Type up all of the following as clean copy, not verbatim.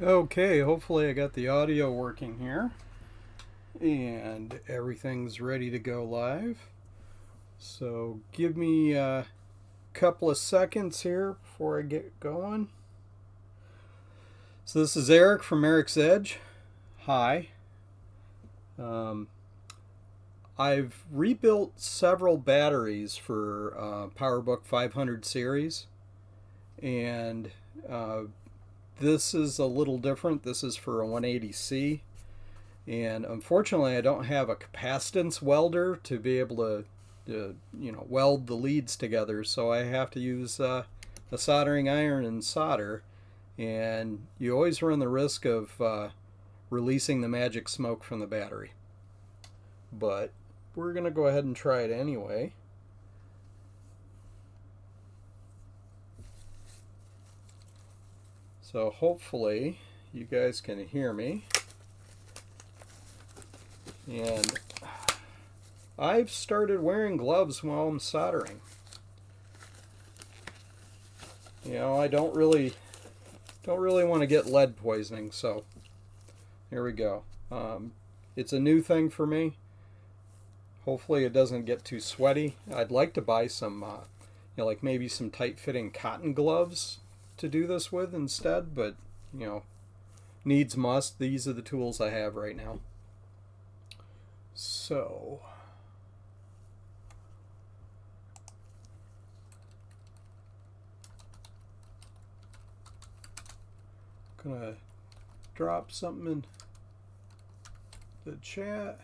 Okay, hopefully I got the audio working here and everything's ready to go live. So give me a couple of seconds here before I get going. So this is Eric from Eric's Edge. Hi. Um, I've rebuilt several batteries for PowerBook 500 series, and this is a little different. This is for a 180C. And unfortunately, I don't have a capacitance welder to be able to weld the leads together. So I have to use a soldering iron and solder. And you always run the risk of releasing the magic smoke from the battery. But we're going to go ahead and try it anyway. So hopefully you guys can hear me. And I've started wearing gloves while I'm soldering. You know, I don't really want to get lead poisoning, so here we go. It's a new thing for me. Hopefully it doesn't get too sweaty. I'd like to buy some, like maybe some tight-fitting cotton gloves to do this with instead, but, needs must. These are the tools I have right now. So, I'm gonna drop something in the chat.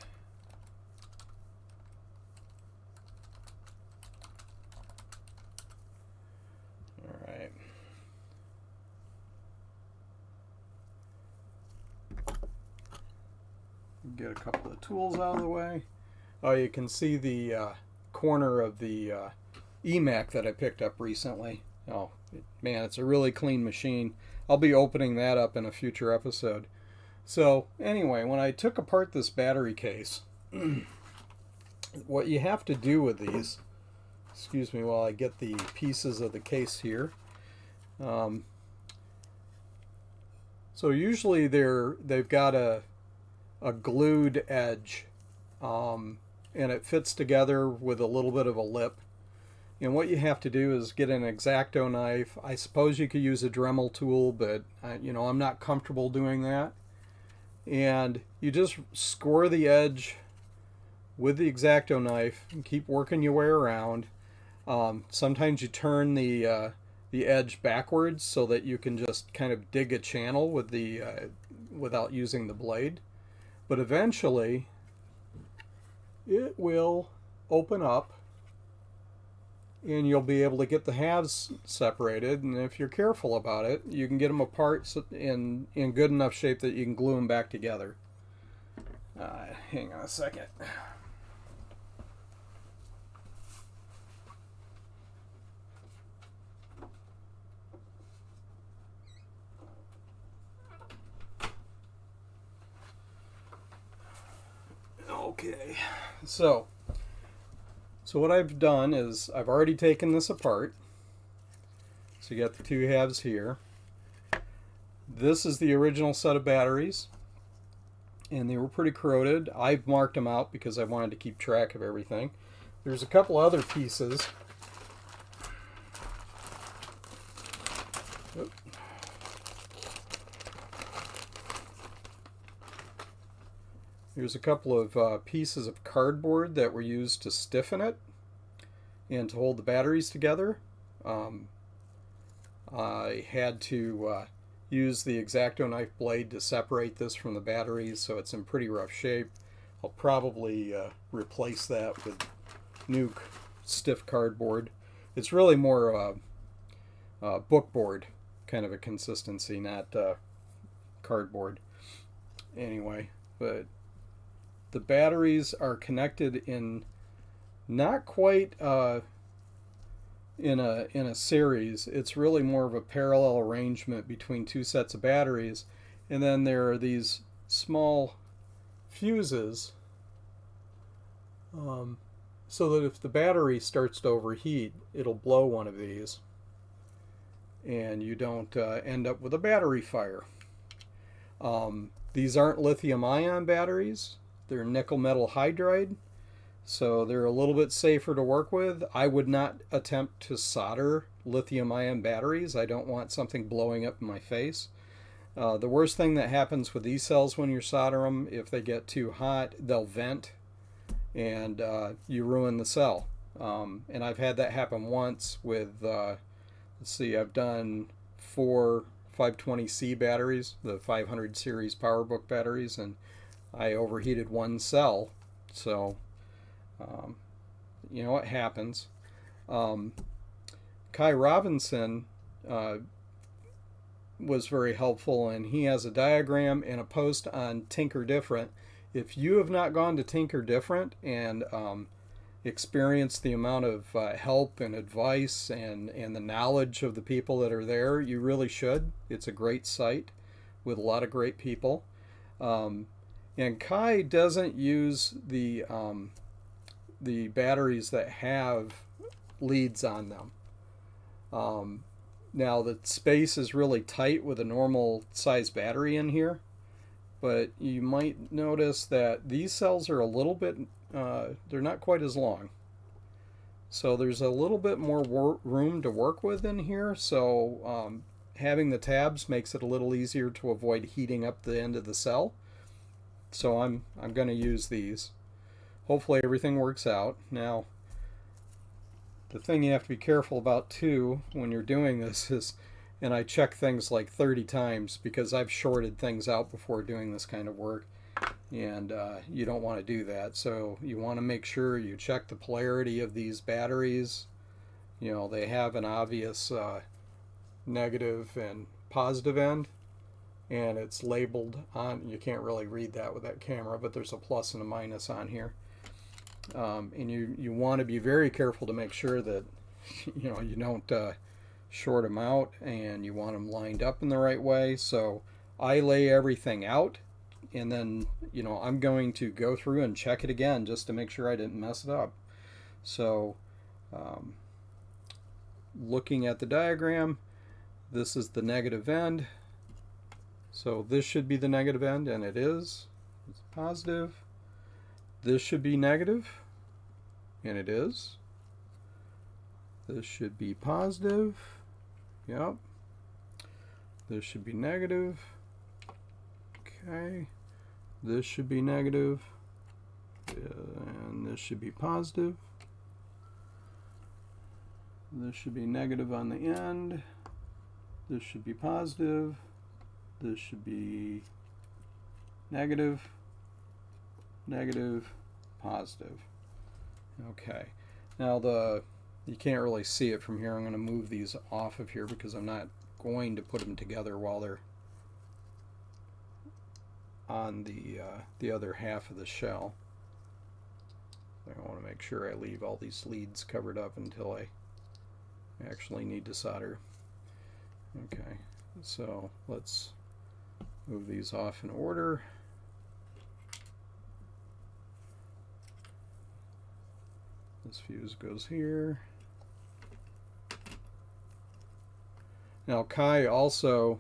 All right. Get a couple of tools out of the way. Oh, you can see the corner of the EMAC that I picked up recently. Oh, man, it's a really clean machine. I'll be opening that up in a future episode. So, anyway, when I took apart this battery case, what you have to do with these, excuse me while I get the pieces of the case here. So usually they've got a glued edge, and it fits together with a little bit of a lip. And what you have to do is get an X-Acto knife. I suppose you could use a Dremel tool, but I'm not comfortable doing that. And you just score the edge with the X-Acto knife and keep working your way around. Sometimes you turn the edge backwards so that you can just kind of dig a channel with without using the blade. But eventually, it will open up and you'll be able to get the halves separated. And if you're careful about it, you can get them apart in good enough shape that you can glue them back together. Hang on a second. Okay, so what I've done is I've already taken this apart. So you got the two halves here. This is the original set of batteries, and they were pretty corroded. I've marked them out because I wanted to keep track of everything. There's a couple other pieces. Oop. There's a couple of pieces of cardboard that were used to stiffen it and to hold the batteries together. I had to use the X-Acto knife blade to separate this from the batteries, so it's in pretty rough shape. I'll probably replace that with new stiff cardboard. It's really more bookboard kind of a consistency, not cardboard. Anyway, but the batteries are connected in not quite in a series. It's really more of a parallel arrangement between two sets of batteries, and then there are these small fuses so that if the battery starts to overheat, it'll blow one of these and you don't end up with a battery fire. These aren't lithium-ion batteries. They're nickel metal hydride, so they're a little bit safer to work with. I would not attempt to solder lithium-ion batteries. I don't want something blowing up in my face. The worst thing that happens with these cells when you solder them, if they get too hot, they'll vent and you ruin the cell. And I've had that happen once with, let's see, I've done 4 520C batteries, the 500 series PowerBook batteries, and I overheated one cell. So, you know, it happens. Kai Robinson was very helpful, and he has a diagram and a post on Tinker Different. If you have not gone to Tinker Different and experienced the amount of help and advice and the knowledge of the people that are there, you really should. It's a great site with a lot of great people. And Kai doesn't use the batteries that have leads on them. Now the space is really tight with a normal size battery in here, but you might notice that these cells are a little bit, they're not quite as long. So there's a little bit more room to work with in here, so having the tabs makes it a little easier to avoid heating up the end of the cell. So I'm going to use these. Hopefully everything works out. Now, the thing you have to be careful about too when you're doing this is, and I check things like 30 times because I've shorted things out before doing this kind of work, and you don't want to do that. So you want to make sure you check the polarity of these batteries. You know, they have an obvious negative and positive end, and it's labeled on, you can't really read that with that camera, but there's a plus and a minus on here. And you want to be very careful to make sure that you know you don't short them out, and you want them lined up in the right way. So I lay everything out, and then you know I'm going to go through and check it again just to make sure I didn't mess it up. So looking at the diagram, this is the negative end, so this should be the negative end, and it is. It's positive. This should be negative, and it is. This should be positive. Yep. This should be negative. Okay. This should be negative. And this should be positive. This should be negative on the end. This should be positive. This should be negative. Negative, positive. Okay, now you can't really see it from here. I'm going to move these off of here because I'm not going to put them together while they're on the other half of the shell. I want to make sure I leave all these leads covered up until I actually need to solder. Okay, so let's move these off in order. This fuse goes here. Now Kai also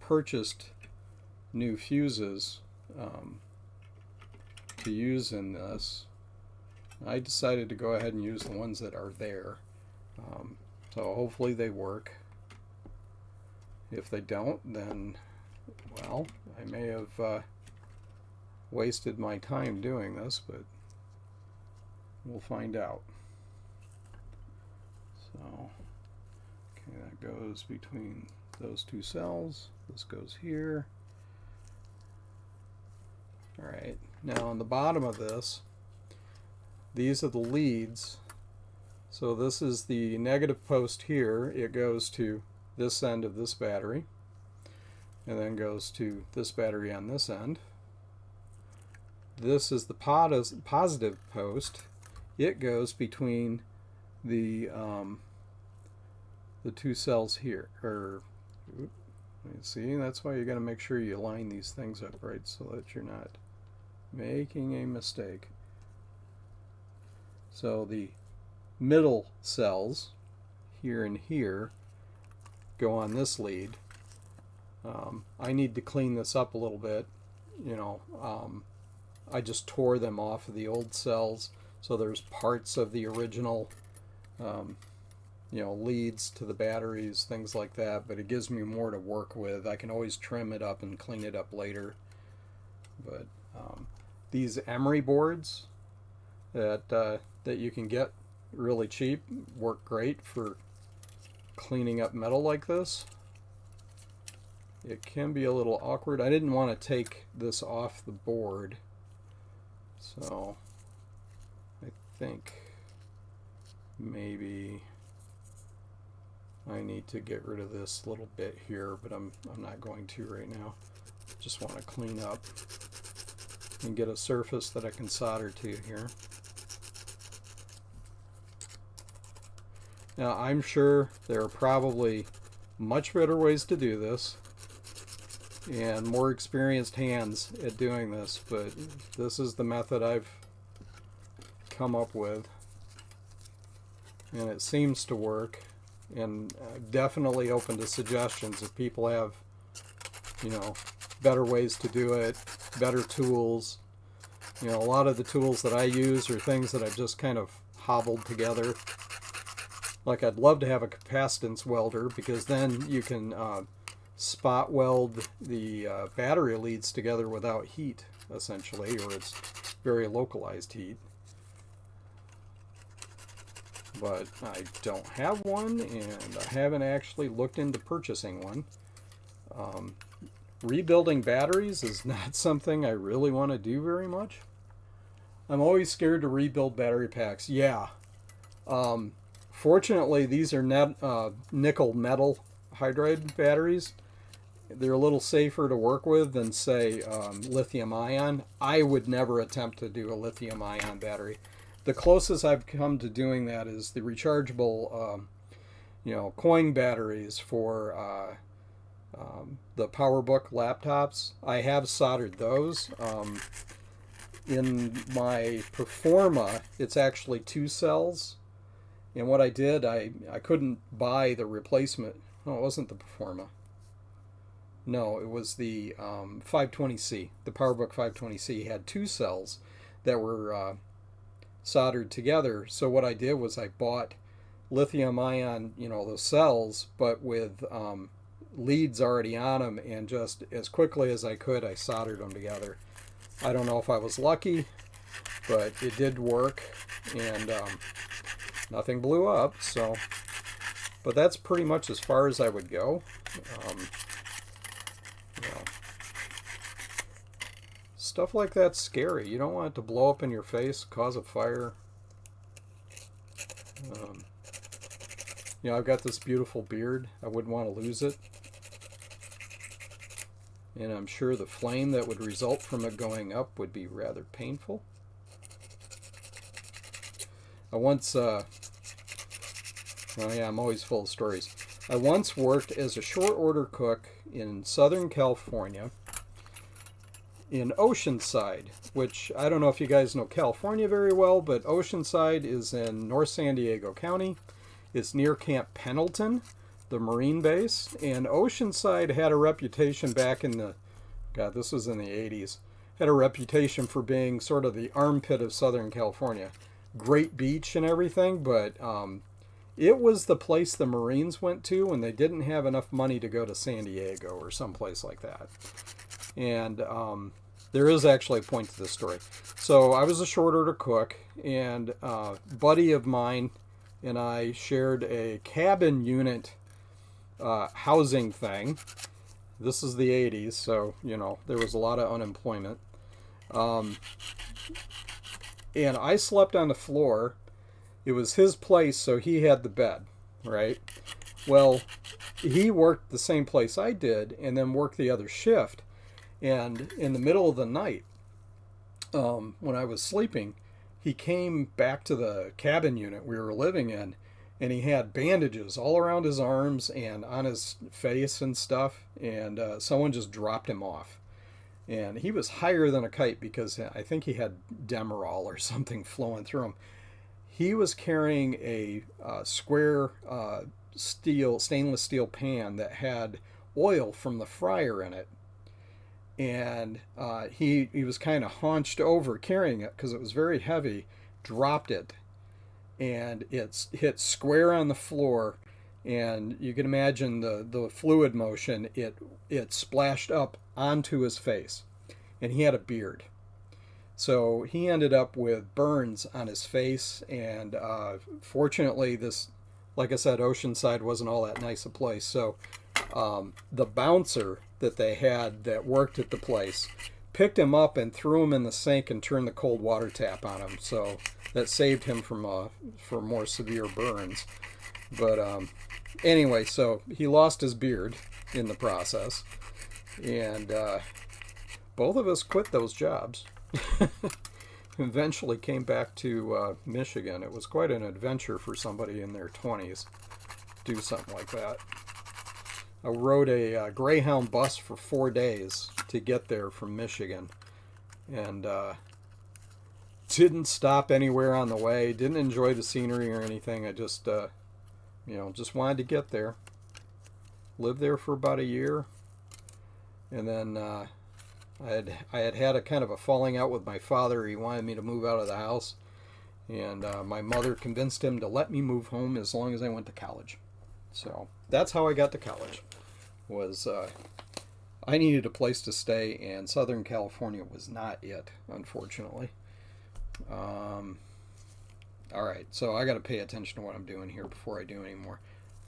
purchased new fuses to use in this. I decided to go ahead and use the ones that are there. So hopefully they work. If they don't, then, well, I may have wasted my time doing this, but we'll find out. So, okay, that goes between those two cells. This goes here. Alright, now on the bottom of this, these are the leads. So this is the negative post here. It goes to this end of this battery, and then goes to this battery on this end. This is the positive post. It goes between the two cells here. See, that's why you got to make sure you line these things up right so that you're not making a mistake. So the middle cells here and here go on this lead, I need to clean this up a little bit. You know, I just tore them off of the old cells, so there's parts of the original, you know, leads to the batteries, things like that, but it gives me more to work with. I can always trim it up and clean it up later. But these emery boards that you can get really cheap work great for cleaning up metal like this. It can be a little awkward. I didn't want to take this off the board, so I think maybe I need to get rid of this little bit here, but I'm not going to right now. Just want to clean up and get a surface that I can solder to here. Now, I'm sure there are probably much better ways to do this and more experienced hands at doing this, but this is the method I've come up with, and it seems to work. And definitely open to suggestions if people have, you know, better ways to do it, better tools. You know, a lot of the tools that I use are things that I've just kind of hobbled together. Like, I'd love to have a capacitance welder, because then you can spot weld the battery leads together without heat, essentially, or it's very localized heat. But I don't have one, and I haven't actually looked into purchasing one. Rebuilding batteries is not something I really want to do very much. I'm always scared to rebuild battery packs. Yeah. Fortunately, these are nickel metal hydride batteries. They're a little safer to work with than, say, lithium ion. I would never attempt to do a lithium ion battery. The closest I've come to doing that is the rechargeable, you know, coin batteries for the PowerBook laptops. I have soldered those. In my Performa, it's actually 2 cells. And what I did, I couldn't buy the replacement. No, it wasn't the Performa. No, it was the 520C. The PowerBook 520C had 2 cells that were soldered together. So what I did was I bought lithium ion, you know, the cells, but with leads already on them, and just as quickly as I could, I soldered them together. I don't know if I was lucky, but it did work, and nothing blew up. So, but that's pretty much as far as I would go. You know, stuff like that's scary. You don't want it to blow up in your face, cause a fire. You know, I've got this beautiful beard. I wouldn't want to lose it. And I'm sure the flame that would result from it going up would be rather painful. I once, oh yeah, I'm always full of stories. I once worked as a short order cook in Southern California, in Oceanside, which I don't know if you guys know California very well, but Oceanside is in North San Diego County. It's near Camp Pendleton, the Marine base, and Oceanside had a reputation back in the, God, this was in the 80s, had a reputation for being sort of the armpit of Southern California. Great beach and everything, but it was the place the Marines went to when they didn't have enough money to go to San Diego or someplace like that. And there is actually a point to this story. So I was a short order cook, and a buddy of mine and I shared a cabin unit housing thing. This is the 80s, so, you know, there was a lot of unemployment. And I slept on the floor. It was his place, so he had the bed, right? Well, he worked the same place I did and then worked the other shift. And in the middle of the night, when I was sleeping, he came back to the cabin unit we were living in, and he had bandages all around his arms and on his face and stuff, and someone just dropped him off. And he was higher than a kite because I think he had Demerol or something flowing through him. He was carrying a square stainless steel pan that had oil from the fryer in it. And he was kind of hunched over carrying it because it was very heavy, dropped it, and it's hit square on the floor. And you can imagine the fluid motion. It splashed up onto his face, and he had a beard. So he ended up with burns on his face, and fortunately, this, like I said, Oceanside wasn't all that nice a place. So the bouncer that they had that worked at the place picked him up and threw him in the sink and turned the cold water tap on him. So that saved him from more severe burns. But anyway, so he lost his beard in the process, and both of us quit those jobs. Eventually came back to Michigan. It was quite an adventure for somebody in their 20s to do something like that. I rode a Greyhound bus for 4 days to get there from Michigan, and didn't stop anywhere on the way. Didn't enjoy the scenery or anything. I just just wanted to get there. Lived there for about a year, and then I had a kind of a falling out with my father. He wanted me to move out of the house, and my mother convinced him to let me move home as long as I went to college. So that's how I got to college. Was I needed a place to stay, and Southern California was not it, unfortunately. All right, so I got to pay attention to what I'm doing here before I do any more.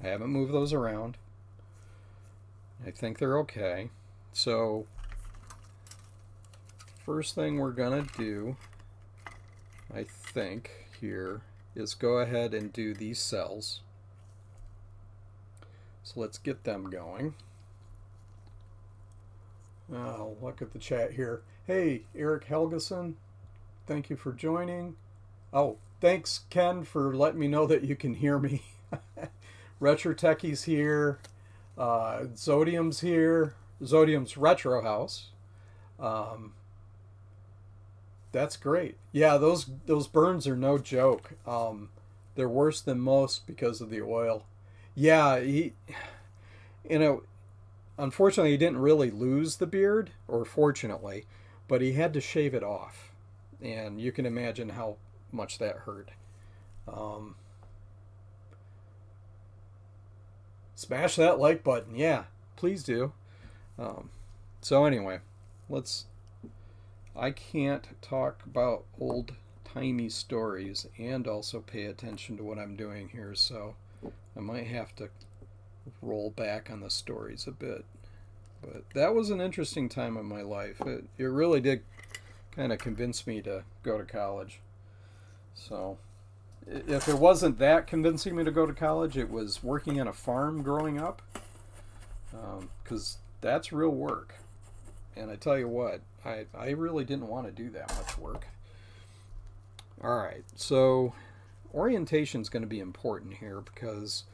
I haven't moved those around. I think they're okay. So first thing we're gonna do, I think, here is go ahead and do these cells. So let's get them going. Oh, look at the chat here. Hey, Eric Helgeson, thank you for joining. Oh, thanks, Ken, for letting me know that you can hear me. Retro Techie's here. Zodium's here. Zodium's Retro House. That's great. Yeah, those burns are no joke. They're worse than most because of the oil. Yeah, unfortunately, he didn't really lose the beard, or fortunately, but he had to shave it off. And you can imagine how much that hurt. Smash that like button. Yeah, please do. So anyway, I can't talk about old-timey stories and also pay attention to what I'm doing here, so I might have to roll back on the stories a bit. But that was an interesting time in my life. It really did kind of convince me to go to college. So if it wasn't that convincing me to go to college, it was working on a farm growing up, because that's real work. And I tell you what, I really didn't want to do that much work. All right, so orientation is going to be important here because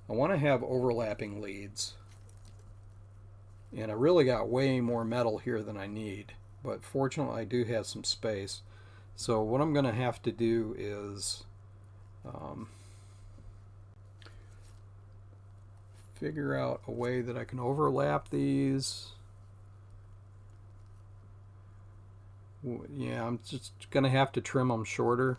I want to have overlapping leads. And I really got way more metal here than I need, but fortunately I do have some space. So what I'm going to have to do is figure out a way that I can overlap these. Yeah, I'm just going to have to trim them shorter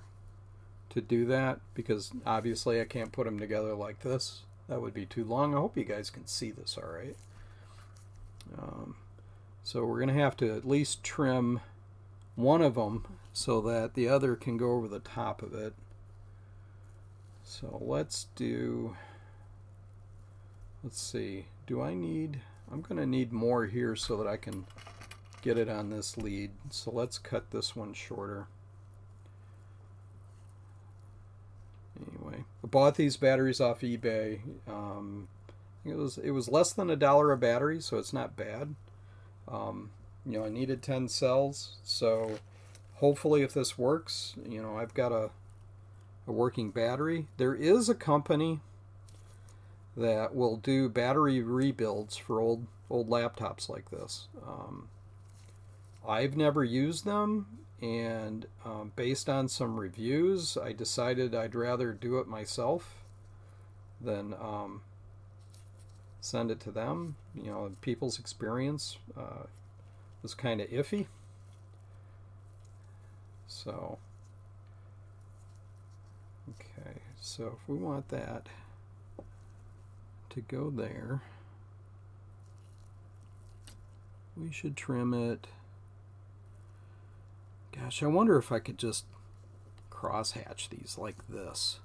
to do that because obviously I can't put them together like this. That would be too long. I hope you guys can see this all right. So we're going to have to at least trim one of them so that the other can go over the top of it. So let's see, I'm going to need more here so that I can get it on this lead. So let's cut this one shorter. Anyway, I bought these batteries off eBay. It was less than $1 a battery, so it's not bad. I needed 10 cells, so hopefully if this works, I've got a working battery. There is a company that will do battery rebuilds for old laptops like this. I've never used them, and based on some reviews, I decided I'd rather do it myself than send it to them. You know, people's experience was kind of iffy. So, okay, so if we want that to go there, we should trim it. Gosh, I wonder if I could just crosshatch these like this,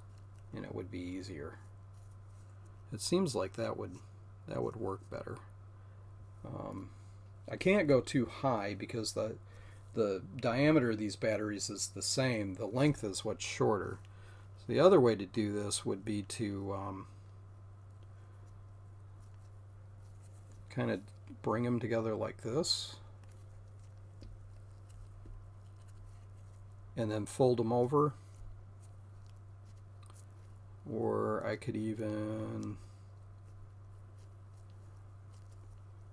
and it would be easier. It seems like that would work better. I can't go too high because the diameter of these batteries is the same. The length is what's shorter. So the other way to do this would be to kind of bring them together like this, and then fold them over. Or I could even,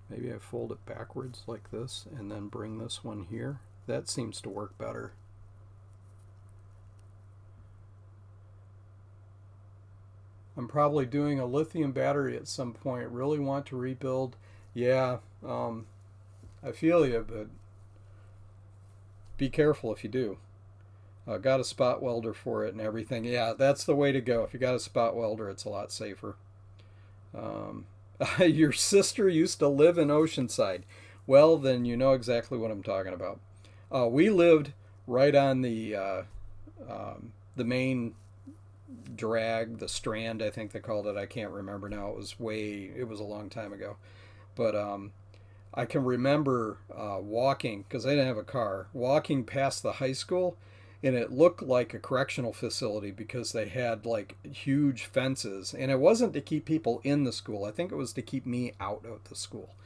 maybe I fold it backwards like this and then bring this one here. That seems to work better. I'm probably doing a lithium battery at some point. Really want to rebuild. Yeah, I feel you, but be careful if you do. Got a spot welder for it and everything. Yeah, that's the way to go. If you got a spot welder, it's a lot safer. Your sister used to live in Oceanside. Well, then you know exactly what I'm talking about. We lived right on the main drag, the Strand, I think they called it. I can't remember now. It was a long time ago. But I can remember walking, because I didn't have a car, walking past the high school, and it looked like a correctional facility because they had like huge fences, and it wasn't to keep people in the school. I think it was to keep me out of the school.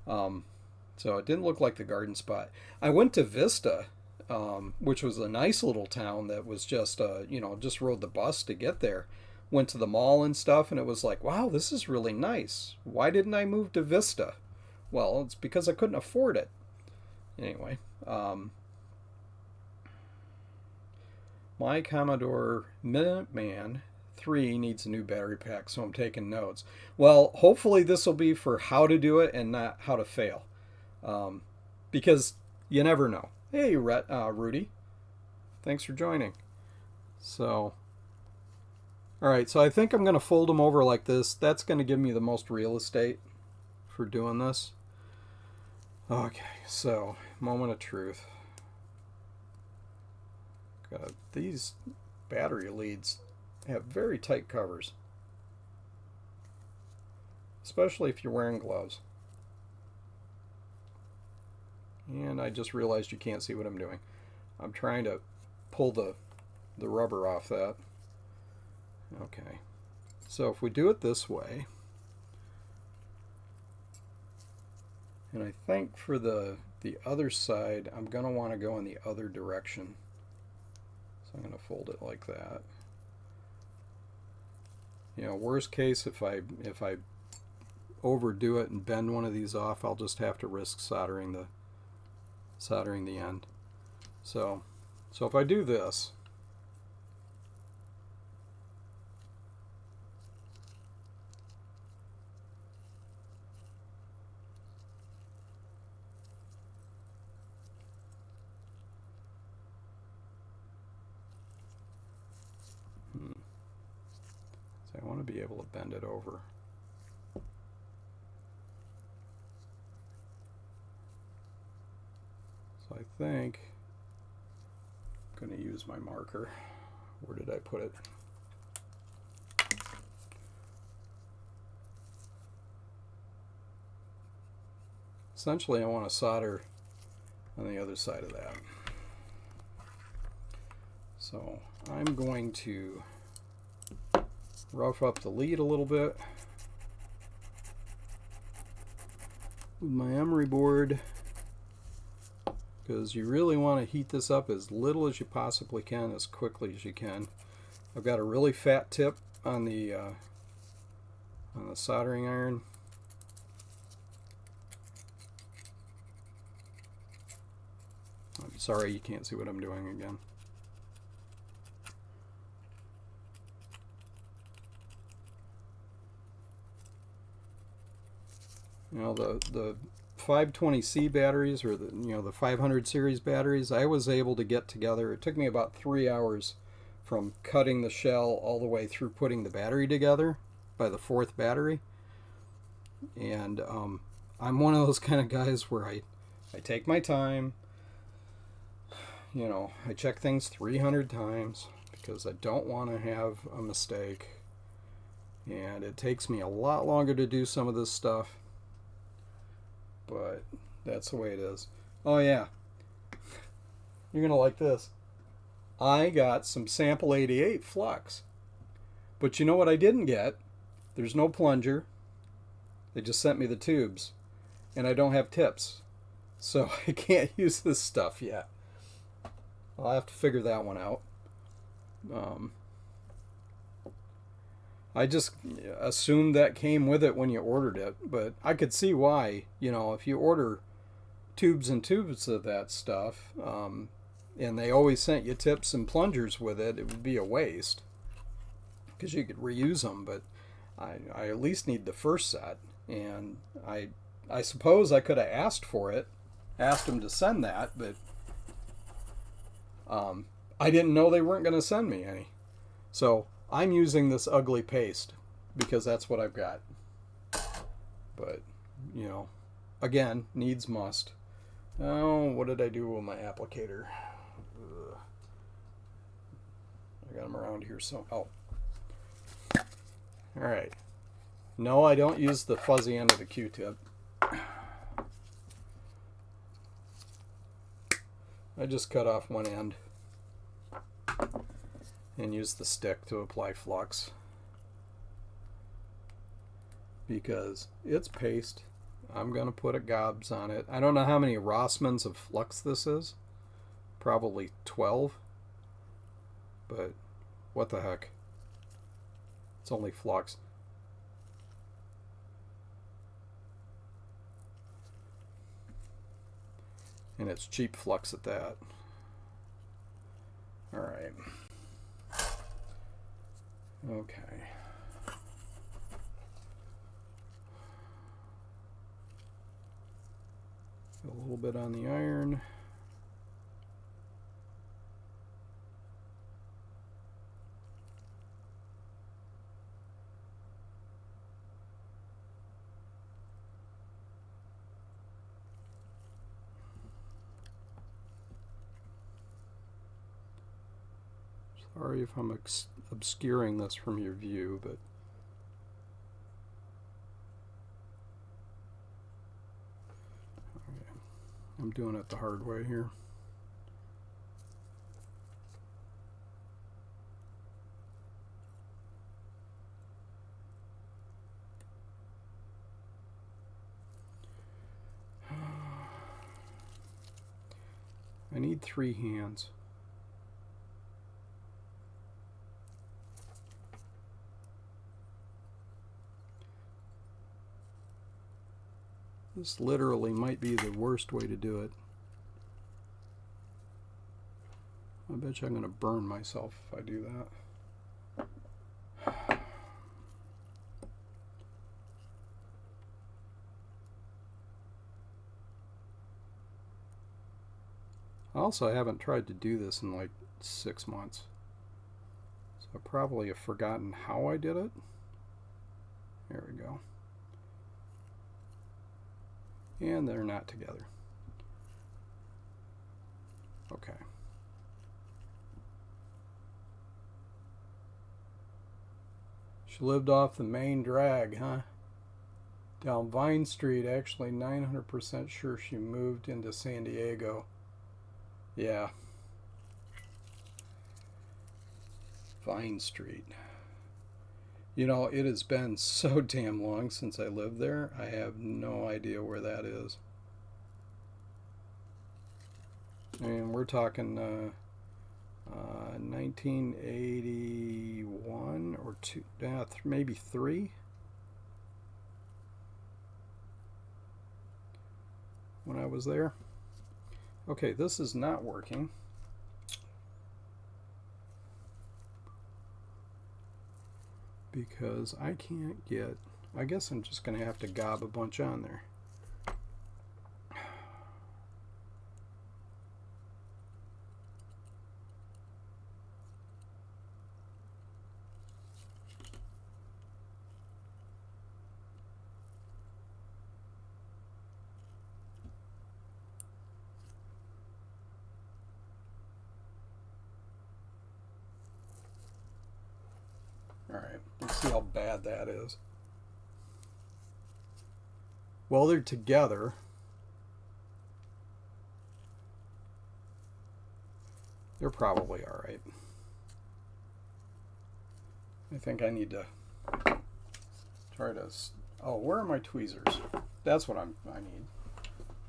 So it didn't look like the garden spot. I went to Vista, which was a nice little town that was just just rode the bus to get there. Went to the mall and stuff, and it was like, wow, this is really nice. Why didn't I move to Vista? Well, it's because I couldn't afford it. Anyway, my Commodore Minuteman 3 needs a new battery pack, so I'm taking notes. Well, hopefully this will be for how to do it and not how to fail. Because you never know. Hey, Rudy. Thanks for joining. So, all right, so I think I'm going to fold them over like this. That's going to give me the most real estate for doing this. Okay, so, moment of truth. God, these battery leads have very tight covers, especially if you're wearing gloves. And I just realized you can't see what I'm doing. I'm trying to pull the rubber off that. Okay, so if we do it this way, and I think for the other side, I'm going to want to go in the other direction. So I'm going to fold it like that. You know, worst case, if I overdo it and bend one of these off, I'll just have to risk soldering the end. So if I do this, so I want to be able to bend it over. So I think I'm going to use my marker. Where did I put it? Essentially, I want to solder on the other side of that. So I'm going to rough up the lead a little bit with my emery board, because you really want to heat this up as little as you possibly can, as quickly as you can. I've got a really fat tip on the soldering iron. I'm sorry you can't see what I'm doing again. You know, the 520C batteries, or the, you know, the 500 series batteries, I was able to get together. It took me about 3 hours from cutting the shell all the way through putting the battery together by the fourth battery. And I'm one of those kind of guys where I take my time. You know, I check things 300 times because I don't want to have a mistake. And it takes me a lot longer to do some of this stuff, but that's the way it is. Oh yeah, you're gonna like this. I got some sample 88 flux, but you know what I didn't get? There's no plunger. They just sent me the tubes, and I don't have tips, so I can't use this stuff yet. I'll have to figure that one out. I just assumed that came with it when you ordered it, but I could see why. You know, if you order tubes and tubes of that stuff, and they always sent you tips and plungers with it, it would be a waste because you could reuse them. But I at least need the first set, and I suppose I could have asked for it, asked them to send that, but I didn't know they weren't going to send me any. So I'm using this ugly paste because that's what I've got. But, you know, again, needs must. Oh, what did I do with my applicator? Ugh. I got them around here, so... Oh. Alright. No, I don't use the fuzzy end of the Q-tip. I just cut off one end and use the stick to apply flux because it's paste. I'm going to put a gobs on it. I don't know how many Rossmans of flux this is. Probably 12. But what the heck. It's only flux. And it's cheap flux at that. Alright. Okay. A little bit on the iron. Sorry if I'm obscuring this from your view, but okay. I'm doing it the hard way here. I need 3 hands. This literally might be the worst way to do it. I bet you I'm going to burn myself if I do that. Also, I haven't tried to do this in like 6 months. So I probably have forgotten how I did it. There we go. And they're not together. Okay. She lived off the main drag, huh? Down Vine Street, actually 900% sure she moved into San Diego. Yeah. Vine Street. You know, it has been so damn long since I lived there. I have no idea where that is. And we're talking 1981 or two, maybe 3. When I was there. Okay, this is not working. Because I can't get I guess I'm just going to have to gob a bunch on there. Alright, let's see how bad that is. Welded together, they're probably alright. I think I need to try to... Oh, where are my tweezers? That's what I need.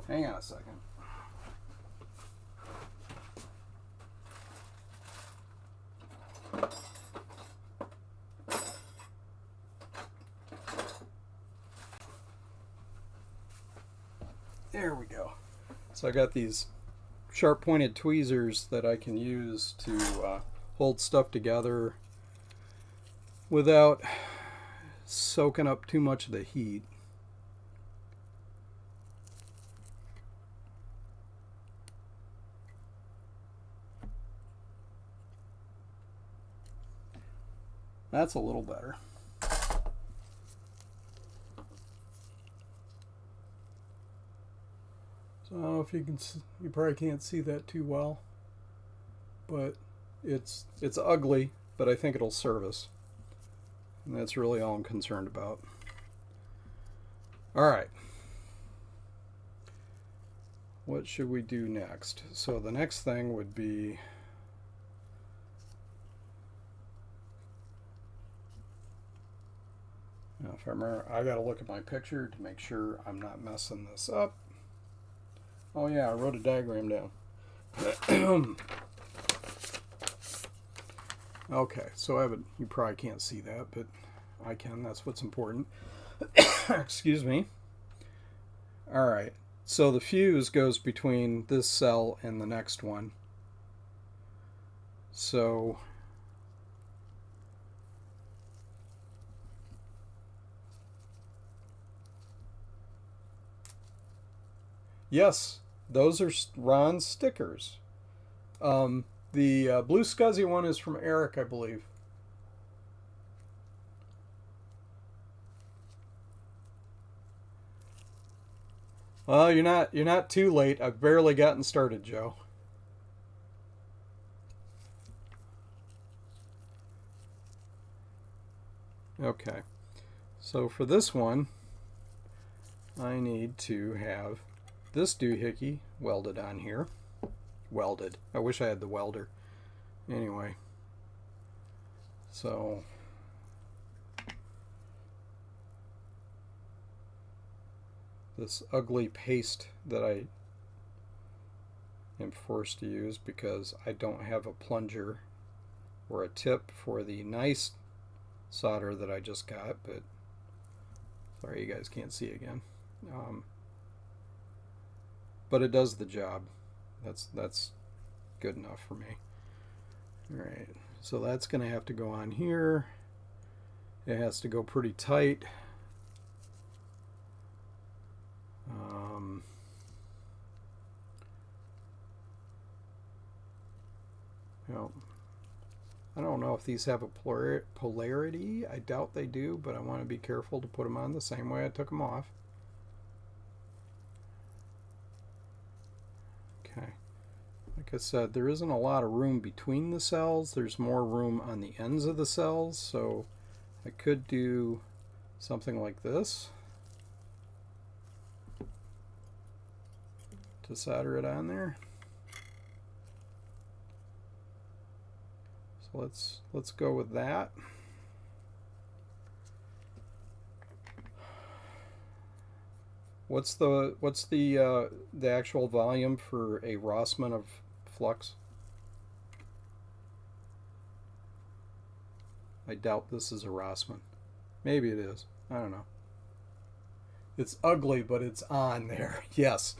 Hang on a second. There we go. So I got these sharp pointed tweezers that I can use to hold stuff together without soaking up too much of the heat. That's a little better. So I don't know if you can see, you probably can't see that too well, but it's ugly, but I think it'll serve us. And that's really all I'm concerned about. All right. What should we do next? So the next thing would be now, if I remember, I got to look at my picture to make sure I'm not messing this up. Oh yeah, I wrote a diagram down. Okay, so I have you probably can't see that, but I can. That's what's important. Excuse me. All right, so the fuse goes between this cell and the next one. So yes, those are Ron's stickers. The blue scuzzy one is from Eric, I believe. Well, you're not too late. I've barely gotten started, Joe. Okay. So for this one, I need to have this doohickey welded on here. Welded. I wish I had the welder. Anyway. So this ugly paste that I am forced to use because I don't have a plunger or a tip for the nice solder that I just got, but sorry you guys can't see again. But it does the job. That's good enough for me. Alright, so that's going to have to go on here. It has to go pretty tight. Well, I don't know if these have a polarity. I doubt they do, but I want to be careful to put them on the same way I took them off. Okay. Like I said, there isn't a lot of room between the cells. There's more room on the ends of the cells, so I could do something like this to solder it on there. So let's go with that. What's the actual volume for a Rossmann of flux? I doubt this is a Rossmann. Maybe it is. I don't know. It's ugly, but it's on there. Yes.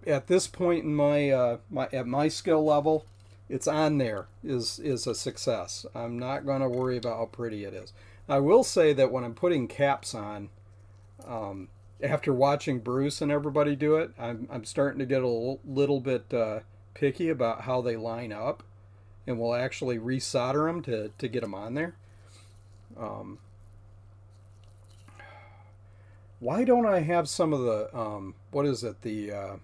At this point in my skill level, it's on there is a success. I'm not going to worry about how pretty it is. I will say that when I'm putting caps on, after watching Bruce and everybody do it, I'm starting to get a little bit picky about how they line up, and we'll actually resolder them to get them on there. Um, why don't I have some of the what is it, the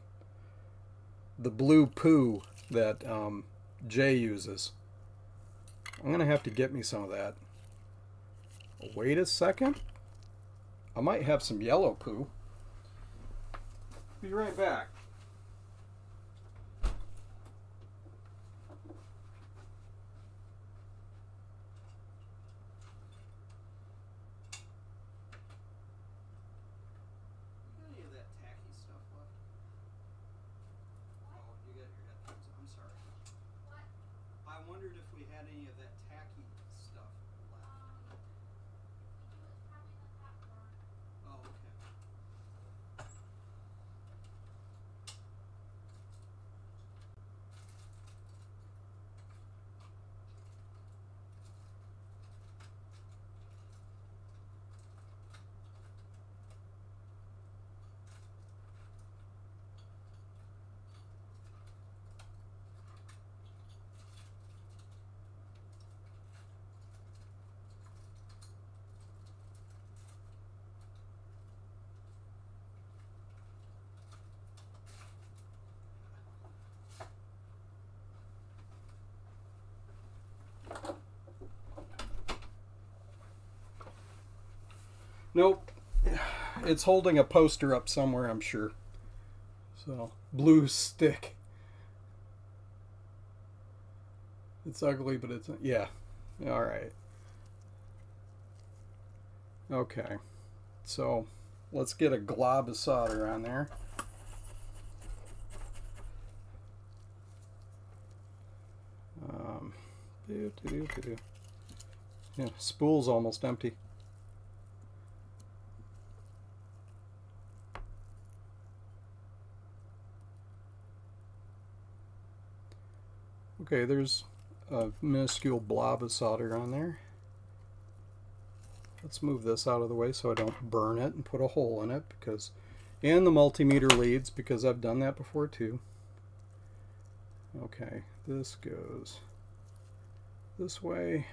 blue poo that Jay uses? I'm gonna have to get me some of that. Wait a second. I might have some yellow poo. Be right back. Any of that tacky stuff left? Oh, you got your headphones. I'm sorry. What? I wondered if we had any of that tacky stuff left. Oh, okay. Nope. It's holding a poster up somewhere, I'm sure. So, blue stick. It's ugly, but it's, yeah. All right. Okay. So, let's get a glob of solder on there. Yeah, spool's almost empty. Okay, there's a minuscule blob of solder on there. Let's move this out of the way so I don't burn it and put a hole in it, because, and the multimeter leads, because I've done that before too. Okay, this goes this way.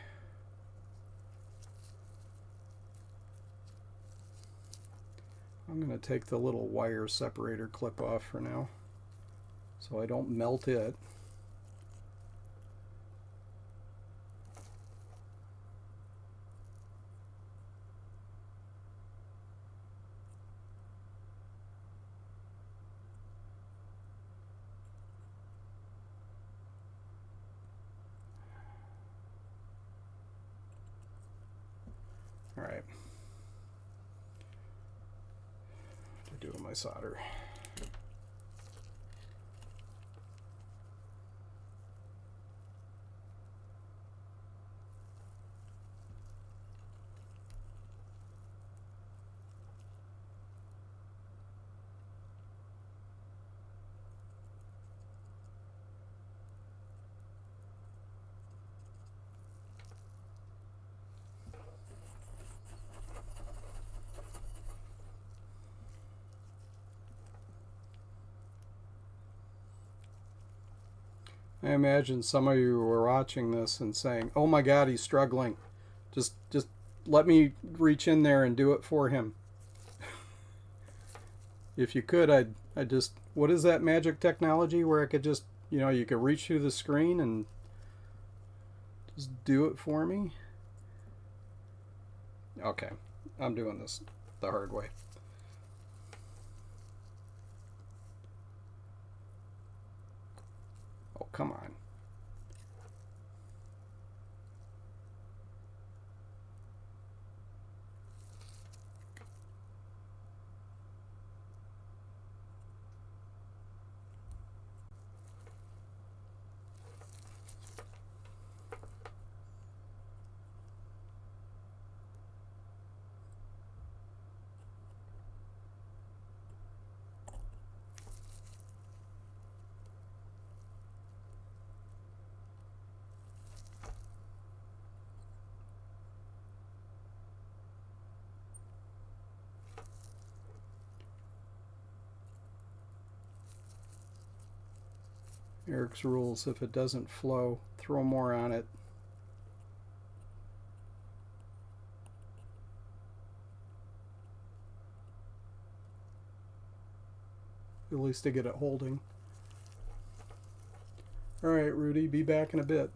I'm going to take the little wire separator clip off for now so I don't melt it. All right. To do my solder. I imagine some of you were watching this and saying, "Oh my God, he's struggling. Just let me reach in there and do it for him." If you could, I'd just, what is that magic technology where I could just, you could reach through the screen and just do it for me? Okay, I'm doing this the hard way. Oh, come on. Eric's rules, if it doesn't flow, throw more on it. At least to get it holding. Alright, Rudy, be back in a bit.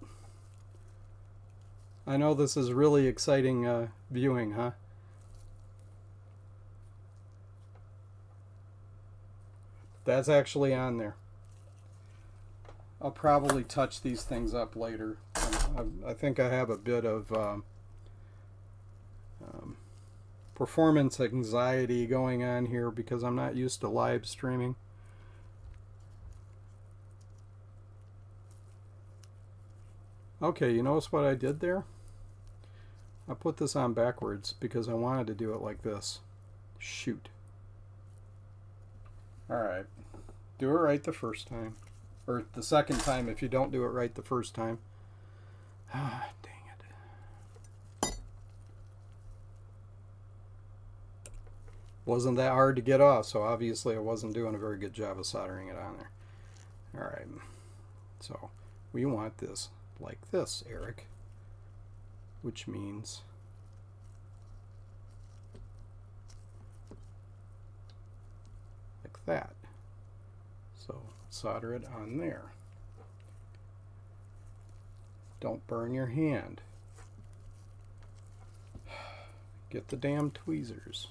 I know this is really exciting viewing, huh? That's actually on there. I'll probably touch these things up later. I think I have a bit of performance anxiety going on here because I'm not used to live streaming. Okay, you notice what I did there? I put this on backwards because I wanted to do it like this. Shoot. Alright. Do it right the first time. Or the second time if you don't do it right the first time. Ah, dang it. Wasn't that hard to get off, so obviously I wasn't doing a very good job of soldering it on there. Alright. So, we want this like this, Eric. Which means like that. So solder it on there. Don't burn your hand. Get the damn tweezers.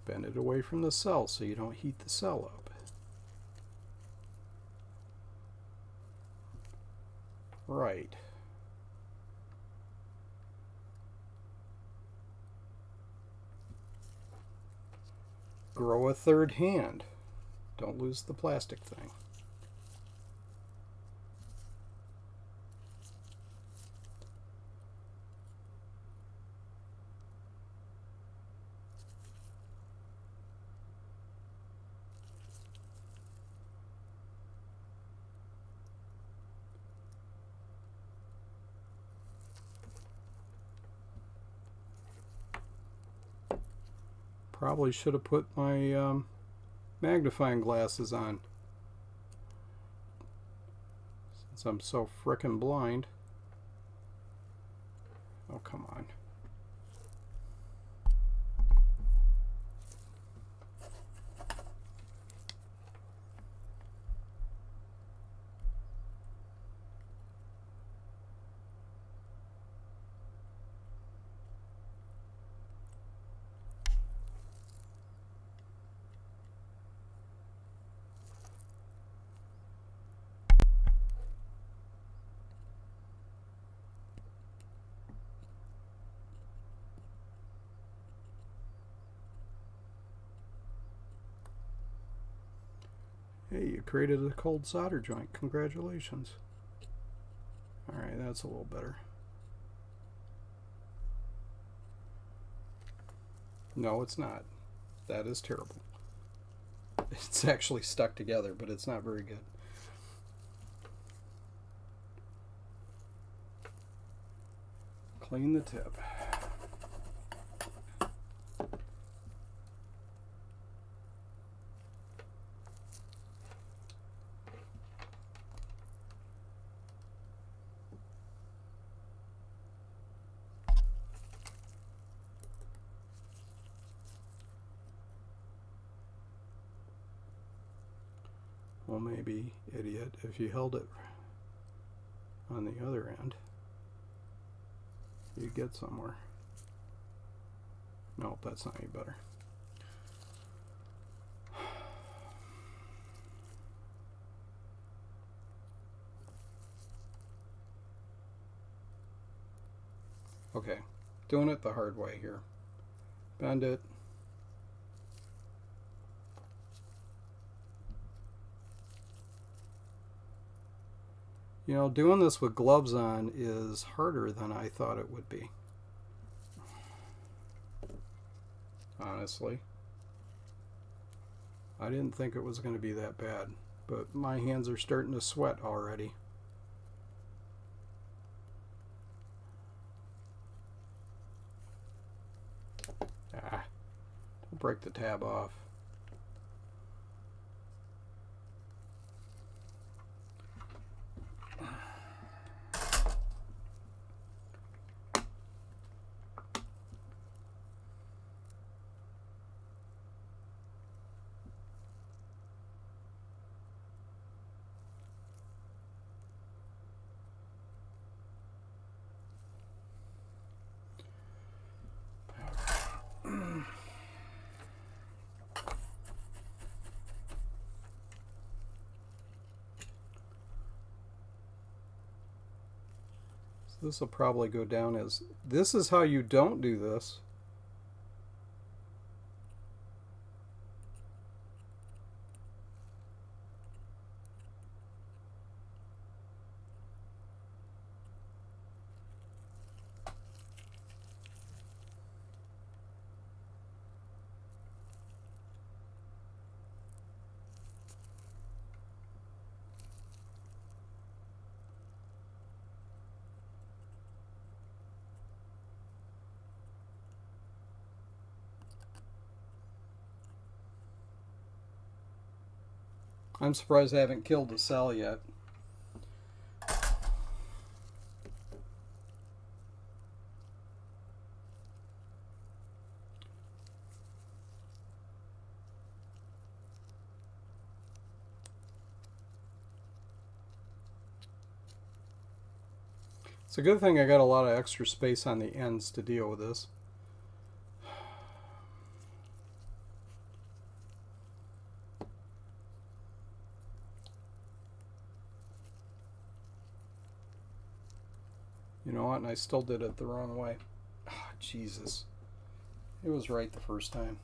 Bend it away from the cell so you don't heat the cell up. Right. Grow a third hand. Don't lose the plastic thing. Probably should have put my magnifying glasses on since I'm so frickin' blind. Oh, come on. Hey, you created a cold solder joint. Congratulations. Alright, that's a little better. No, it's not. That is terrible. It's actually stuck together, but it's not very good. Clean the tip. Well, maybe, idiot, if you held it on the other end, you'd get somewhere. Nope, that's not any better. Okay, doing it the hard way here. Bend it. You know, doing this with gloves on is harder than I thought it would be. Honestly. I didn't think it was going to be that bad, but my hands are starting to sweat already. Ah, don't break the tab off. This will probably go down as, this is how you don't do this. I'm surprised I haven't killed the cell yet. It's a good thing I got a lot of extra space on the ends to deal with this. You know what? And I still did it the wrong way. Oh, Jesus. It was right the first time.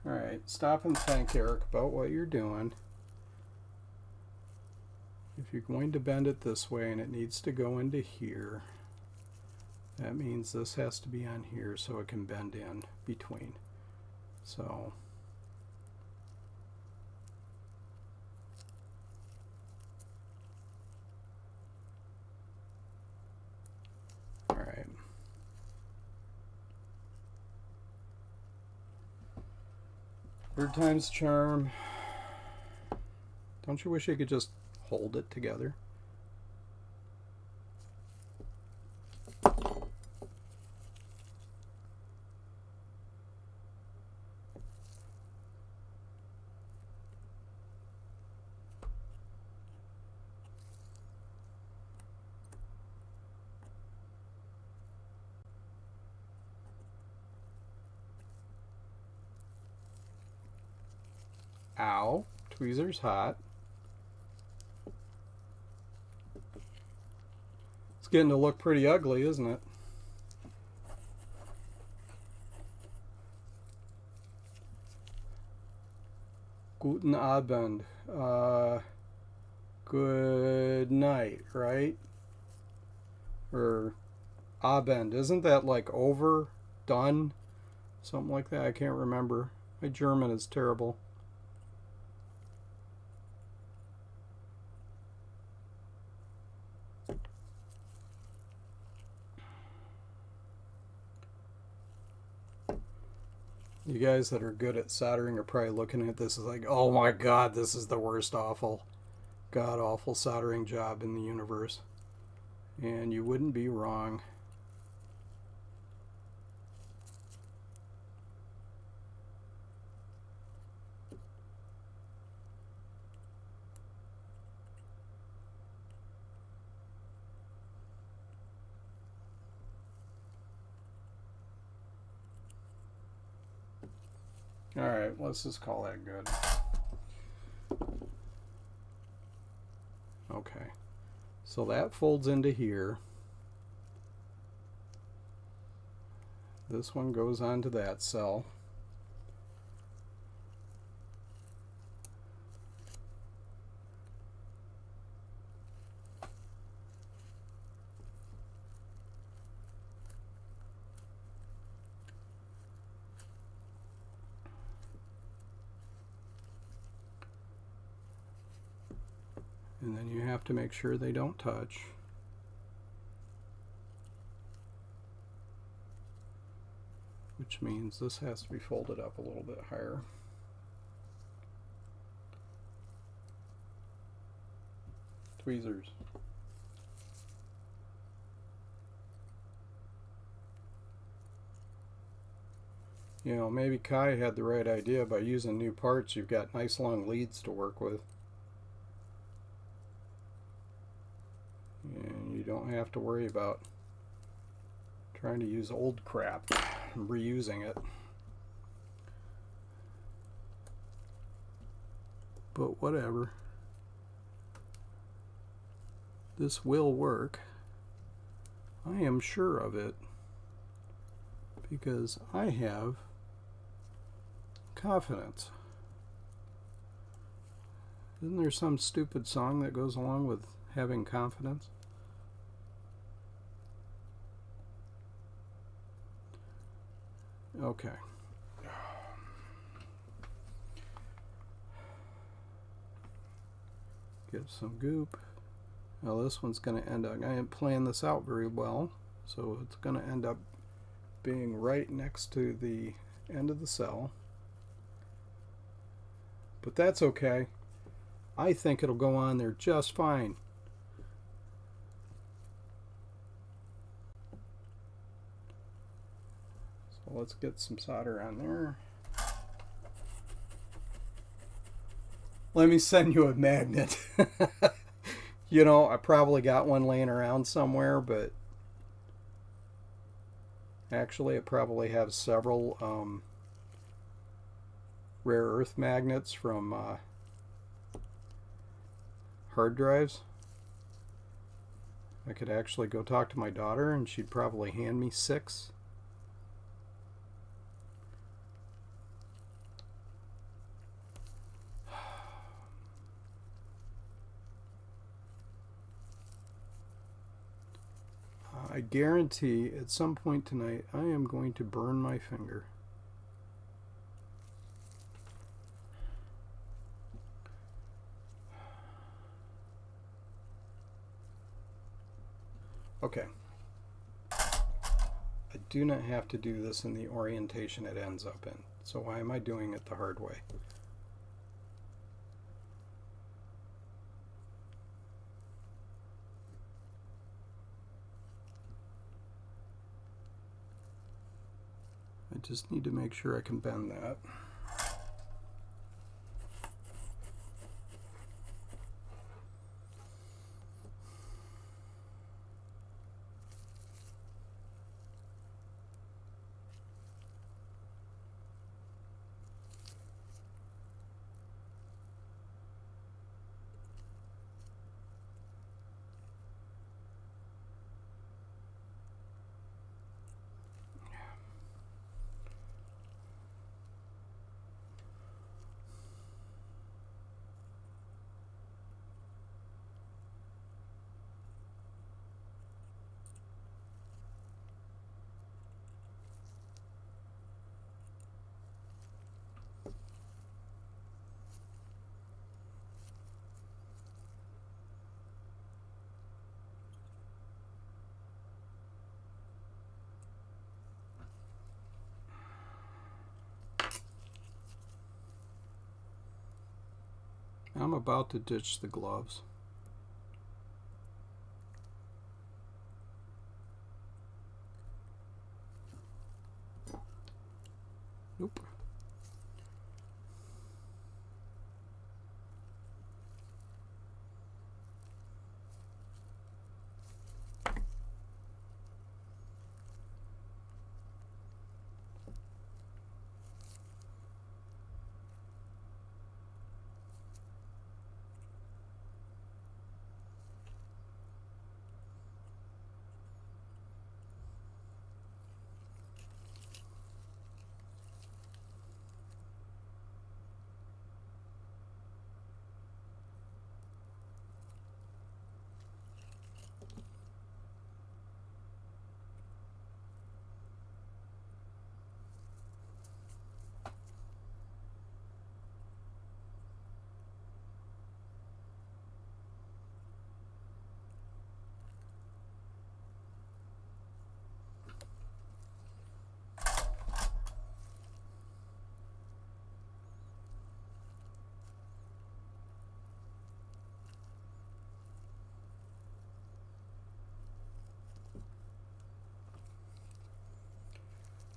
Alright, stop and think, Eric, about what you're doing. If you're going to bend it this way and it needs to go into here, that means this has to be on here so it can bend in between. So alright. Third time's charm. Don't you wish you could just hold it together? Ow, tweezer's hot. It's getting to look pretty ugly, isn't it? Guten Abend. Good night, right? Or Abend. Isn't that like over? Done? Something like that. I can't remember. My German is terrible. You guys that are good at soldering are probably looking at this as like, oh my god, this is the worst awful, god awful soldering job in the universe. And you wouldn't be wrong. Alright, let's just call that good. Okay, so that folds into here. This one goes onto that cell. And then you have to make sure they don't touch. Which means this has to be folded up a little bit higher. Tweezers. You know, maybe Kai had the right idea. By using new parts, you've got nice long leads to work with. And you don't have to worry about trying to use old crap and reusing it. But whatever. This will work. I am sure of it, because I have confidence. Isn't there some stupid song that goes along with having confidence? Okay. Get some goop. Now this one's going to end up, I didn't plan this out very well, so it's going to end up being right next to the end of the cell. But that's okay. I think it'll go on there just fine. So let's get some solder on there. Let me send you a magnet. You know, I probably got one laying around somewhere, but actually I probably have several rare earth magnets from hard drives. I could actually go talk to my daughter and she'd probably hand me 6. I guarantee at some point tonight I am going to burn my finger. Okay. I do not have to do this in the orientation it ends up in. So why am I doing it the hard way? I just need to make sure I can bend that. I'm about to ditch the gloves. Nope.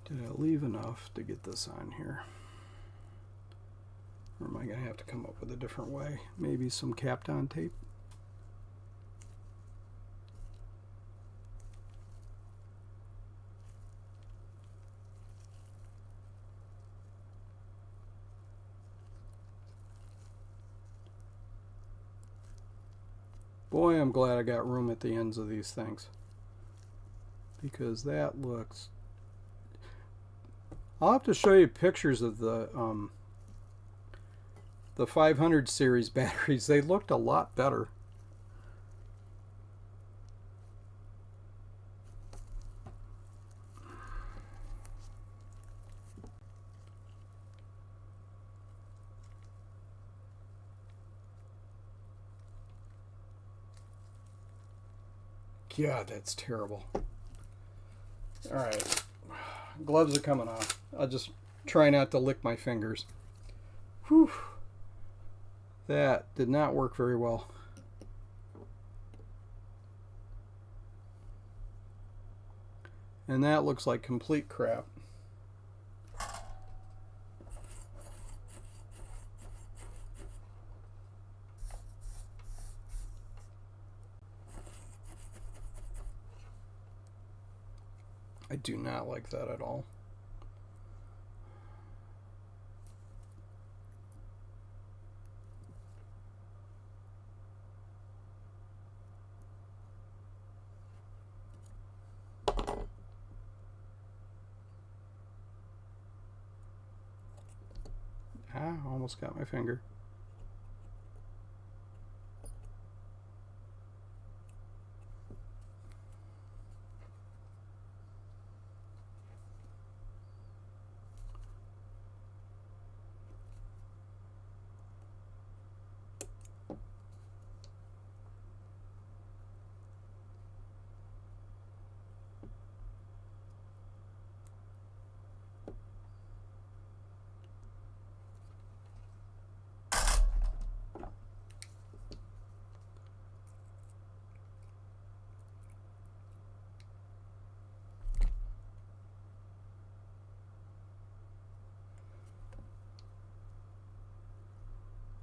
Did I leave enough to get this on here? Or am I going to have to come up with a different way? Maybe some Kapton tape? Boy, I'm glad I got room at the ends of these things, because that looks... I'll have to show you pictures of the 500 series batteries. They looked a lot better. God, that's terrible. Alright. Gloves are coming off. I'll just try not to lick my fingers. Whew. That did not work very well. And that looks like complete crap. I do not like that at all. Almost got my finger.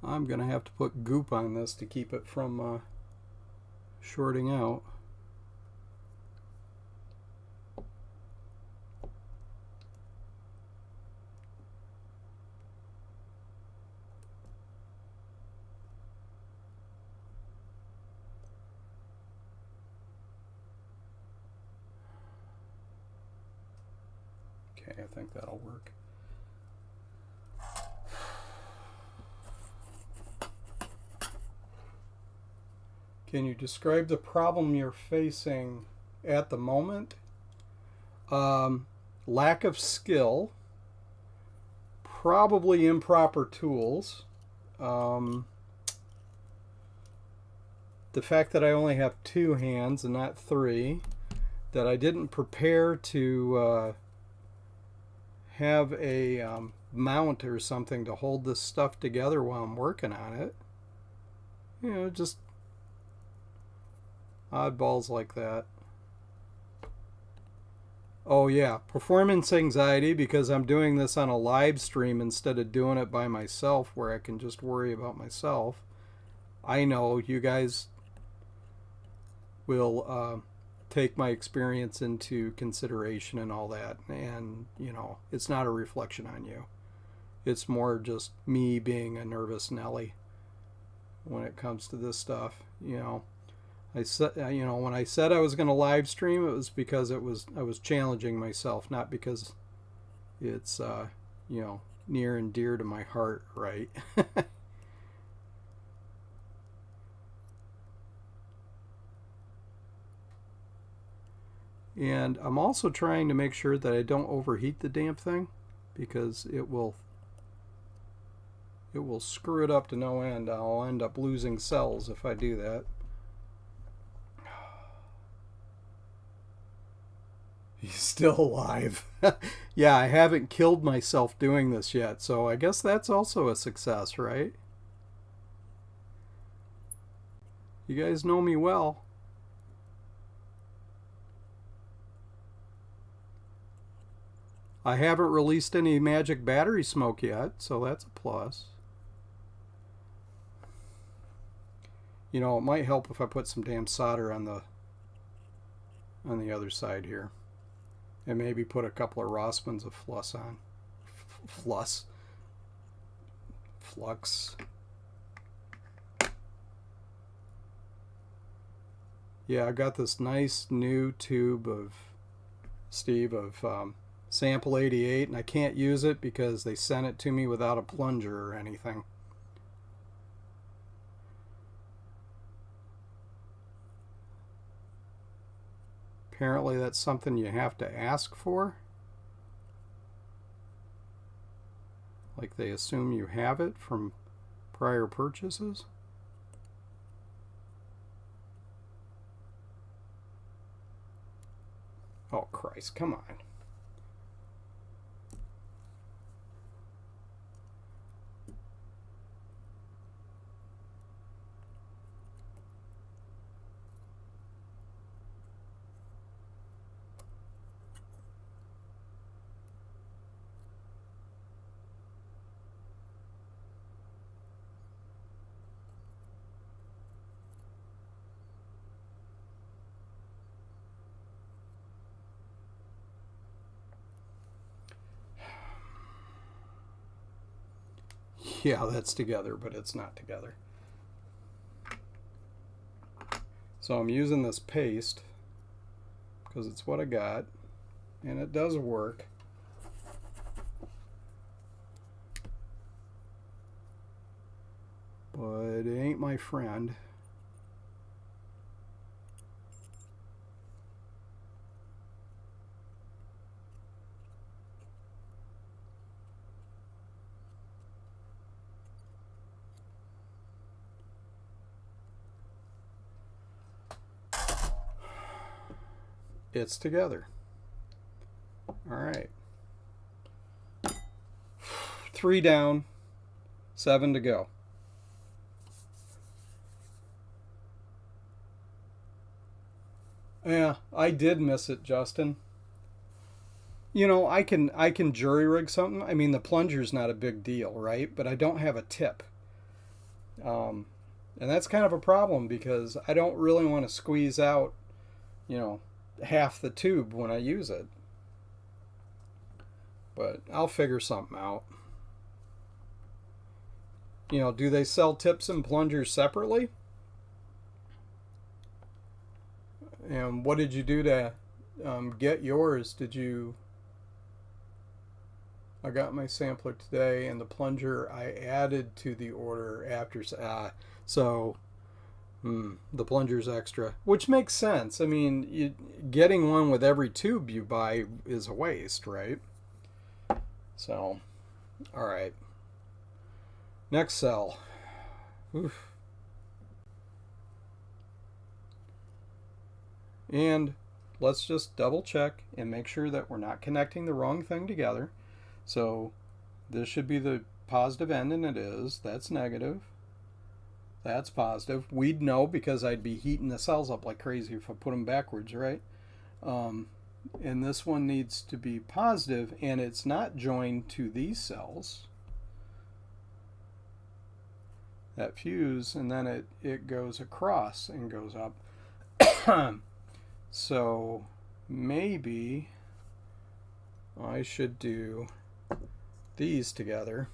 I'm going to have to put goop on this to keep it from shorting out. Okay, I think that'll work. Can you describe the problem you're facing at the moment? Lack of skill, probably improper tools, the fact that I only have 2 hands and not 3, that I didn't prepare to have a mount or something to hold this stuff together while I'm working on it. You know, just oddballs like that. Oh yeah, performance anxiety, because I'm doing this on a live stream instead of doing it by myself where I can just worry about myself. I know you guys will take my experience into consideration and all that, and you know, it's not a reflection on you. It's more just me being a nervous Nelly when it comes to this stuff, you know. I said, you know, when I said I was going to live stream, it was because I was challenging myself, not because it's you know, near and dear to my heart, right? And I'm also trying to make sure that I don't overheat the damn thing, because it will screw it up to no end. I'll end up losing cells if I do that. He's still alive. Yeah, I haven't killed myself doing this yet, so I guess that's also a success, right? You guys know me well. I haven't released any magic battery smoke yet, so that's a plus. You know, it might help if I put some damn solder on the other side here. And maybe put a couple of Rossmans of flux on. Flux. Yeah, I got this nice new tube of, Steve, of sample 88, and I can't use it because they sent it to me without a plunger or anything. Apparently that's something you have to ask for. Like they assume you have it from prior purchases. Oh Christ, come on. Yeah, that's together, but it's not together. So I'm using this paste because it's what I got, and it does work. But it ain't my friend. It's together. All right. 3 down, 7 to go. Yeah, I did miss it, Justin. You know, I can jury rig something. I mean, the plunger's not a big deal, right? But I don't have a tip. And that's kind of a problem because I don't really want to squeeze out, you know, half the tube when I use it. But I'll figure something out. You know, do they sell tips and plungers separately? And what did you do to get yours? Did you... I got my sampler today, and the plunger I added to the order after... so the plunger's extra, which makes sense. I mean, getting one with every tube you buy is a waste, right? So, all right. Next cell. Oof. And let's just double check and make sure that we're not connecting the wrong thing together. So this should be the positive end, and it is. That's negative. That's positive. We'd know because I'd be heating the cells up like crazy if I put them backwards, right? And this one needs to be positive, and it's not joined to these cells. That fuse, and then it goes across and goes up. So maybe I should do these together.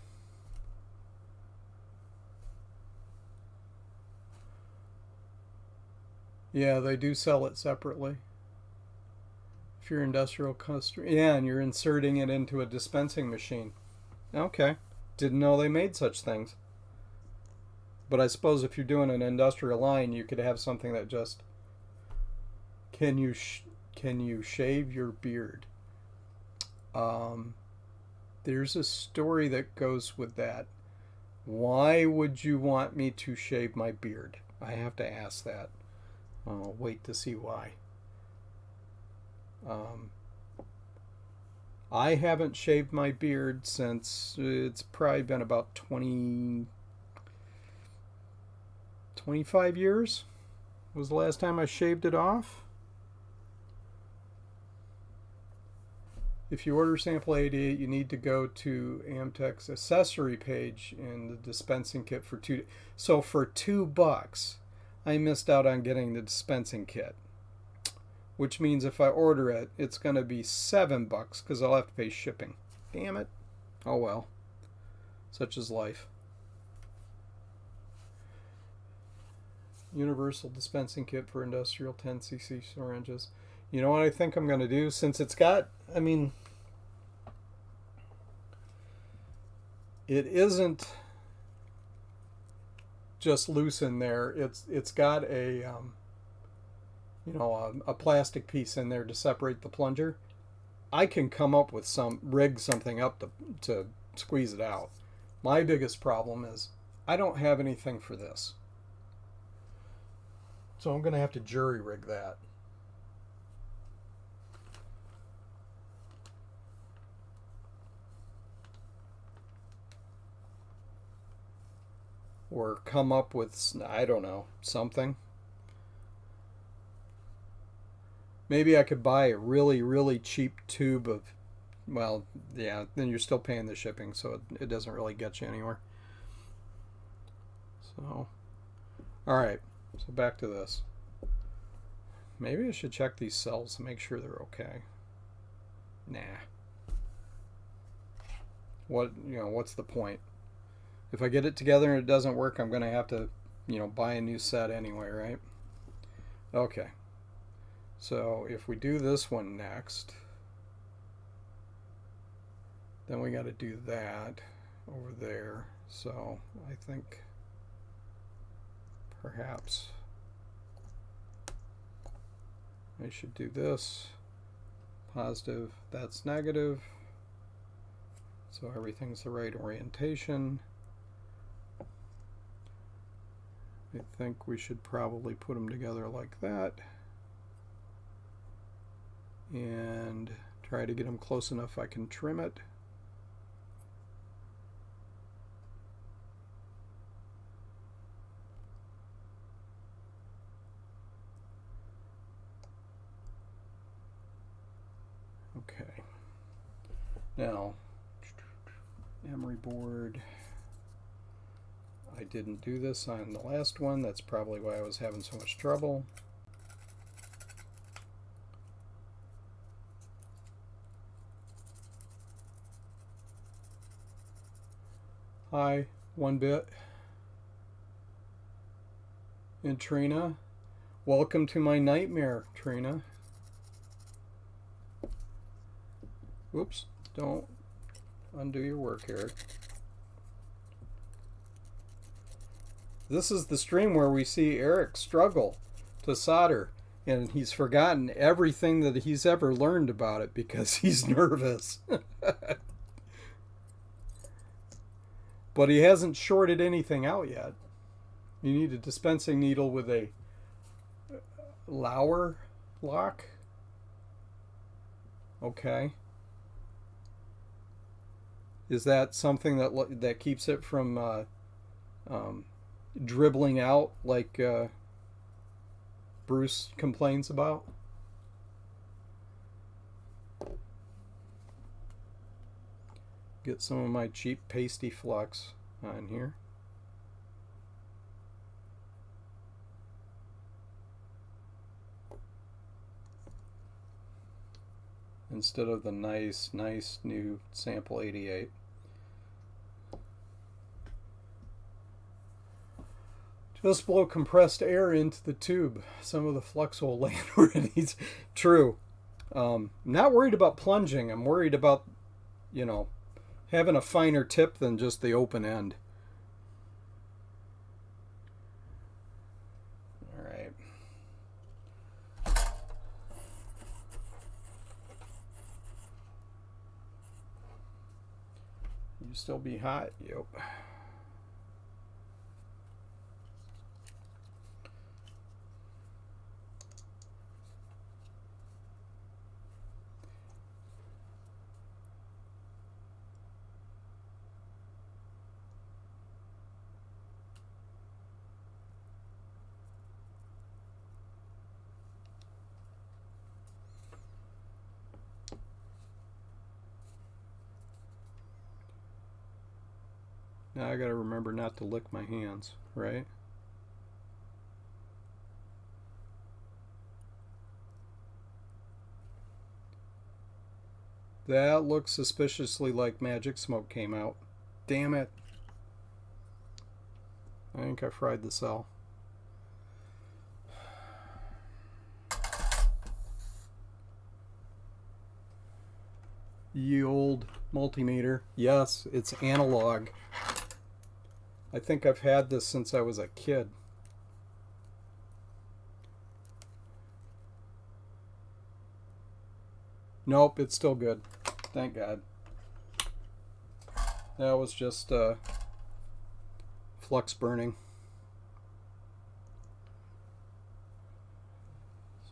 Yeah, they do sell it separately. If you're industrial customer, yeah, and you're inserting it into a dispensing machine. Okay, didn't know they made such things. But I suppose if you're doing an industrial line, you could have something that just can you shave your beard? There's a story that goes with that. Why would you want me to shave my beard? I have to ask that. I'll wait to see why. I haven't shaved my beard since it's probably been about 25 years was the last time I shaved it off. If you order sample 88, you need to go to Amtech's accessory page in the dispensing kit for So for $2, I missed out on getting the dispensing kit, which means if I order it, it's going to be $7 because I'll have to pay shipping. Damn it. Oh well. Such is life. Universal dispensing kit for industrial 10cc syringes. You know what I think I'm going to do? Since it's got, I mean, it isn't just loose in there. It's got a you know, a plastic piece in there to separate the plunger. I can come up with rig something up to squeeze it out. My biggest problem is I don't have anything for this. So I'm going to have to jury rig that. Or come up with, I don't know, something. Maybe I could buy a really, really cheap tube of, well, yeah, then you're still paying the shipping, so it doesn't really get you anywhere. So, all right, so back to this. Maybe I should check these cells to make sure they're okay. Nah. What's the point? If I get it together and it doesn't work, I'm going to have to, buy a new set anyway, right? Okay. So if we do this one next, then we got to do that over there. So I think perhaps I should do this. Positive, that's negative. So everything's the right orientation. I think we should probably put them together like that. And try to get them close enough I can trim it. Okay. Now, emery board. I didn't do this on the last one. That's probably why I was having so much trouble. Hi, 1-bit. And Trina. Welcome to my nightmare, Trina. Whoops, don't undo your work, Eric. This is the stream where we see Eric struggle to solder, and he's forgotten everything that he's ever learned about it because he's nervous. But he hasn't shorted anything out yet. You need a dispensing needle with a Lauer lock. Okay. Is that something that keeps it from dribbling out like Bruce complains about? Get some of my cheap pasty flux on here. Instead of the nice new sample 88. Just blow compressed air into the tube. Some of the flux will land where it needs. True. I'm not worried about plunging. I'm worried about, having a finer tip than just the open end. All right. You still be hot? Yep. Now I gotta remember not to lick my hands, right? That looks suspiciously like magic smoke came out. Damn it. I think I fried the cell. Ye old multimeter. Yes, it's analog. I think I've had this since I was a kid. Nope, it's still good. Thank God. That was just flux burning.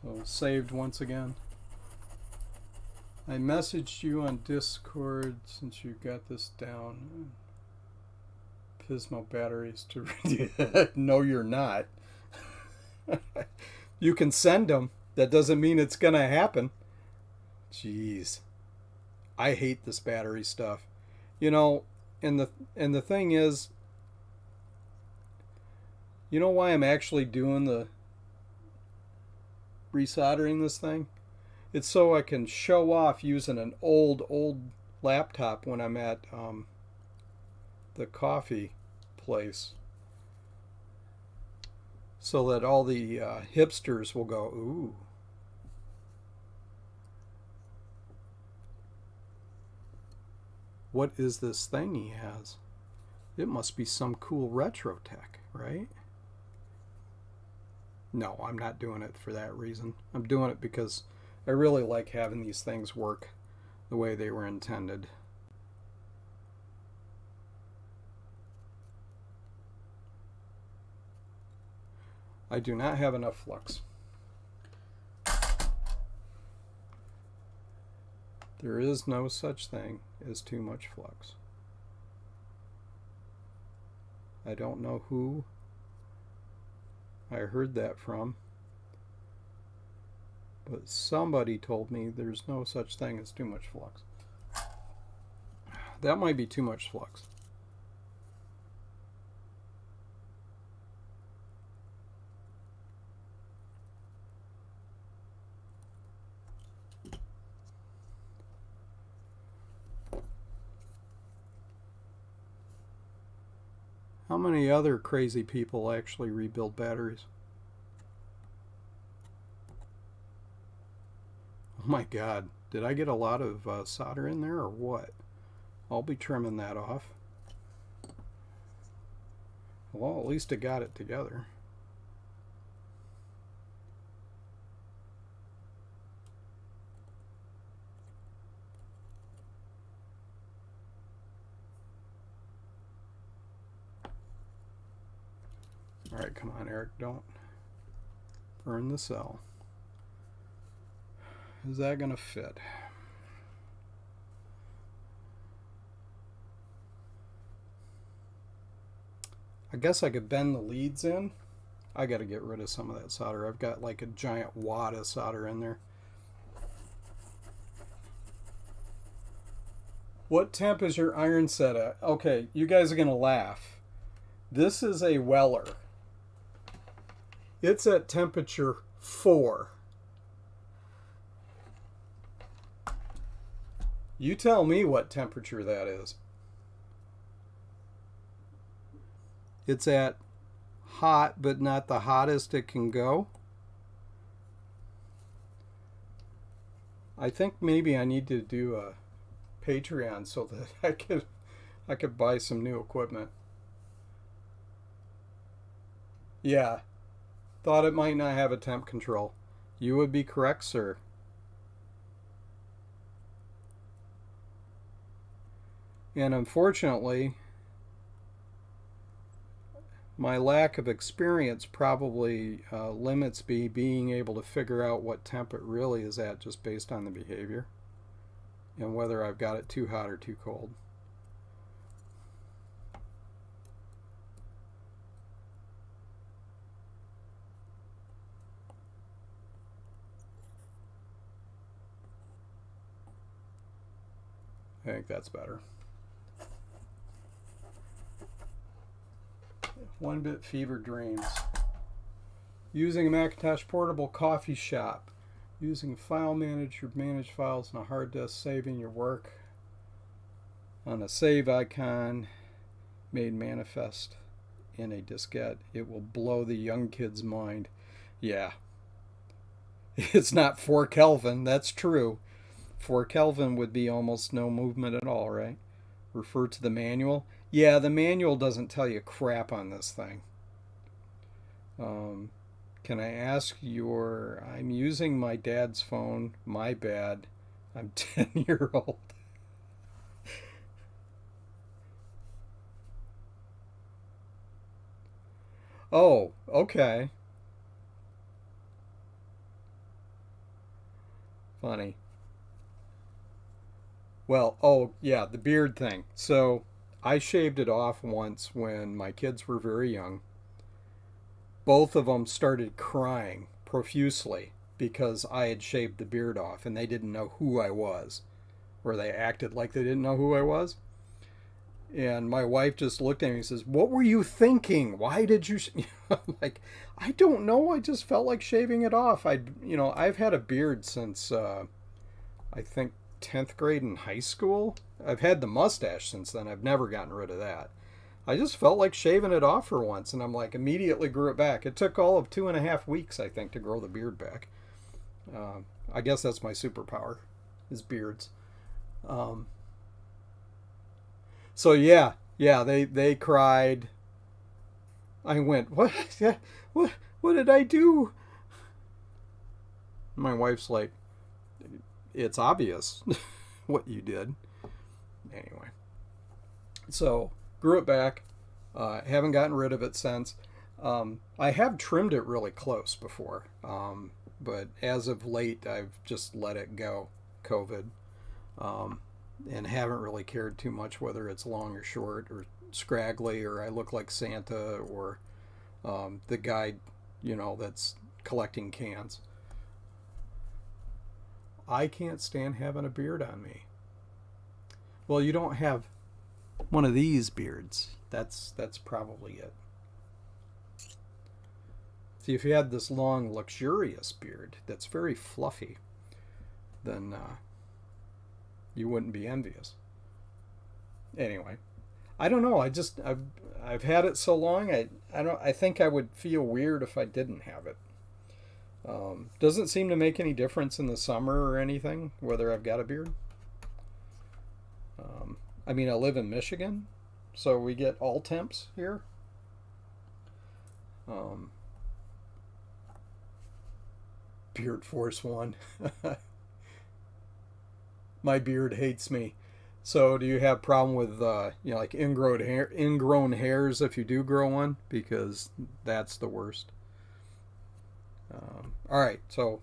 So saved once again. I messaged you on Discord since you got this down. Pismo batteries to... No, you're not. You can send them. That doesn't mean it's going to happen. Jeez. I hate this battery stuff. You know, and the thing is, you know why I'm actually doing the resoldering this thing? It's so I can show off using an old laptop when I'm at the coffee place, so that all the hipsters will go, ooh. What is this thing he has? It must be some cool retro tech, right? No, I'm not doing it for that reason. I'm doing it because I really like having these things work the way they were intended. I do not have enough flux. There is no such thing as too much flux. I don't know who I heard that from, but somebody told me there's no such thing as too much flux. That might be too much flux. How many other crazy people actually rebuild batteries? Oh my God, did I get a lot of solder in there or what? I'll be trimming that off. Well, at least it got it together. All right, come on, Eric, don't burn the cell. Is that going to fit? I guess I could bend the leads in. I got to get rid of some of that solder. I've got like a giant wad of solder in there. What temp is your iron set at? Okay, you guys are going to laugh. This is a welder. It's at temperature 4. You tell me what temperature that is. It's at hot, but not the hottest it can go. I think maybe I need to do a Patreon so that I could buy some new equipment. Yeah. Thought it might not have a temp control. You would be correct, sir. And unfortunately, my lack of experience probably limits me being able to figure out what temp it really is at just based on the behavior and whether I've got it too hot or too cold. I think that's better. 1-bit fever dreams. Using a Macintosh portable coffee shop. Using file manager, manage files on a hard disk, saving your work on a save icon made manifest in a diskette. It will blow the young kid's mind. Yeah. It's not 4 Kelvin, that's true. 4 Kelvin would be almost no movement at all, right? Refer to the manual. Yeah, the manual doesn't tell you crap on this thing. Um, can I ask your... I'm using my dad's phone. My bad. I'm 10-year-old. Oh, okay. Funny. Well, oh, yeah, the beard thing. So I shaved it off once when my kids were very young. Both of them started crying profusely because I had shaved the beard off and they didn't know who I was, or they acted like they didn't know who I was. And my wife just looked at me and says, "What were you thinking? Why did you?" I'm like, I don't know. I just felt like shaving it off. I've had a beard since I think 10th grade in high school. I've had the mustache since then. I've never gotten rid of that. I just felt like shaving it off for once, and I'm like, immediately grew it back. It took all of 2.5 weeks, I think, to grow the beard back. Uh, I guess that's my superpower, is beards. Um, so yeah, they cried. I went, what? Yeah, what did I do? My wife's like, it's obvious what you did. Anyway, so grew it back. Haven't gotten rid of it since. I have trimmed it really close before, but as of late, I've just let it go. COVID, um, and haven't really cared too much whether it's long or short or scraggly or I look like Santa or the guy, that's collecting cans. I can't stand having a beard on me. Well, you don't have one of these beards. That's probably it. See, if you had this long, luxurious beard that's very fluffy, then you wouldn't be envious. Anyway, I don't know. I've had it so long. I think I would feel weird if I didn't have it. Doesn't seem to make any difference in the summer or anything whether I've got a beard. I mean, I live in Michigan, so we get all temps here. Um, Beard Force One. My beard hates me. So, do you have problem with like ingrown hairs if you do grow one? Because that's the worst. All right, so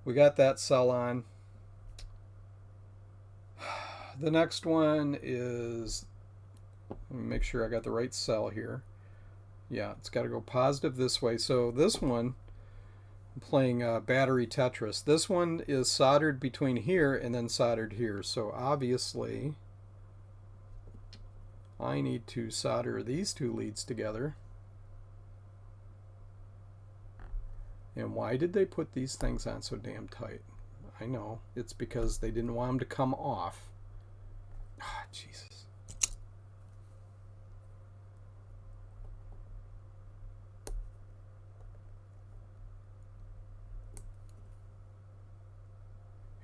we got that cell on. The next one is, let me make sure I got the right cell here. Yeah, it's got to go positive this way. So this one, I'm playing battery Tetris. This one is soldered between here and then soldered here. So obviously, I need to solder these two leads together. And why did they put these things on so damn tight? I know, it's because they didn't want them to come off. Ah, Jesus.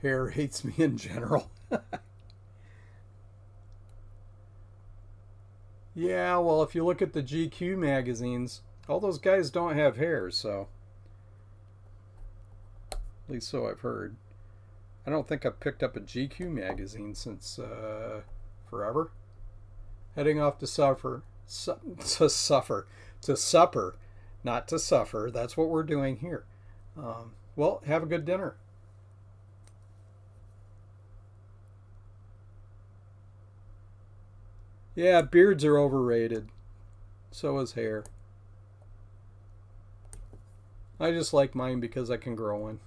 Hair hates me in general. Yeah, well, if you look at the GQ magazines, all those guys don't have hair, so at least so I've heard. I don't think I've picked up a GQ magazine since forever. Heading off to suffer, to supper, not to suffer. That's what we're doing here. Well, have a good dinner. Yeah, beards are overrated. So is hair. I just like mine because I can grow one.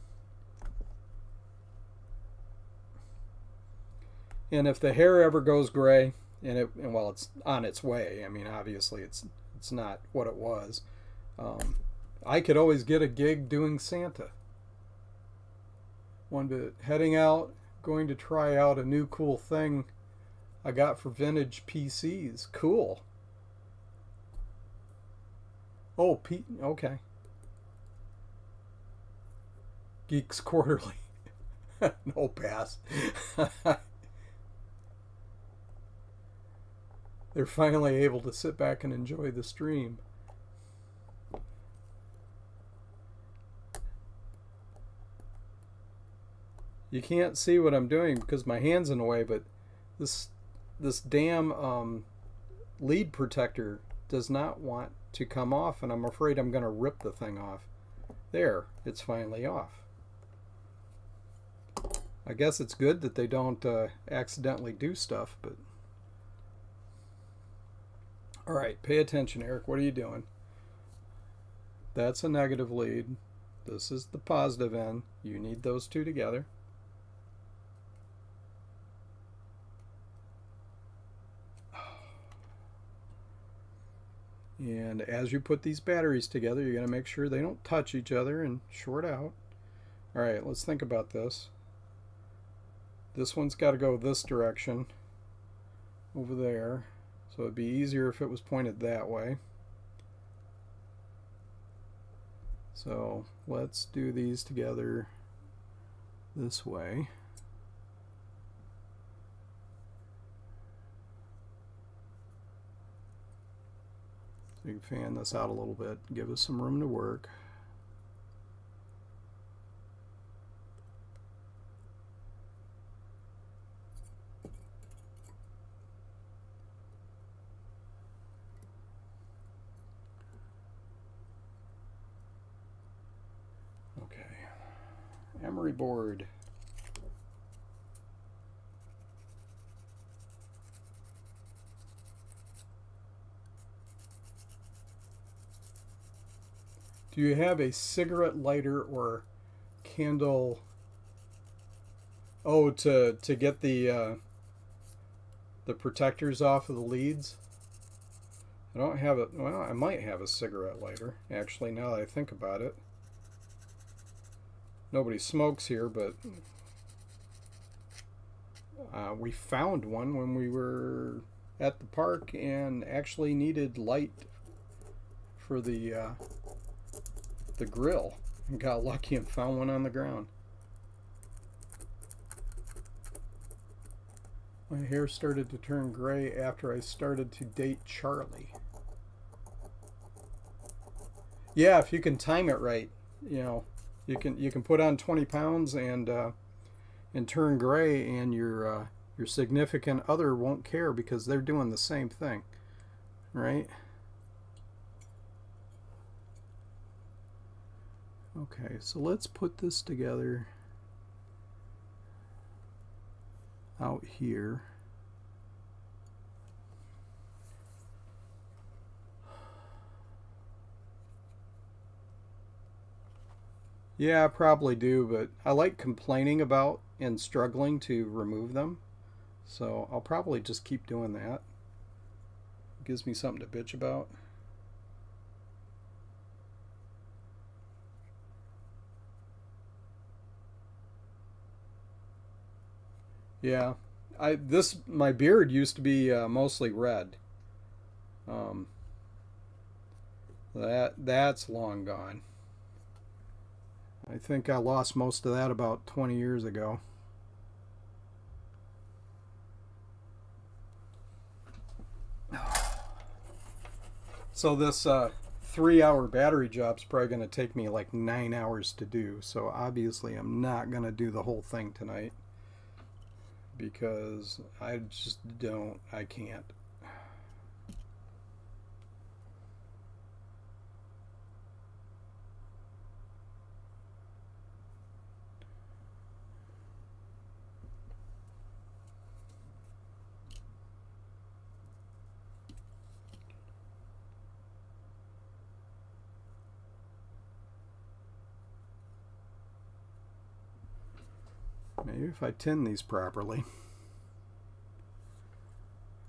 And if the hair ever goes gray, and well, it's on its way. I mean, obviously, it's not what it was. Um, I could always get a gig doing Santa. Heading out, going to try out a new cool thing I got for vintage PCs. Cool. Oh, okay. Geeks Quarterly. No pass. They're finally able to sit back and enjoy the stream. You can't see what I'm doing because my hand's in the way, but this damn lead protector does not want to come off, and I'm afraid I'm going to rip the thing off. There, it's finally off. I guess it's good that they don't accidentally do stuff, but... Alright, pay attention, Eric. What are you doing? That's a negative lead. This is the positive end. You need those two together. And as you put these batteries together, you're going to make sure they don't touch each other and short out. Alright, let's think about this. This one's got to go this direction over there. So it'd be easier if it was pointed that way. So let's do these together this way. So you can fan this out a little bit, give us some room to work. Okay, emery board. Do you have a cigarette lighter or candle? Oh, to get the protectors off of the leads? I don't have it. Well, I might have a cigarette lighter, actually, now that I think about it. Nobody smokes here, but we found one when we were at the park and actually needed light for the grill, and got lucky and found one on the ground. My hair started to turn gray after I started to date Charlie. Yeah, if you can time it right, you know, you can put on 20 pounds and turn gray, and your significant other won't care because they're doing the same thing, right? Okay, so let's put this together out here. Yeah, I probably do, but I like complaining about and struggling to remove them. So I'll probably just keep doing that. It gives me something to bitch about. Yeah, my beard used to be mostly red. That's long gone. I think I lost most of that about 20 years ago. So this 3-hour battery job's probably going to take me like 9 hours to do. So obviously I'm not going to do the whole thing tonight, because I can't. Maybe if I tin these properly,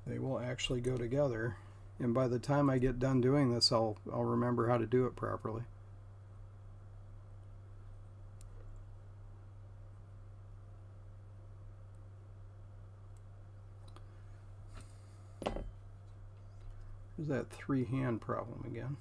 they will actually go together, and by the time I get done doing this, I'll remember how to do it properly. There's that 3-hand problem again.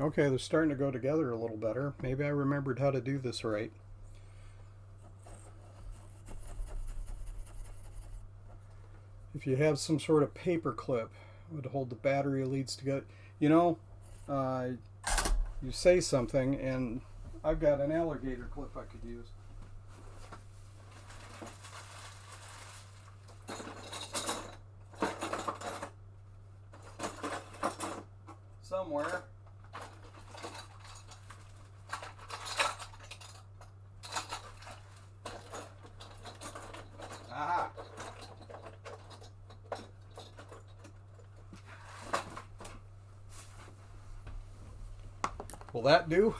Okay, they're starting to go together a little better. Maybe I remembered how to do this right. If you have some sort of paper clip, it would hold the battery leads together. You know, uh, you say something, and I've got an alligator clip I could use. Somewhere. Aha! Will that do?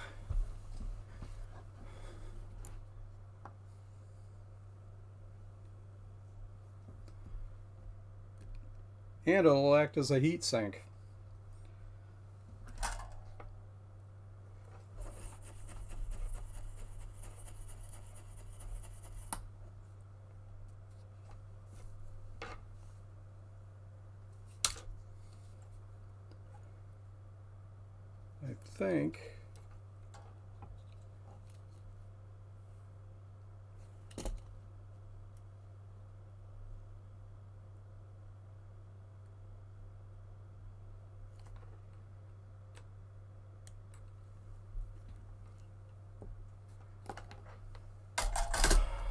And it'll act as a heat sink. I think.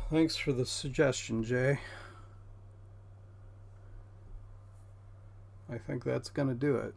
Thanks for the suggestion, Jay. I think that's going to do it.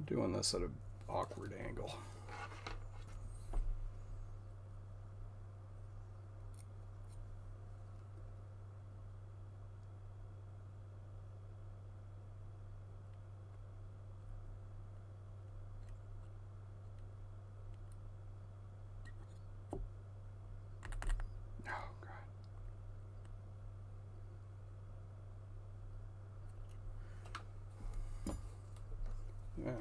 Doing this at an awkward angle. Yeah.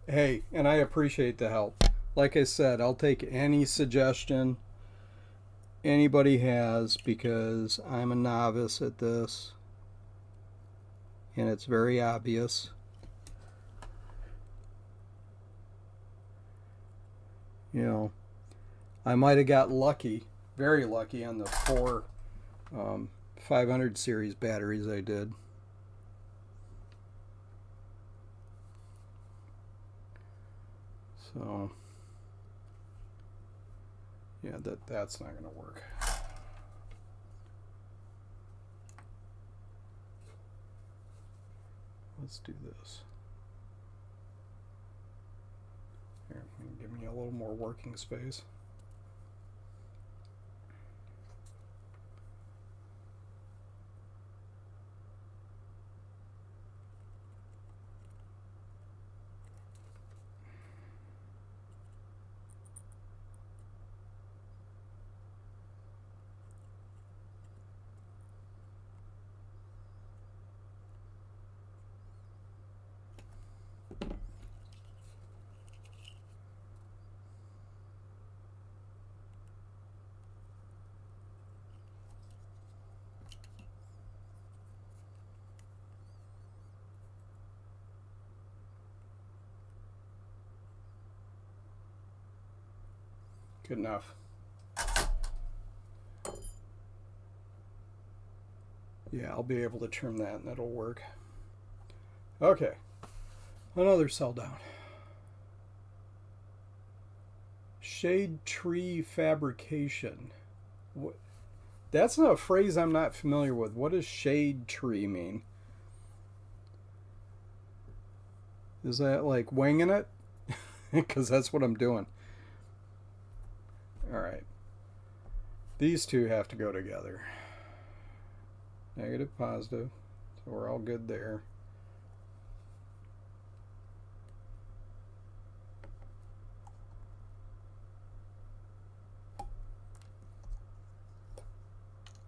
Hey, and I appreciate the help. Like I said, I'll take any suggestion anybody has because I'm a novice at this and it's very obvious. You know, I might have got lucky, very lucky on the 500 series batteries I did. So, yeah, that's not going to work. Let's do this. Here, give me a little more working space. Good enough. Yeah, I'll be able to trim that and it'll work. Okay, another cell down. Shade tree fabrication. That's a phrase I'm not familiar with. What does shade tree mean? Is that like winging it? Because that's what I'm doing. All right. These two have to go together. Negative, positive. So we're all good there.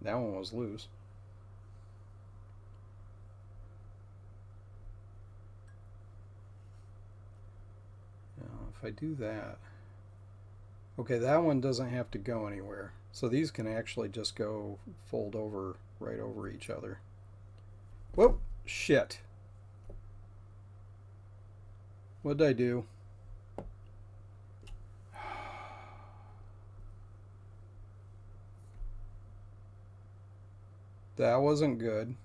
That one was loose. Now, if I do that, okay, that one doesn't have to go anywhere. So these can actually just go fold over right over each other. Whoop, shit. What did I do? That wasn't good.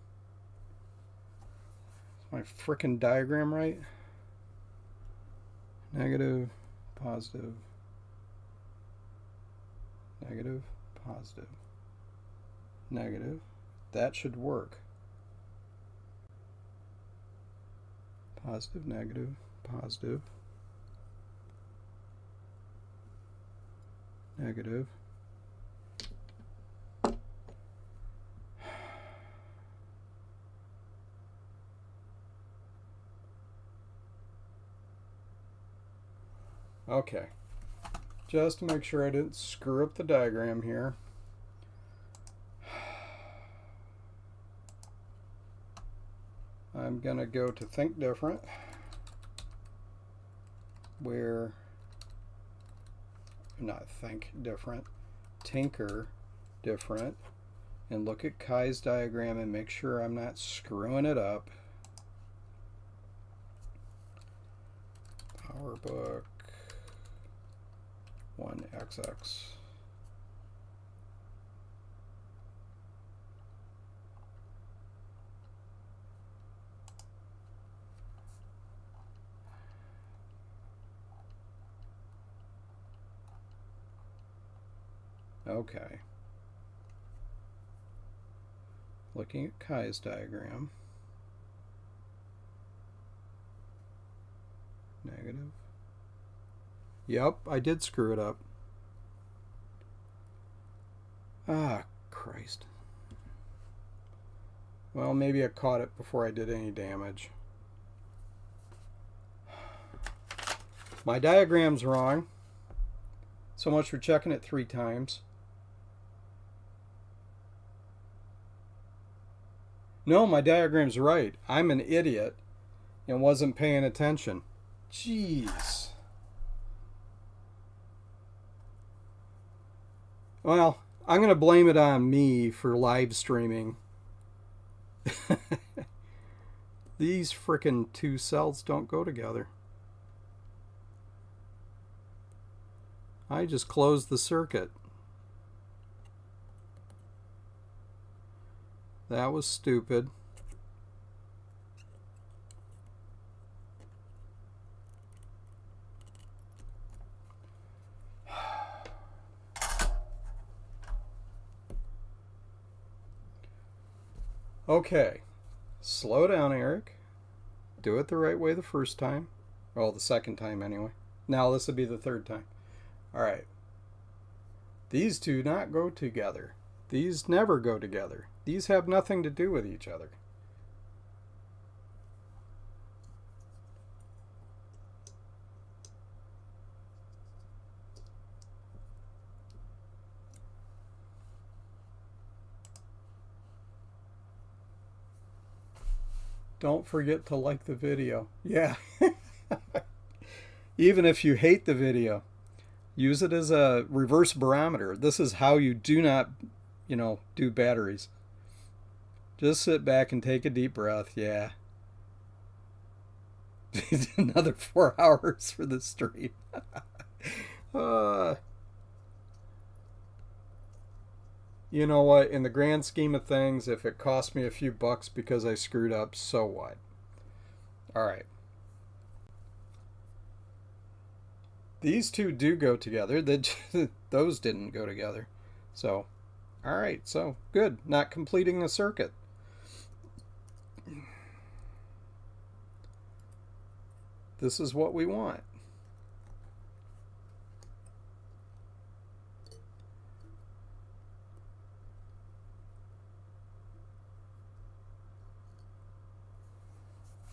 Is my frickin' diagram right? Negative, positive, negative, positive, negative. That should work. Positive, negative, positive, negative. Okay, just to make sure I didn't screw up the diagram here. I'm going to go to Think Different, where, not Think Different, Tinker Different, and look at Kai's diagram and make sure I'm not screwing it up. PowerBook 1XX. Okay. Looking at Kai's diagram. Negative. Yep, I did screw it up. Ah, Christ. Well, maybe I caught it before I did any damage. My diagram's wrong. So much for checking it 3 times. No, my diagram's right. I'm an idiot and wasn't paying attention. Jeez. Well, I'm going to blame it on me for live streaming. These frickin' 2 cells don't go together. I just closed the circuit. That was stupid. Okay, slow down, Eric. Do it the right way the first time. Well, the second time anyway. Now this will be the 3rd time. All right. These do not go together. These never go together. These have nothing to do with each other. Don't forget to like the video. Yeah. Even if you hate the video, use it as a reverse barometer. This is how you do not, do batteries. Just sit back and take a deep breath. Yeah. Another 4 hours for the stream. you know what? In the grand scheme of things, if it cost me a few bucks because I screwed up, so what? All right. These two do go together. Those didn't go together. So, all right. So, good. Not completing a circuit. This is what we want.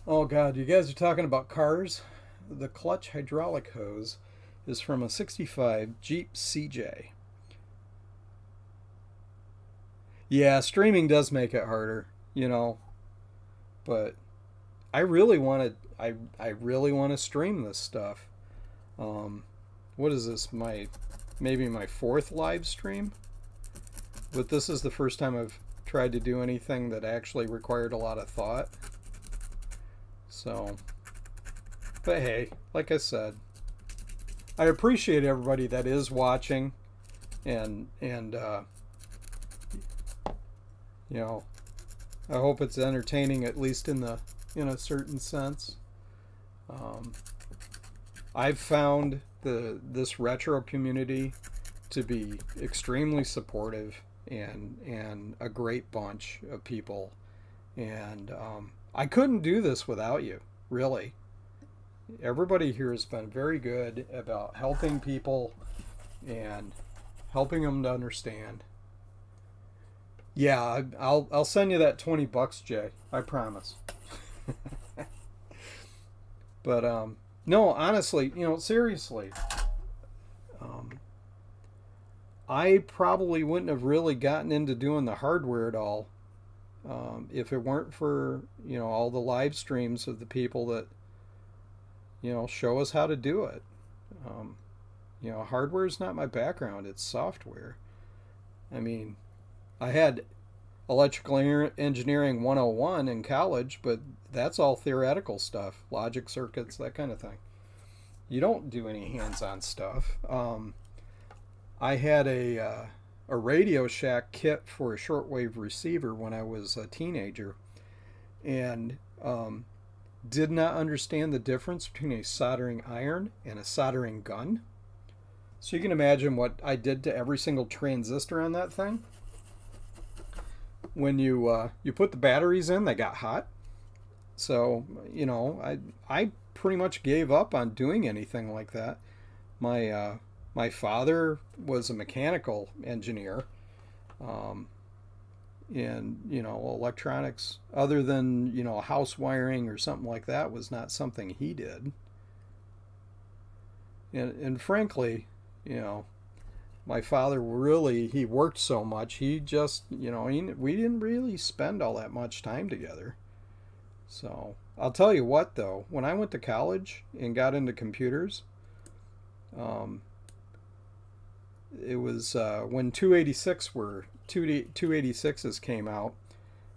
Oh God, you guys are talking about cars? The clutch hydraulic hose is from a 65 Jeep CJ. Yeah, streaming does make it harder, you know, but I really want to I really want to stream this stuff. Um what is this? Maybe my fourth live stream? But this is the first time I've tried to do anything that actually required a lot of thought. So, but hey, like I said, I appreciate everybody that is watching, and you know, I hope it's entertaining, at least in a certain sense. I've found this retro community to be extremely supportive and a great bunch of people, and I couldn't do this without you, really. Everybody here has been very good about helping people and helping them to understand. Yeah, I'll send you that $20, Jay. I promise. But no, honestly, seriously, I probably wouldn't have really gotten into doing the hardware at all if it weren't for all the live streams of the people that show us how to do it. Hardware is not my background; it's software. I mean, I had electrical engineering 101 in college, but that's all theoretical stuff, logic circuits, that kind of thing. You don't do any hands-on stuff. I had a Radio Shack kit for a shortwave receiver when I was a teenager, and did not understand the difference between a soldering iron and a soldering gun. So you can imagine what I did to every single transistor on that thing. When you put the batteries in, they got hot. So I pretty much gave up on doing anything like that. My father was a mechanical engineer, and electronics, other than house wiring or something like that, was not something he did. And frankly, my father really, he worked so much, he just we didn't really spend all that much time together. So I'll tell you what, though, when I went to college and got into computers, it was when 286s came out,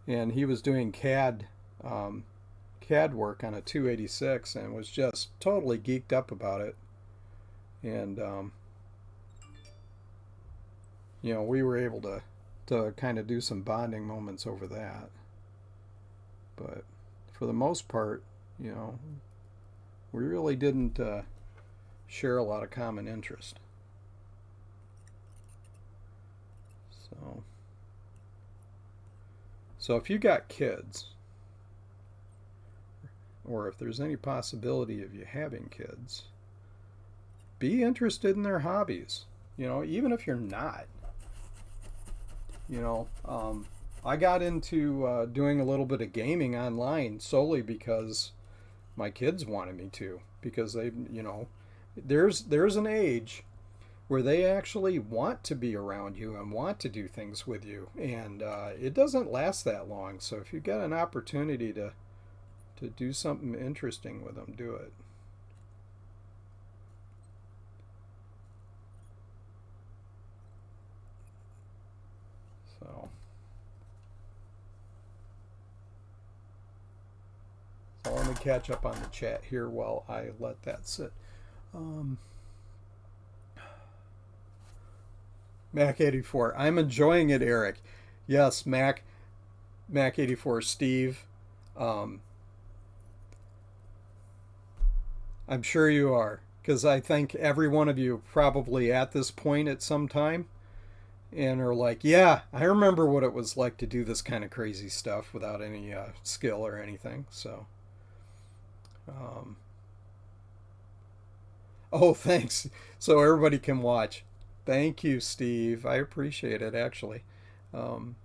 and he was doing CAD work on a 286 and was just totally geeked up about it. And we were able to kind of do some bonding moments over that. But for the most part, we really didn't share a lot of common interest. So if you got kids, or if there's any possibility of you having kids, be interested in their hobbies. Even if you're not. I got into doing a little bit of gaming online solely because my kids wanted me to. Because they, there's an age where they actually want to be around you and want to do things with you, and it doesn't last that long. So if you get an opportunity to do something interesting with them, do it. So let me catch up on the chat here while I let that sit. Mac 84. I'm enjoying it, Eric. Yes, Mac 84, Steve. Um, I'm sure you are, because I think every one of you probably at this point at some time and are like, yeah, I remember what it was like to do this kind of crazy stuff without any skill or anything. So, um, oh, thanks. So everybody can watch. Thank you, Steve. I appreciate it, actually. Um,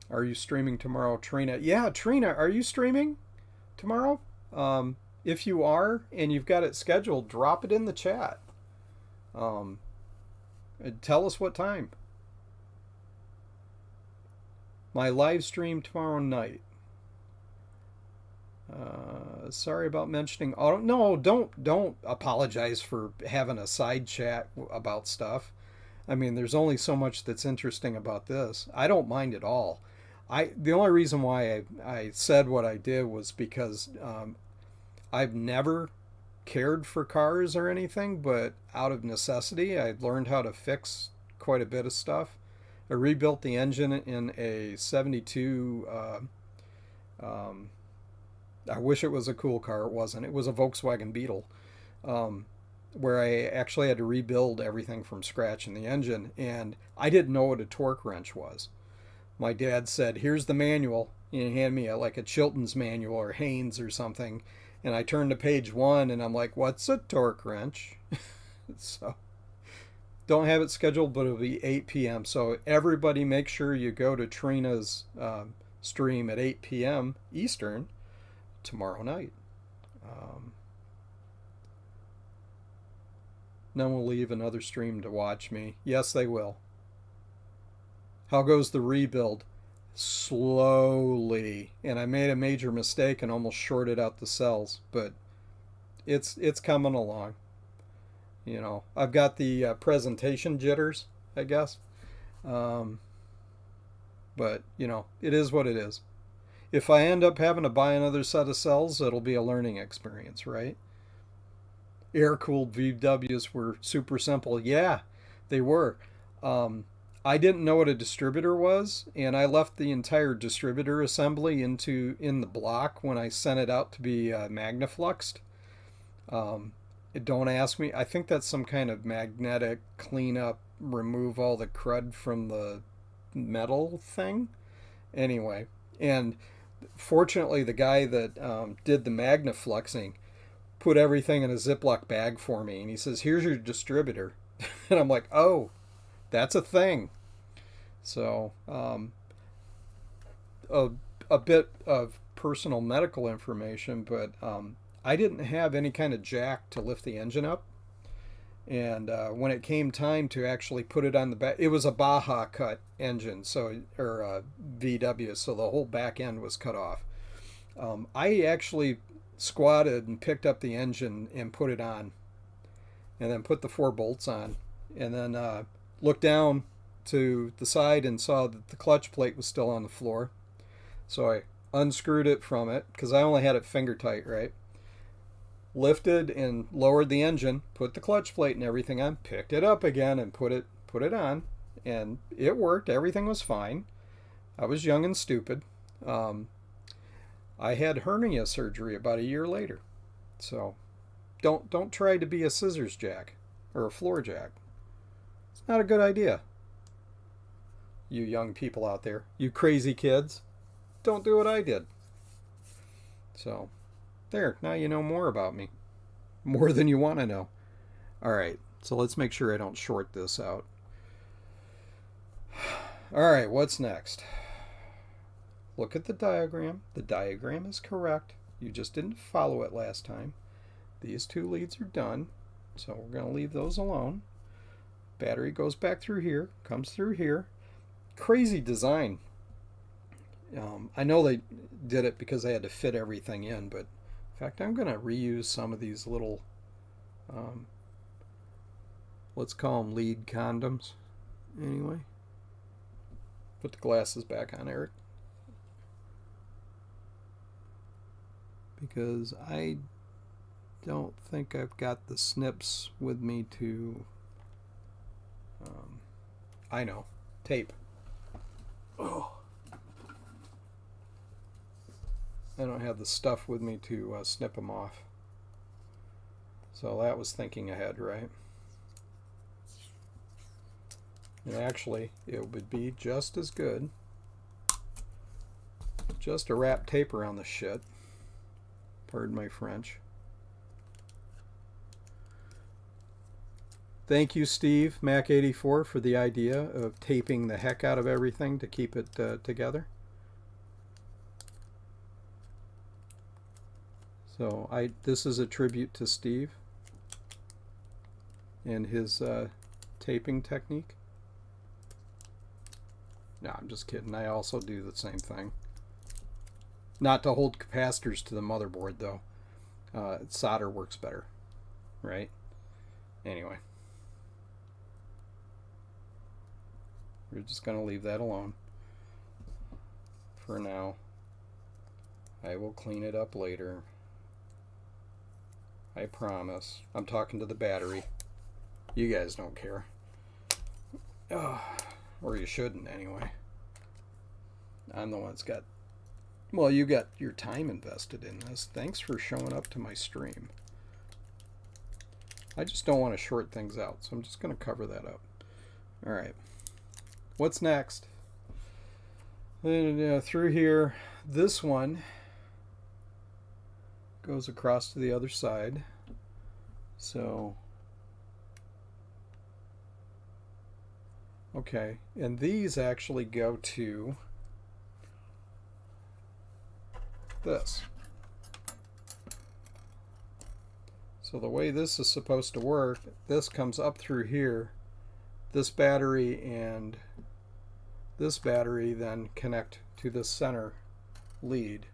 are you streaming tomorrow, Trina? Yeah, Trina, are you streaming tomorrow? If you are and you've got it scheduled, drop it in the chat. Um, Tell us what time. My live stream tomorrow night. Sorry about mentioning auto. No, don't apologize for having a side chat about stuff. I mean, there's only so much that's interesting about this. I don't mind at all. The only reason why I said what I did was because I've never cared for cars or anything, but out of necessity, I learned how to fix quite a bit of stuff. I rebuilt the engine in a 72. Um, I wish it was a cool car. It wasn't. It was a Volkswagen Beetle, um, where I actually had to rebuild everything from scratch in the engine, and I didn't know what a torque wrench was. My dad said, "Here's the manual." And he handed me like a Chilton's manual or Haynes or something, and I turned to page one, and I'm like, "What's a torque wrench?" So don't have it scheduled, but it'll be 8 p.m. So everybody, make sure you go to Trina's stream at 8 p.m. Eastern tomorrow night. Um, None will leave another stream to watch me. Yes, they will. How goes the rebuild? Slowly. And I made a major mistake and almost shorted out the cells, but it's coming along. You know, I've got the presentation jitters, I guess. Um, but, you know, it is what it is. If I end up having to buy another set of cells, it'll be a learning experience, right? Air-cooled VWs were super simple. Yeah, they were. Um, I didn't know what a distributor was, and I left the entire distributor assembly in the block when I sent it out to be magnafluxed. Um, don't ask me. I think that's some kind of magnetic cleanup, remove all the crud from the metal thing. Anyway, and fortunately, the guy that did the magnafluxing put everything in a Ziploc bag for me, and he says, "Here's your distributor," and I'm like, "Oh, that's a thing." So, a, a bit of personal medical information, but I didn't have any kind of jack to lift the engine up. And when it came time to actually put it on the back, it was a Baja cut engine, so or VW, so the whole back end was cut off. I actually squatted and picked up the engine and put it on, and then put the 4 bolts on, and then looked down to the side and saw that the clutch plate was still on the floor. So I unscrewed it from it because I only had it finger tight, right? Lifted and lowered the engine, put the clutch plate and everything on, picked it up again and put it on, and it worked. Everything was fine. I was young and stupid. I had hernia surgery about a year later. So don't try to be a scissors jack or a floor jack. It's not a good idea. You young people out there, you crazy kids, don't do what I did. So there, now you know more about me. More than you want to know. All right, so let's make sure I don't short this out. All right, what's next? Look at the diagram. The diagram is correct. You just didn't follow it last time. These 2 leads are done, so we're going to leave those alone. Battery goes back through here, comes through here. Crazy design. I know they did it because they had to fit everything in, but in fact, I'm going to reuse some of these little, let's call them lead condoms. Anyway, put the glasses back on, Eric. Because I don't think I've got the snips with me to... I know. Tape. Oh. I don't have the stuff with me to snip them off. So that was thinking ahead, right? And actually, it would be just as good just to wrap tape around the shit. Pardon my French. Thank you, Steve, Mac84, for the idea of taping the heck out of everything to keep it together. So this is a tribute to Steve and his taping technique. No, I'm just kidding. I also do the same thing. Not to hold capacitors to the motherboard, though. Solder works better, right? Anyway. We're just going to leave that alone for now. I will clean it up later. I promise. I'm talking to the battery. You guys don't care. Or you shouldn't, anyway. I'm the one that's got... Well, you got your time invested in this. Thanks for showing up to my stream. I just don't want to short things out, so I'm just going to cover that up. Alright. What's next? Through here, this one goes across to the other side. So, okay, and these actually go to this. So the way this is supposed to work, this comes up through here. This battery and this battery then connect to the center lead,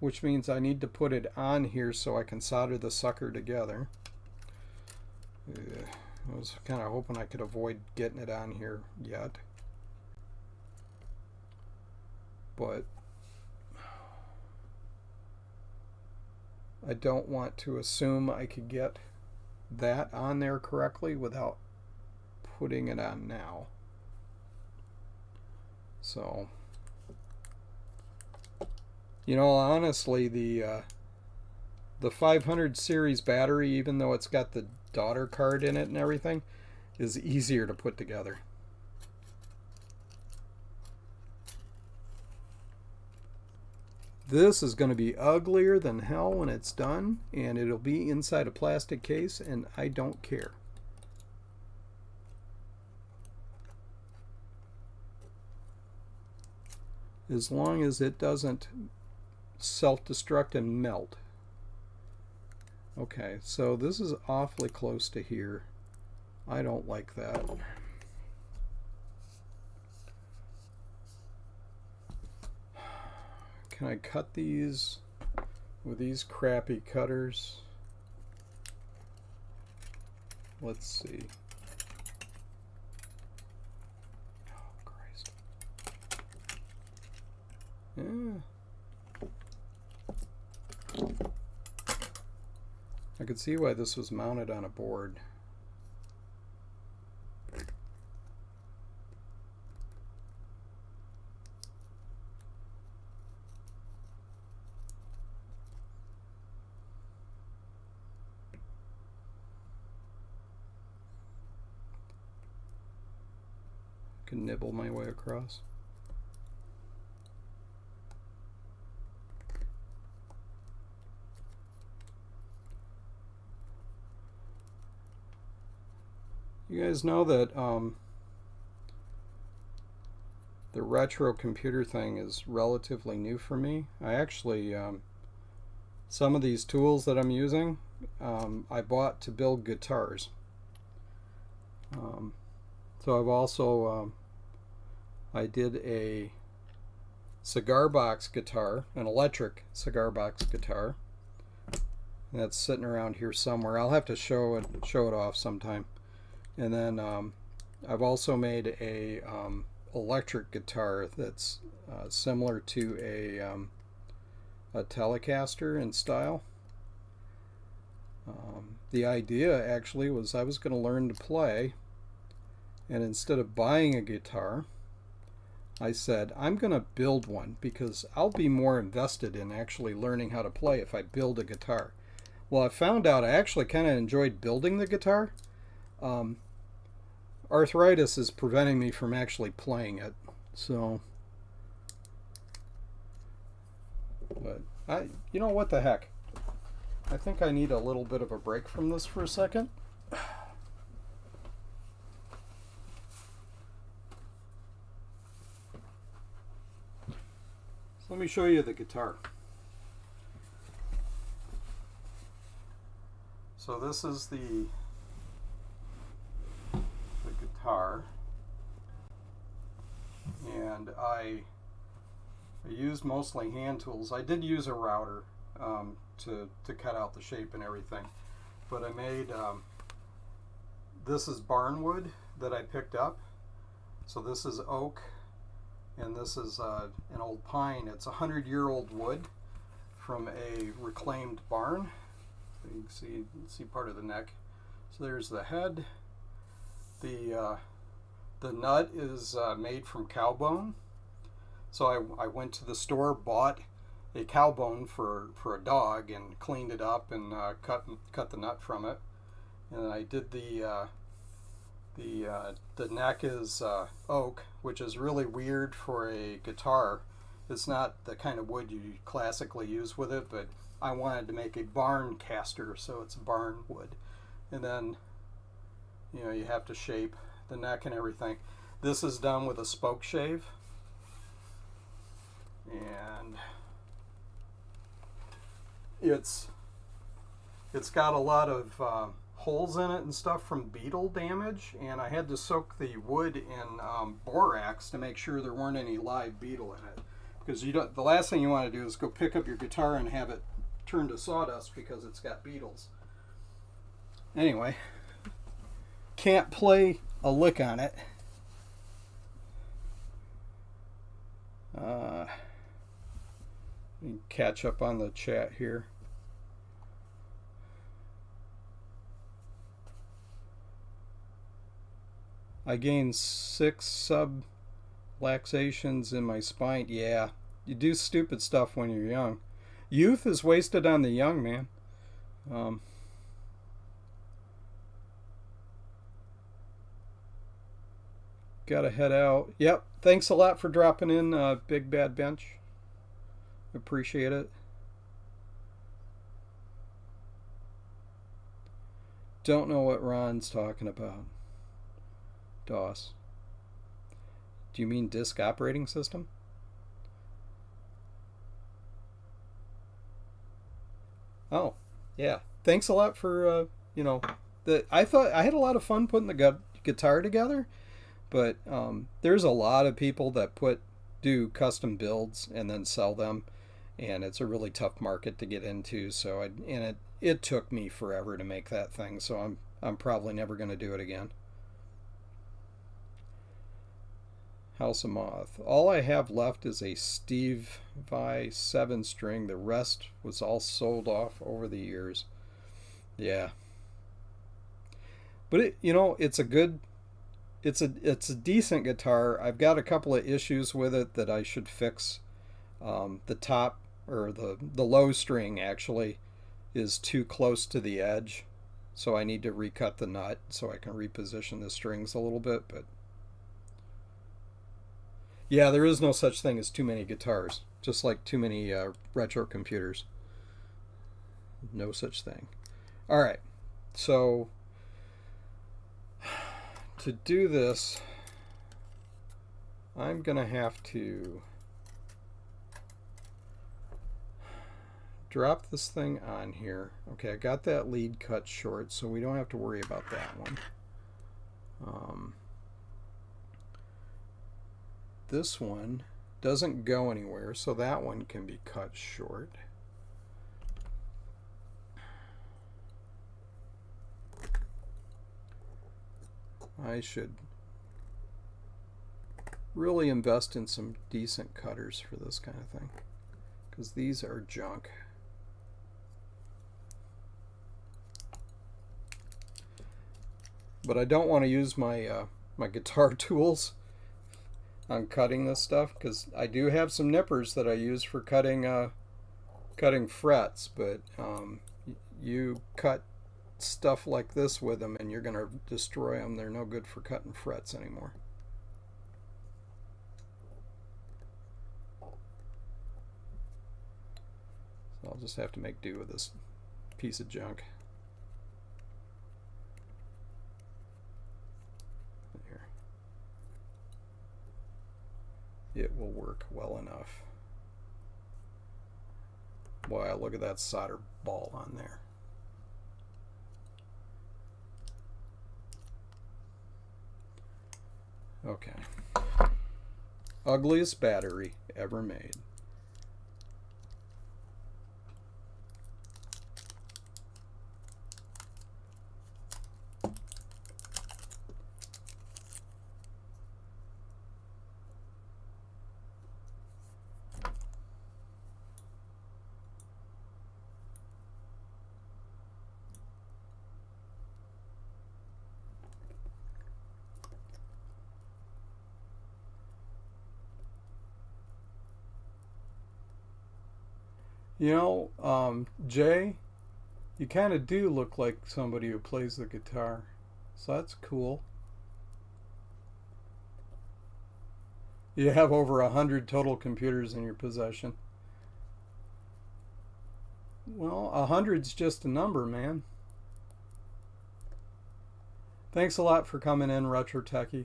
which means I need to put it on here so I can solder the sucker together. I was kind of hoping I could avoid getting it on here yet, but I don't want to assume I could get that on there correctly without putting it on now. So, you know, honestly, the 500 series battery, even though it's got the daughter card in it and everything, is easier to put together. This is going to be uglier than hell when it's done, and it'll be inside a plastic case, and I don't care. As long as it doesn't self-destruct and melt. Okay, so this is awfully close to here. I don't like that. Can I cut these with these crappy cutters? Let's see. Oh, Christ. Yeah. I could see why this was mounted on a board. Can nibble my way across. You guys know that the retro computer thing is relatively new for me. I actually, some of these tools that I'm using, I bought to build guitars. So I've also, I did a cigar box guitar, an electric cigar box guitar. That's sitting around here somewhere. I'll have to show it off sometime. And then I've also made a electric guitar that's similar to a Telecaster in style. The idea actually was I was going to learn to play And instead of buying a guitar, I said, I'm going to build one because I'll be more invested in actually learning how to play if I build a guitar. Well, I found out I actually kind of enjoyed building the guitar. Arthritis is preventing me from actually playing it. So, but you know what the heck? I think I need a little bit of a break from this for a second. So let me show you the guitar. So this is the guitar, and I used mostly hand tools. I did use a router to cut out the shape and everything, but I made this is barnwood that I picked up. So this is oak, and this is an old pine. It's 100-year-old wood from a reclaimed barn. So you can see part of the neck. So there's the head. The nut is made from cow bone. So I went to the store, bought a cow bone for a dog, and cleaned it up and cut the nut from it. And I did the neck is oak, which is really weird for a guitar. It's not the kind of wood you classically use with it, but I wanted to make a barn caster, so it's barn wood. And then, you know, you have to shape the neck and everything. This is done with a spoke shave, and it's got a lot of holes in it and stuff from beetle damage, and I had to soak the wood in borax to make sure there weren't any live beetle in it, because the last thing you want to do is go pick up your guitar and have it turn to sawdust because it's got beetles. Anyway, can't play a lick on it. Catch up on the chat here. I gained 6 subluxations in my spine. Yeah, you do stupid stuff when you're young. Youth is wasted on the young, man. Gotta head out. Yep, thanks a lot for dropping in, Big Bad Bench. Appreciate it. Don't know what Ron's talking about. DOS. Do you mean disk operating system? Oh, yeah. Thanks a lot for I thought I had a lot of fun putting the guitar together, but there's a lot of people that do custom builds and then sell them, and it's a really tough market to get into. So it took me forever to make that thing. So I'm probably never going to do it again. House of Moth. All I have left is a Steve Vai 7-string. The rest was all sold off over the years. Yeah. But it's a decent guitar. I've got a couple of issues with it that I should fix. The top, or the low string actually, is too close to the edge. So I need to recut the nut so I can reposition the strings a little bit, but yeah, there is no such thing as too many guitars, just like too many retro computers. No such thing. All right, so to do this, I'm going to have to drop this thing on here. Okay, I got that lead cut short, so we don't have to worry about that one. This one doesn't go anywhere, so that one can be cut short. I should really invest in some decent cutters for this kind of thing, because these are junk. But I don't want to use my my guitar tools on cutting this stuff, because I do have some nippers that I use for cutting frets, but you cut stuff like this with them and you're going to destroy them. They're no good for cutting frets anymore. So I'll just have to make do with this piece of junk. Here. It will work well enough. Wow, look at that solder ball on there. Okay. Ugliest battery ever made. You know, Jay, you kind of do look like somebody who plays the guitar. So that's cool. You have over 100 total computers in your possession. Well, 100's just a number, man. Thanks a lot for coming in, Retro Techie.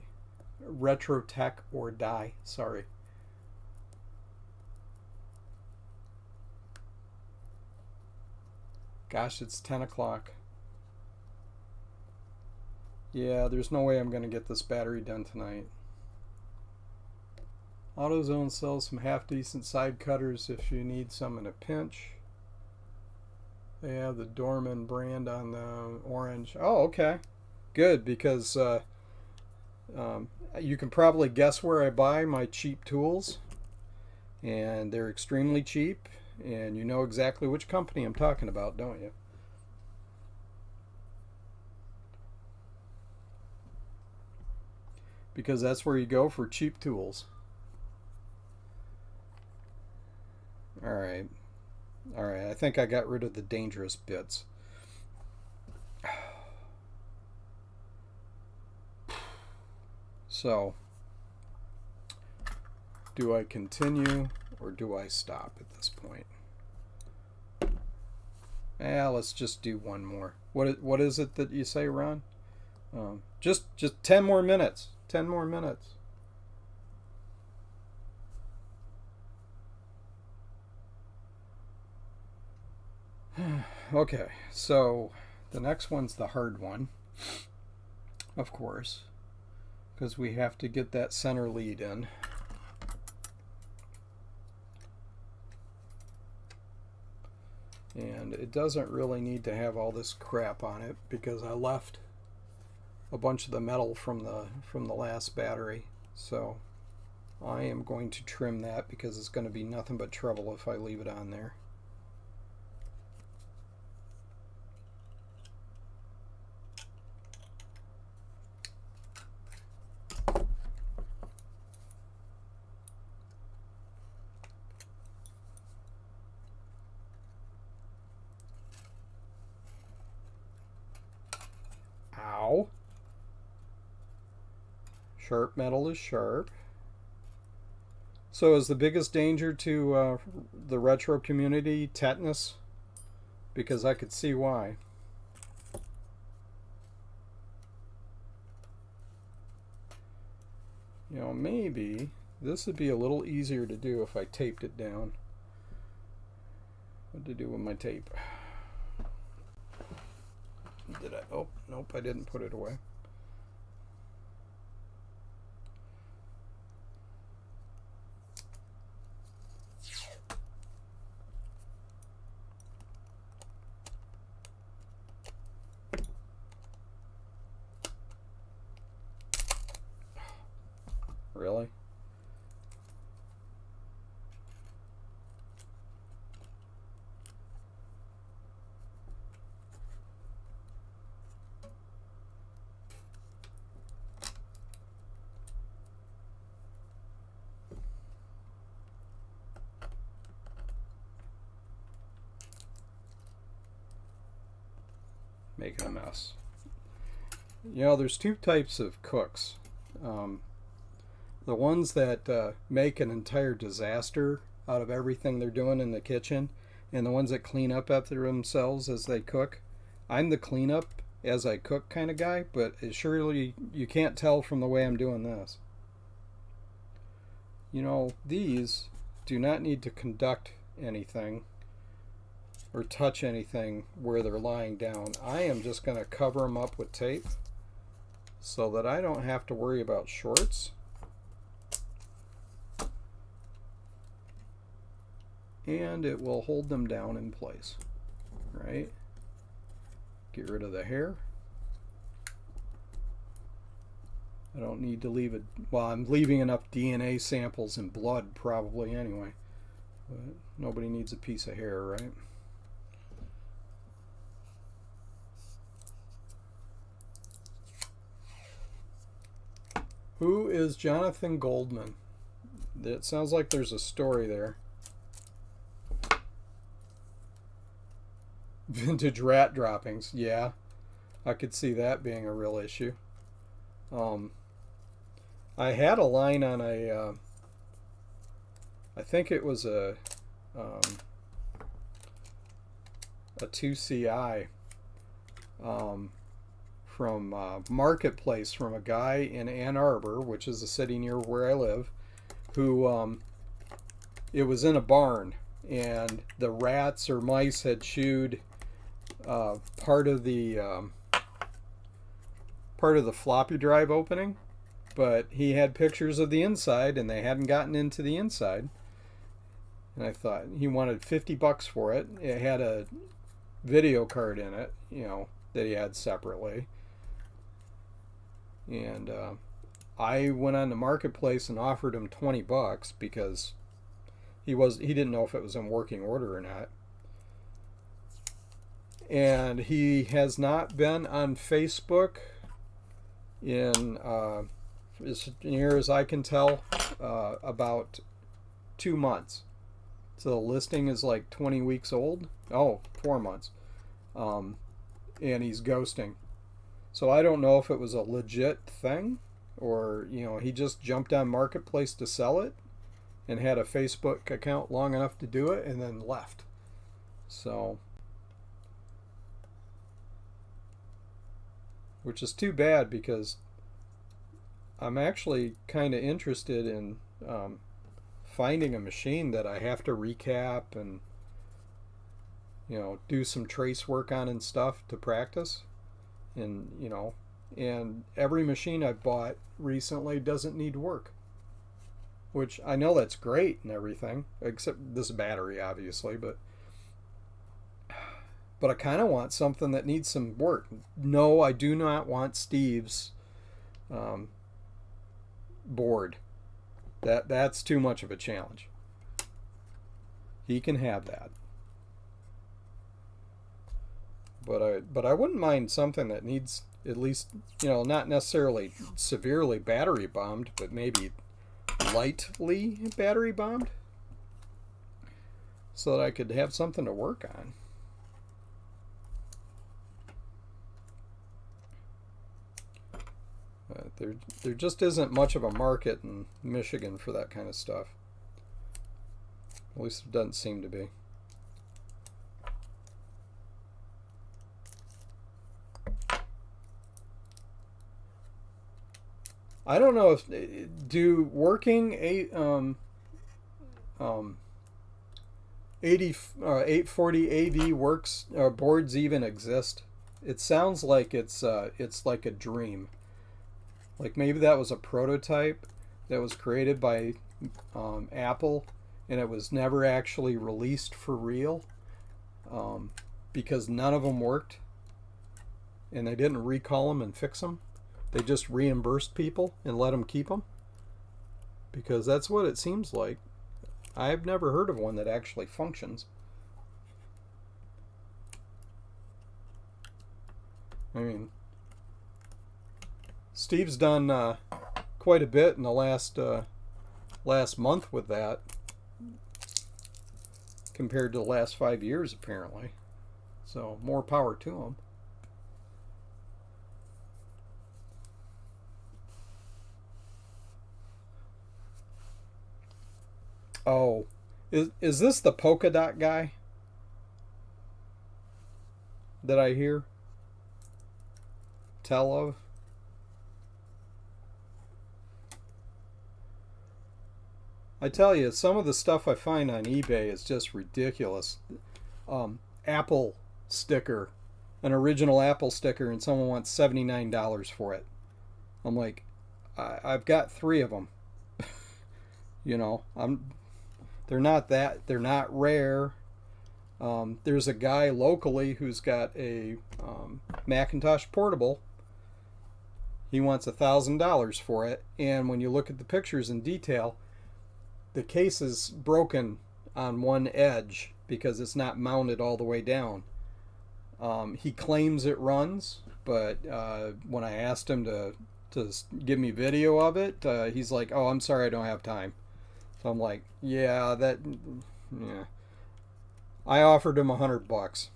Retro Tech or Die, sorry. Gosh, it's 10 o'clock. Yeah, there's no way I'm going to get this battery done tonight. AutoZone sells some half-decent side cutters if you need some in a pinch. They have the Dorman brand on the orange. Oh, okay. Good, because you can probably guess where I buy my cheap tools. And they're extremely cheap. And you know exactly which company I'm talking about, don't you? Because that's where you go for cheap tools. Alright. Alright, I think I got rid of the dangerous bits. So, do I continue or do I stop at this point? Let's just do one more. What is it that you say, Ron? Just 10 more minutes. 10 more minutes. Okay, so the next one's the hard one, of course, because we have to get that center lead in. And it doesn't really need to have all this crap on it because I left a bunch of the metal from the last battery. So I am going to trim that because it's going to be nothing but trouble if I leave it on there. Ow. Sharp metal is sharp. So is the biggest danger to the retro community tetanus? Because I could see why. You know, maybe this would be a little easier to do if I taped it down. What to do with my tape? Did I? Oh, nope, I didn't put it away. Really? making a mess. You know, there's two types of cooks. The ones that make an entire disaster out of everything they're doing in the kitchen, and the ones that clean up after themselves as they cook. I'm the cleanup as I cook kind of guy, but surely you can't tell from the way I'm doing this. You know, these do not need to conduct anything or touch anything where they're lying down. I am just going to cover them up with tape so that I don't have to worry about shorts. And it will hold them down in place, right? Get rid of the hair. I don't need to leave it. Well, I'm leaving enough DNA samples and blood probably anyway. But nobody needs a piece of hair, right? Who is Jonathan Goldman? It sounds like there's a story there. Vintage rat droppings. Yeah, I could see that being a real issue. I had a line on a, I think it was a 2CI from Marketplace from a guy in Ann Arbor, which is a city near where I live, who it was in a barn, and the rats or mice had chewed part of the floppy drive opening, but he had pictures of the inside and they hadn't gotten into the inside. And I thought he wanted $50 for it. It had a video card in it, you know, that he had separately. And I went on the Marketplace and offered him $20 because he didn't know if it was in working order or not. And he has not been on Facebook in, as near as I can tell, about 2 months. So the listing is like 20 weeks old. Oh, 4 months. And he's ghosting. So I don't know if it was a legit thing or, you know, he just jumped on Marketplace to sell it and had a Facebook account long enough to do it and then left. So, which is too bad because I'm actually kind of interested in finding a machine that I have to recap and, you know, do some trace work on and stuff to practice. And, you know, and every machine I've bought recently doesn't need work, which I know that's great and everything, except this battery obviously, but I kind of want something that needs some work. No, I do not want Steve's board. That's too much of a challenge. He can have that. But I wouldn't mind something that needs at least, you know, not necessarily severely battery bombed, but maybe lightly battery bombed, so that I could have something to work on. There just isn't much of a market in Michigan for that kind of stuff. At least it doesn't seem to be. I don't know if do working 840 AV works boards even exist. It sounds like it's like a dream. Like maybe that was a prototype that was created by Apple and it was never actually released for real because none of them worked and they didn't recall them and fix them. They just reimbursed people and let them keep them because that's what it seems like. I've never heard of one that actually functions. I mean, Steve's done quite a bit in the last month with that compared to the last 5 years apparently. So more power to him. Oh, is this the polka dot guy that I hear tell of? I tell you, some of the stuff I find on eBay is just ridiculous. Apple sticker, an original Apple sticker, and someone wants $79 for it. I'm like, I've got 3 of them. You know, they're not rare. There's a guy locally who's got a Macintosh portable. He wants $1,000 for it, and when you look at the pictures in detail, the case is broken on one edge because it's not mounted all the way down. He claims it runs, but when I asked him to give me video of it, he's like, "Oh, I'm sorry, I don't have time." So I'm like, "Yeah, yeah." I offered him $100,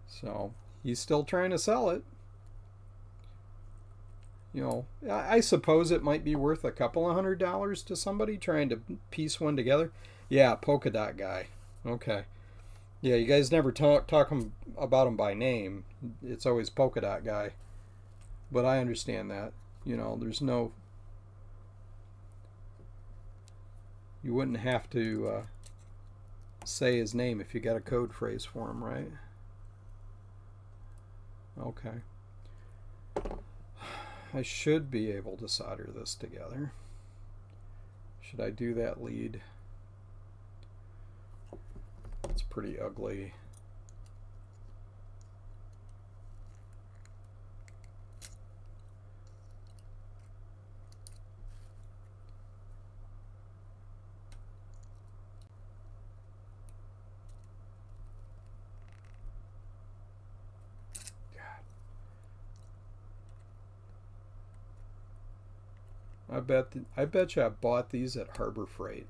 so he's still trying to sell it. You know, I suppose it might be worth a couple of $100 to somebody trying to piece one together. Yeah, polka dot guy. Okay. Yeah, you guys never talk about him by name. It's always polka dot guy. But I understand that. You know, you wouldn't have to say his name if you got a code phrase for him, right? Okay. I should be able to solder this together. Should I do that lead? It's pretty ugly. I bet you I bought these at Harbor Freight.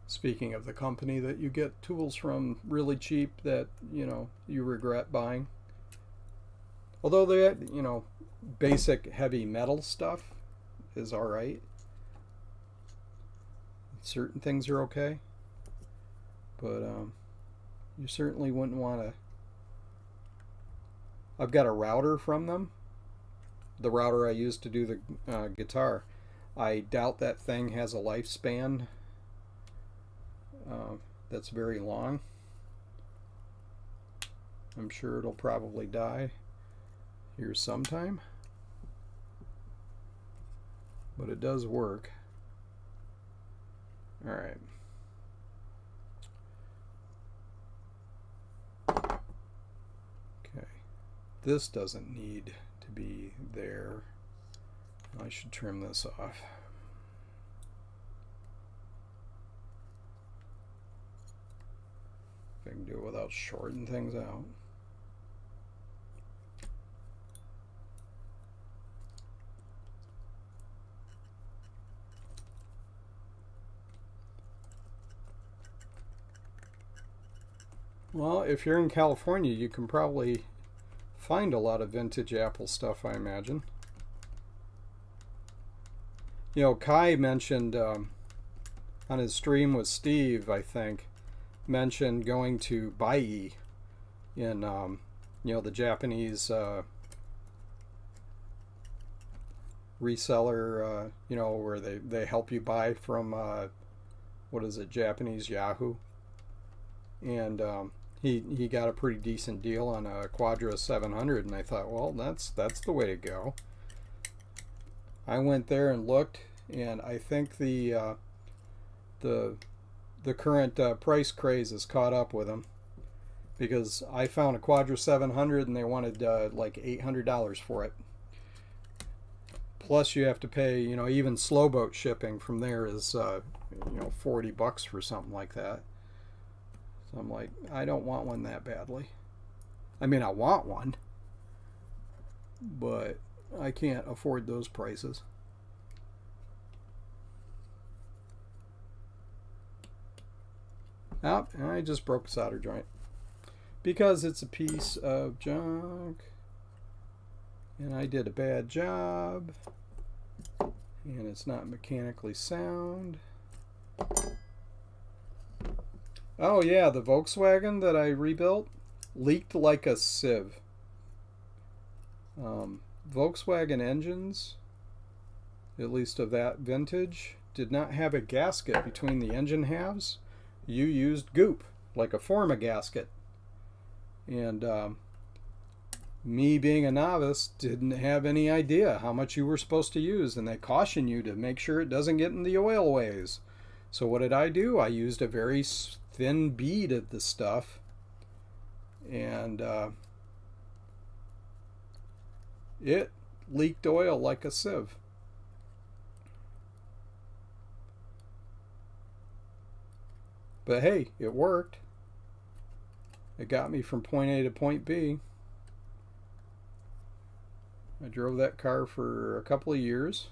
Speaking of the company that you get tools from really cheap that, you know, you regret buying. Although they, you know, basic heavy metal stuff is all right. Certain things are okay. But you certainly wouldn't want to. I've got a router from them. The router I used to do the guitar. I doubt that thing has a lifespan that's very long. I'm sure it'll probably die here sometime. But it does work. Alright. Okay. This doesn't need to be there. I should trim this off. If I can do it without shorting things out. Well, if you're in California, you can probably find a lot of vintage Apple stuff, I imagine. You know, Kai mentioned on his stream with Steve, I think, mentioned going to Bai in, you know, the Japanese reseller, you know, where they help you buy from, what is it, Japanese Yahoo. And he got a pretty decent deal on a Quadra 700, and I thought, well, that's the way to go. I went there and looked, and I think the current price craze has caught up with them, because I found a Quadra 700 and they wanted like $800 for it. Plus you have to pay, you know, even slow boat shipping from there is you know, $40 for something like that. So I'm like, I don't want one that badly. I mean, I want one, but I can't afford those prices. Oh, and I just broke a solder joint because it's a piece of junk and I did a bad job. and it's not mechanically sound. Oh yeah, the Volkswagen that I rebuilt leaked like a sieve. Volkswagen engines, at least of that vintage, did not have a gasket between the engine halves. You used goop, like a Forma gasket. And me being a novice didn't have any idea how much you were supposed to use, and they caution you to make sure it doesn't get in the oil ways. So what did I do? I used a very thin bead of the stuff, and it leaked oil like a sieve. But hey, it worked. It got me from point A to point B. I drove that car for a couple of years.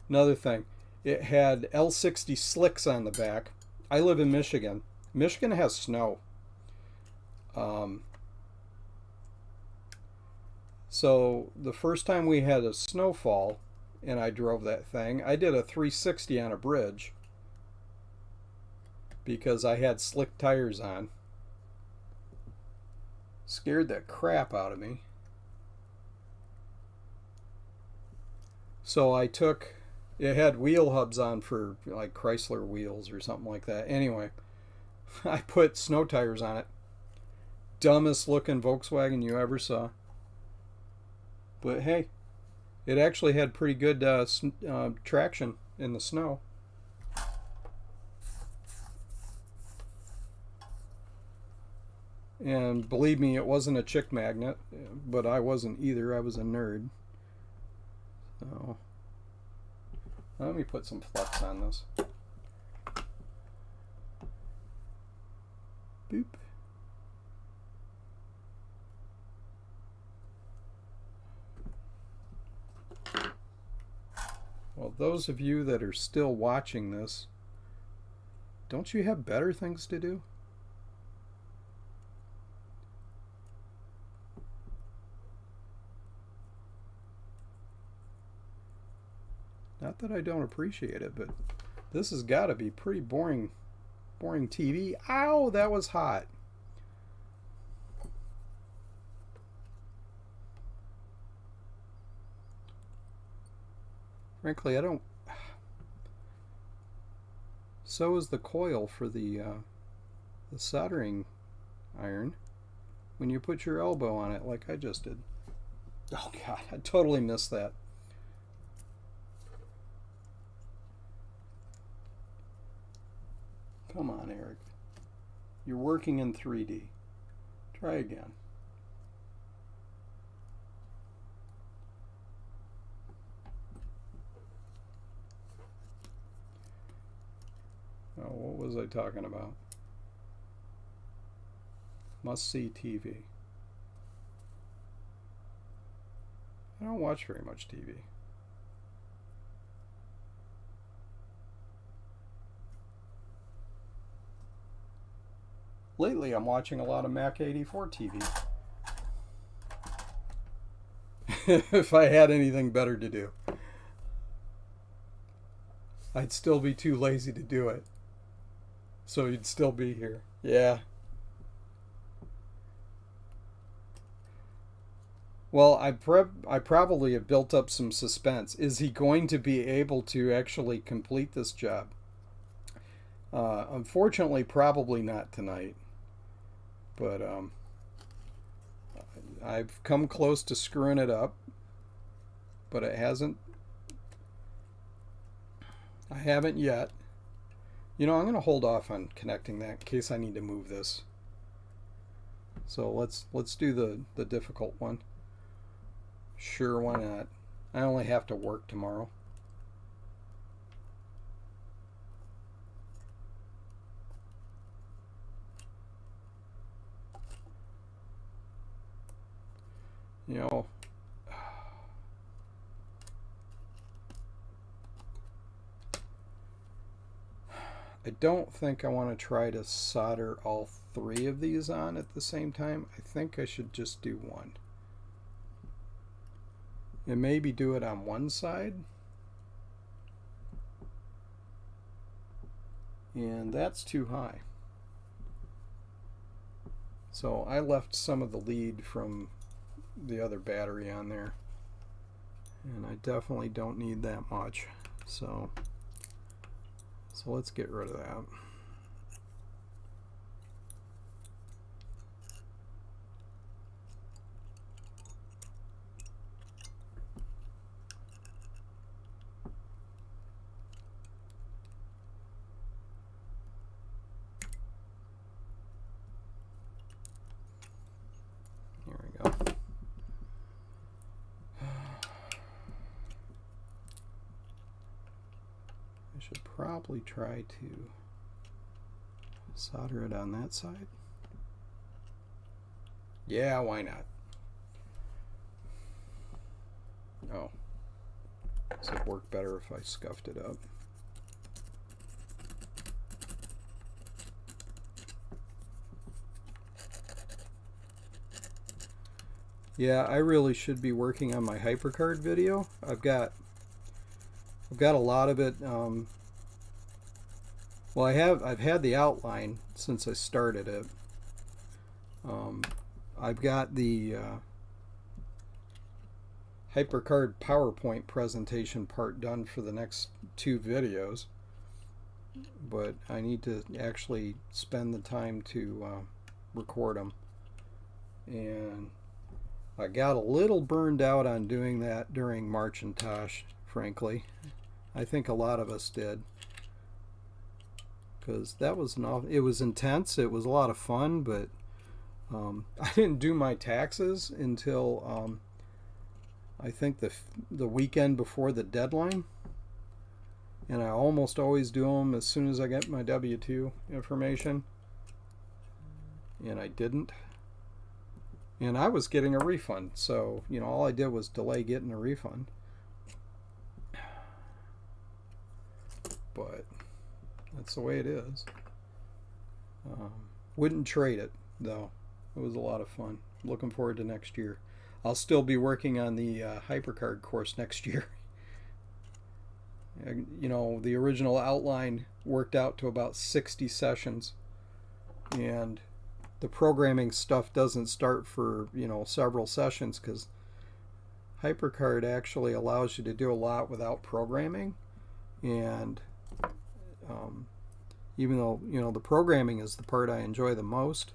Another thing, it had L60 slicks on the back. I live in Michigan. Michigan has snow. So the first time we had a snowfall and I drove that thing, I did a 360 on a bridge because I had slick tires on. Scared the crap out of me. So I took, it had wheel hubs on for like Chrysler wheels or something like that. Anyway, I put snow tires on it. Dumbest looking Volkswagen you ever saw. But hey, it actually had pretty good traction in the snow. And believe me, it wasn't a chick magnet, but I wasn't either. I was a nerd. So let me put some flux on this. Boop. Well, those of you that are still watching this, don't you have better things to do? Not that I don't appreciate it, but this has got to be pretty boring TV. Ow, that was hot. Frankly, I don't. So is the coil for the soldering iron when you put your elbow on it like I just did. Oh God, I totally missed that. Come on, Eric. You're working in 3D. Try again. Oh, what was I talking about? Must see TV. I don't watch very much TV. Lately, I'm watching a lot of Mac 84 TV. If I had anything better to do, I'd still be too lazy to do it. So you'd still be here. Yeah. Well, I probably have built up some suspense. Is he going to be able to actually complete this job? Unfortunately, probably not tonight. But I've come close to screwing it up, but it hasn't. I haven't yet. You know, I'm going to hold off on connecting that in case I need to move this. So let's do the difficult one. Sure, why not? I only have to work tomorrow. You know, I don't think I want to try to solder all three of these on at the same time. I think I should just do one. and maybe do it on one side. And that's too high. So I left some of the lead from the other battery on there, and I definitely don't need that much. So let's get rid of that. Should probably try to solder it on that side. Yeah, why not? Oh, this would work better if I scuffed it up. Yeah, I really should be working on my HyperCard video. I've got a lot of it. Well, I've had the outline since I started it. I've got the HyperCard PowerPoint presentation part done for the next 2 videos, but I need to actually spend the time to record them. And I got a little burned out on doing that during Marcintosh, frankly. I think a lot of us did, because that was it was intense. It was a lot of fun, but I didn't do my taxes until I think the weekend before the deadline, and I almost always do them as soon as I get my W-2 information, and I didn't. And I was getting a refund, so all I did was delay getting a refund. But that's the way it is. Wouldn't trade it, though. It was a lot of fun. Looking forward to next year. I'll still be working on the HyperCard course next year. The original outline worked out to about 60 sessions, and the programming stuff doesn't start for several sessions, because HyperCard actually allows you to do a lot without programming. And even though the programming is the part I enjoy the most,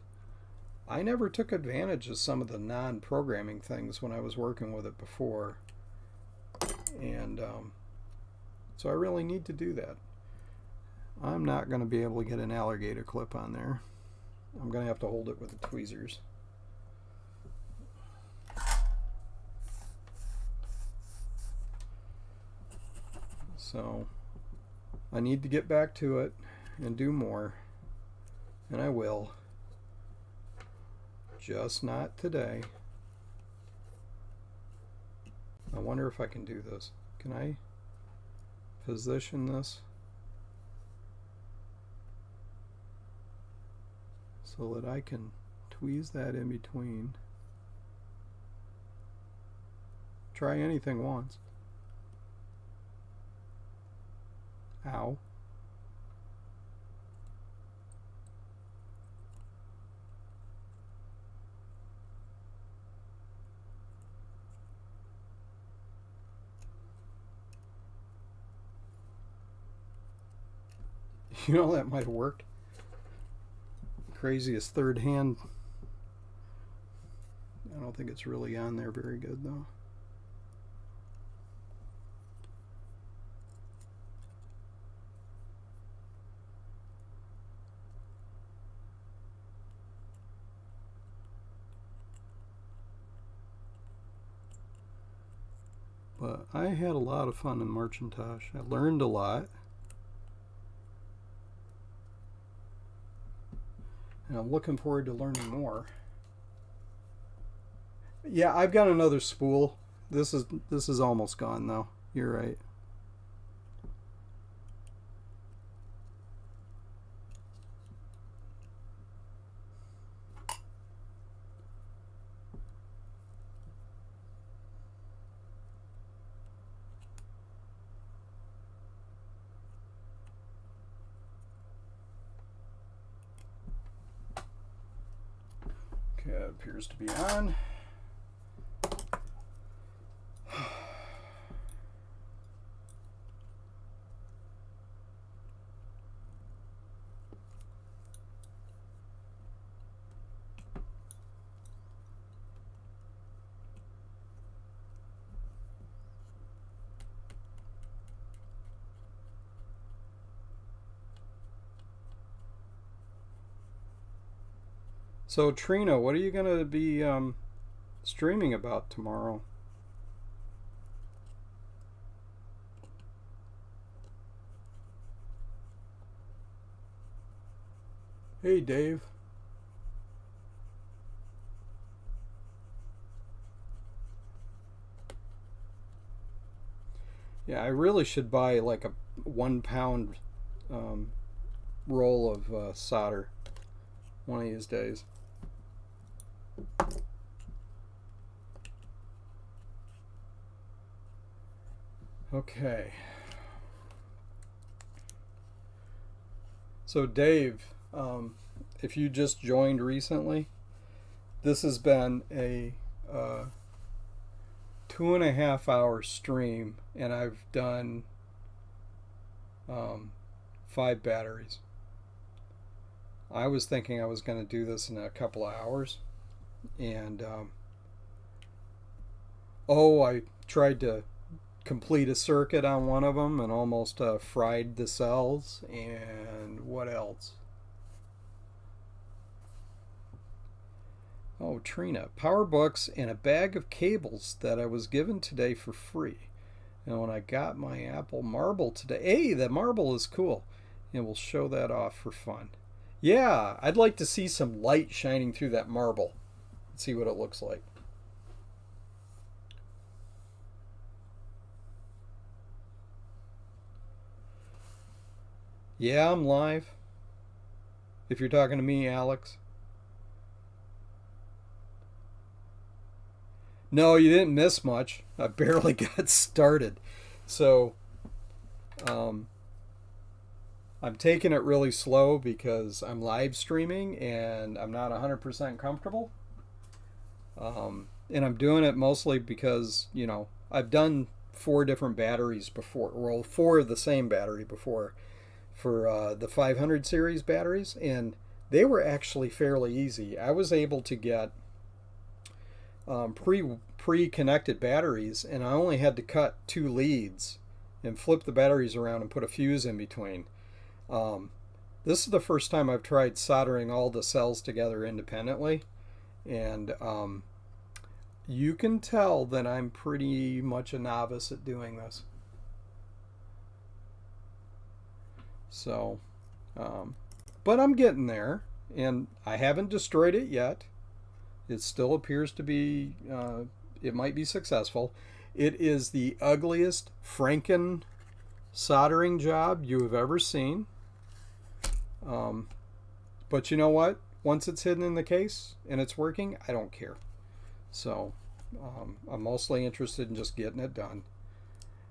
I never took advantage of some of the non-programming things when I was working with it before, and so I really need to do that. I'm not going to be able to get an alligator clip on there. I'm going to have to hold it with the tweezers. So I need to get back to it and do more, and I will. Just not today. I wonder if I can do this. Can I position this so that I can tweeze that in between? Try anything once. Ow. That might have worked. Craziest third hand. I don't think it's really on there very good, though. But I had a lot of fun in Marcintosh. I learned a lot. And I'm looking forward to learning more. Yeah, I've got another spool. This is almost gone, though. You're right. appears to be on. So Trina, what are you going to be streaming about tomorrow? Hey Dave. Yeah, I really should buy like a 1 pound roll of solder one of these days. Okay. So Dave, if you just joined recently, this has been a 2.5 hour stream, and I've done 5 batteries. I was thinking I was going to do this in a couple of hours, and I tried to complete a circuit on one of them and almost fried the cells. And what else? Oh, Trina, PowerBooks and a bag of cables that I was given today for free. And when I got my Apple Marble today, hey, the marble is cool, and we'll show that off for fun. Yeah, I'd like to see some light shining through that marble. Let's see what it looks like. Yeah, I'm live. If you're talking to me, Alex. No, you didn't miss much. I barely got started. So, I'm taking it really slow because I'm live streaming and I'm not 100% comfortable. And I'm doing it mostly because, I've done 4 different batteries before. Well, 4 of the same battery before for the 500 series batteries, and they were actually fairly easy. I was able to get pre-connected batteries, and I only had to cut 2 leads and flip the batteries around and put a fuse in between. This is the first time I've tried soldering all the cells together independently, and you can tell that I'm pretty much a novice at doing this. So, but I'm getting there, and I haven't destroyed it yet. It still appears to be, it might be successful. It is the ugliest Franken soldering job you have ever seen. But you know what? Once it's hidden in the case and it's working, I don't care. So, I'm mostly interested in just getting it done.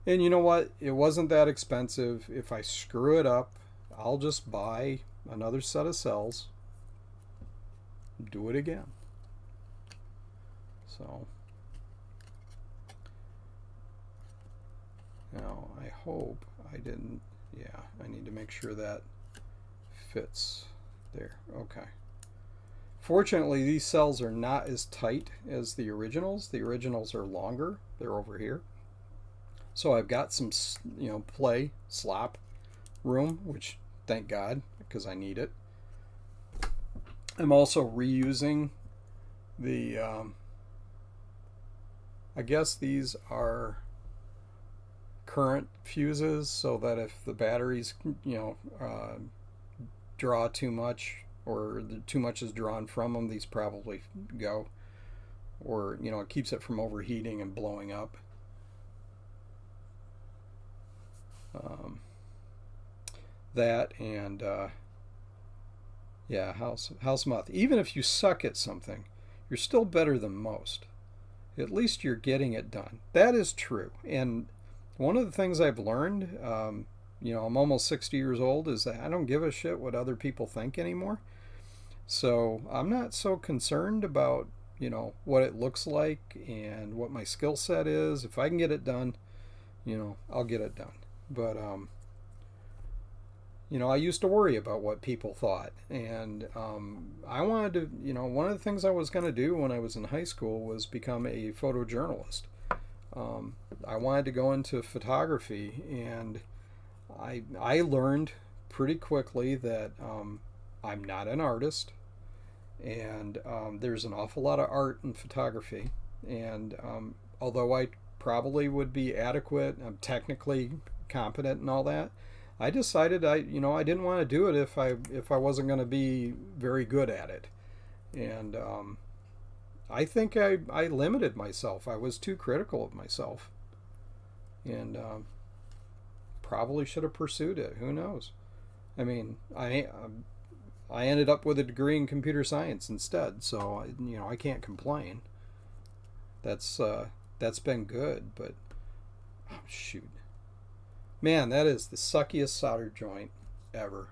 And you know what? It wasn't that expensive. If I screw it up, I'll just buy another set of cells, do it again. So, now I hope I didn't, yeah, I need to make sure that fits there. Okay. Fortunately, these cells are not as tight as the originals. The originals are longer. They're over here. So I've got some, play, slop room, which thank God, because I need it. I'm also reusing the, I guess these are current fuses, so that if the batteries, draw too much, or too much is drawn from them, these probably go. Or, it keeps it from overheating and blowing up. That and yeah, house moth. Even if you suck at something, you're still better than most. At least you're getting it done. That is true. And one of the things I've learned, I'm almost 60 years old, is that I don't give a shit what other people think anymore. So I'm not so concerned about, what it looks like and what my skill set is. If I can get it done, I'll get it done. But I used to worry about what people thought, and I wanted to, one of the things I was going to do when I was in high school was become a photojournalist. I wanted to go into photography, and I learned pretty quickly that I'm not an artist, and there's an awful lot of art in photography, and although I probably would be adequate, I'm technically competent and all that. I decided I didn't want to do it if I wasn't going to be very good at it, and I think I limited myself. I was too critical of myself, and probably should have pursued it. Who knows? I mean, I ended up with a degree in computer science instead, so I can't complain. That's been good, but oh shoot, man, that is the suckiest solder joint ever.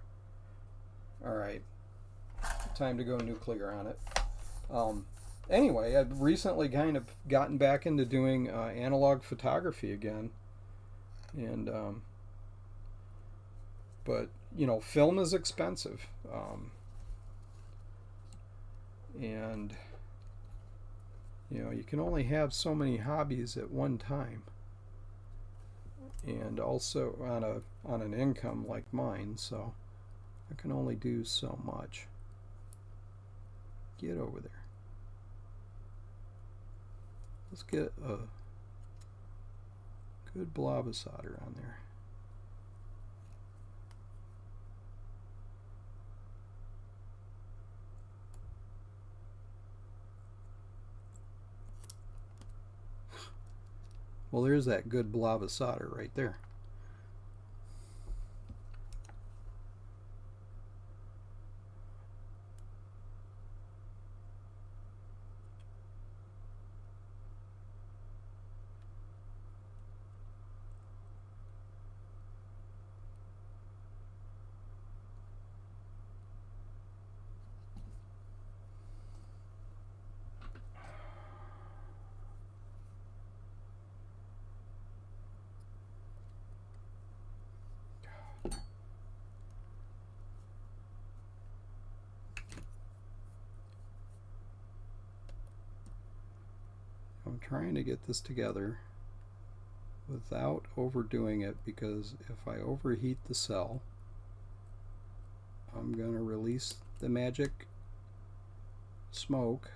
All right, time to go nuclear on it. Anyway, I've recently kind of gotten back into doing analog photography again, and but film is expensive, and you can only have so many hobbies at one time, and also on an income like mine, so I can only do so much. Get over there. Let's get a good blob of solder on there. Well, there's that good blob of solder right there. I'm trying to get this together without overdoing it, because if I overheat the cell, I'm going to release the magic smoke.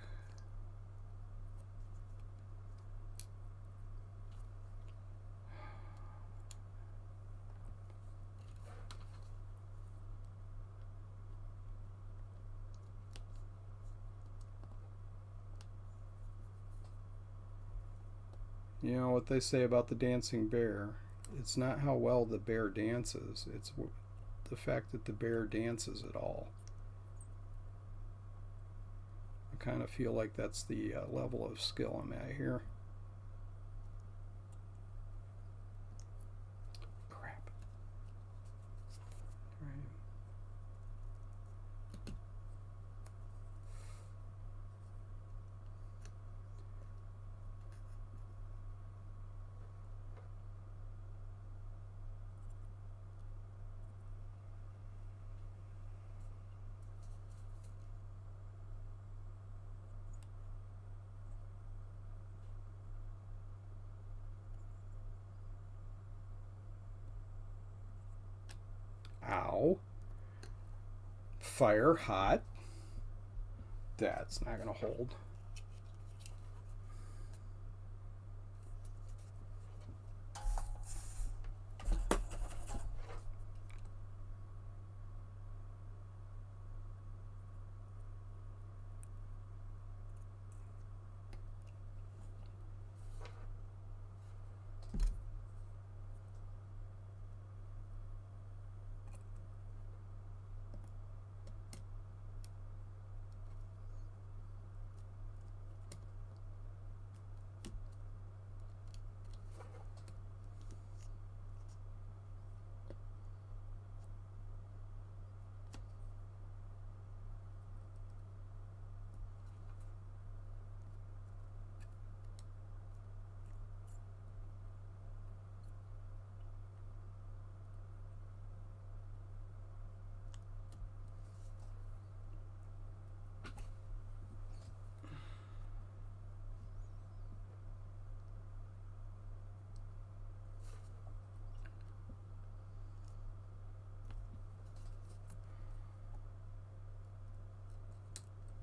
You know what they say about the dancing bear? It's not how well the bear dances, it's the fact that the bear dances at all. I kind of feel like that's the level of skill I'm at here. Crap. All right. Ow. Fire hot. That's not going to hold.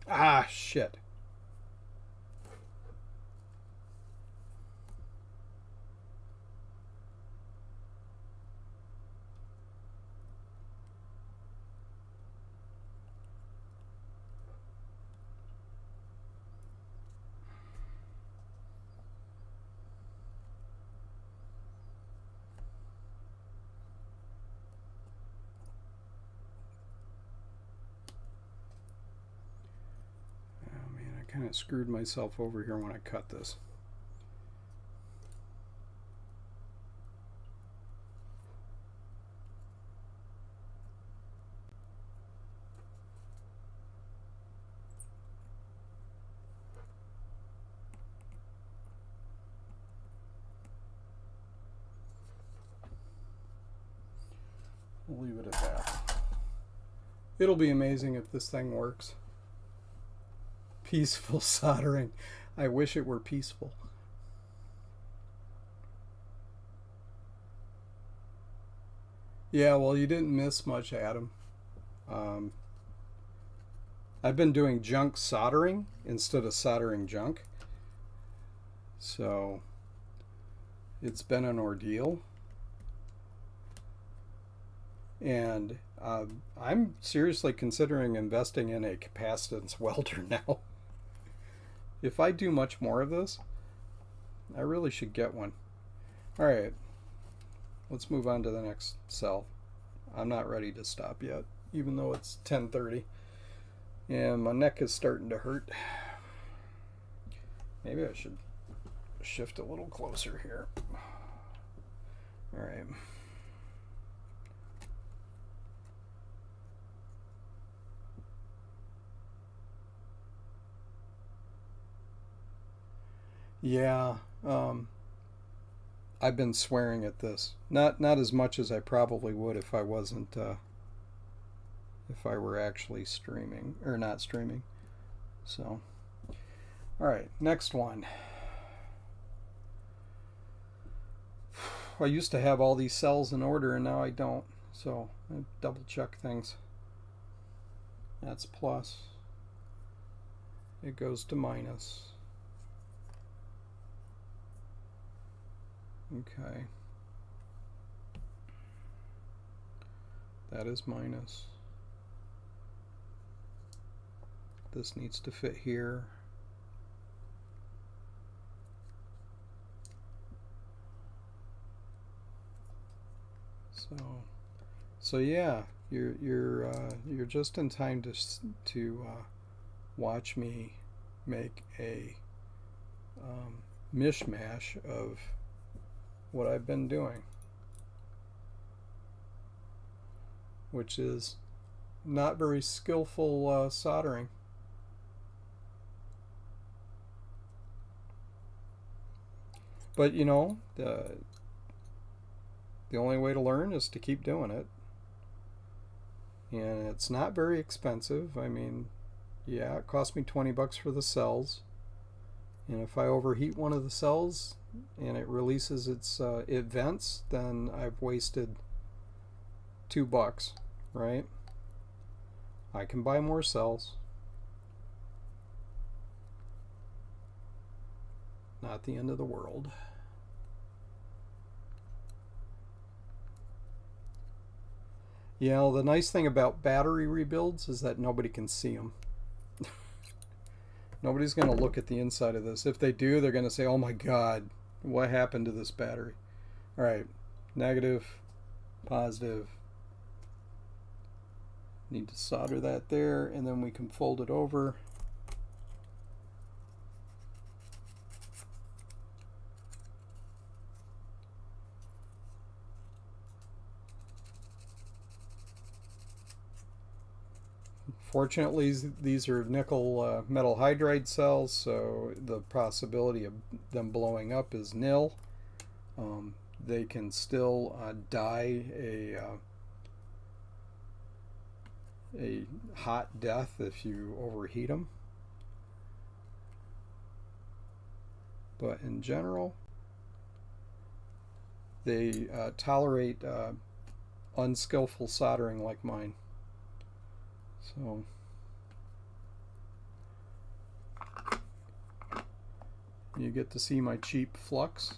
Ah, shit. I kind of screwed myself over here when I cut this. We'll leave it at that. It'll be amazing if this thing works. Peaceful soldering. I wish it were peaceful. Yeah, well, you didn't miss much, Adam. I've been doing junk soldering instead of soldering junk. So it's been an ordeal. And I'm seriously considering investing in a capacitance welder now. If I do much more of this, I really should get one. Alright, let's move on to the next cell. I'm not ready to stop yet, even though it's 10:30. And my neck is starting to hurt. Maybe I should shift a little closer here. Alright. Yeah, I've been swearing at this. Not as much as I probably would if I wasn't if I were actually streaming or not streaming. So, all right, next one. I used to have all these cells in order and now I don't. So, I double check things. That's plus. It goes to minus. Okay. That is minus. This needs to fit here. So yeah, you're just in time to watch me make a mishmash of what I've been doing, which is not very skillful soldering. But you know, the only way to learn is to keep doing it. And it's not very expensive. I mean, yeah, it cost me 20 bucks for the cells. And if I overheat one of the cells and it releases it vents, then I've wasted $2, right? I can buy more cells. Not the end of the world. Yeah, well, the nice thing about battery rebuilds is that nobody can see them. Nobody's going to look at the inside of this. If they do, they're going to say, oh my god, what happened to this battery? Alright, negative, positive. Need to solder that there, and then we can fold it over. Fortunately, these are nickel metal hydride cells, so the possibility of them blowing up is nil. They can still die a hot death if you overheat them. But in general, they tolerate unskillful soldering like mine. So You get to see my cheap flux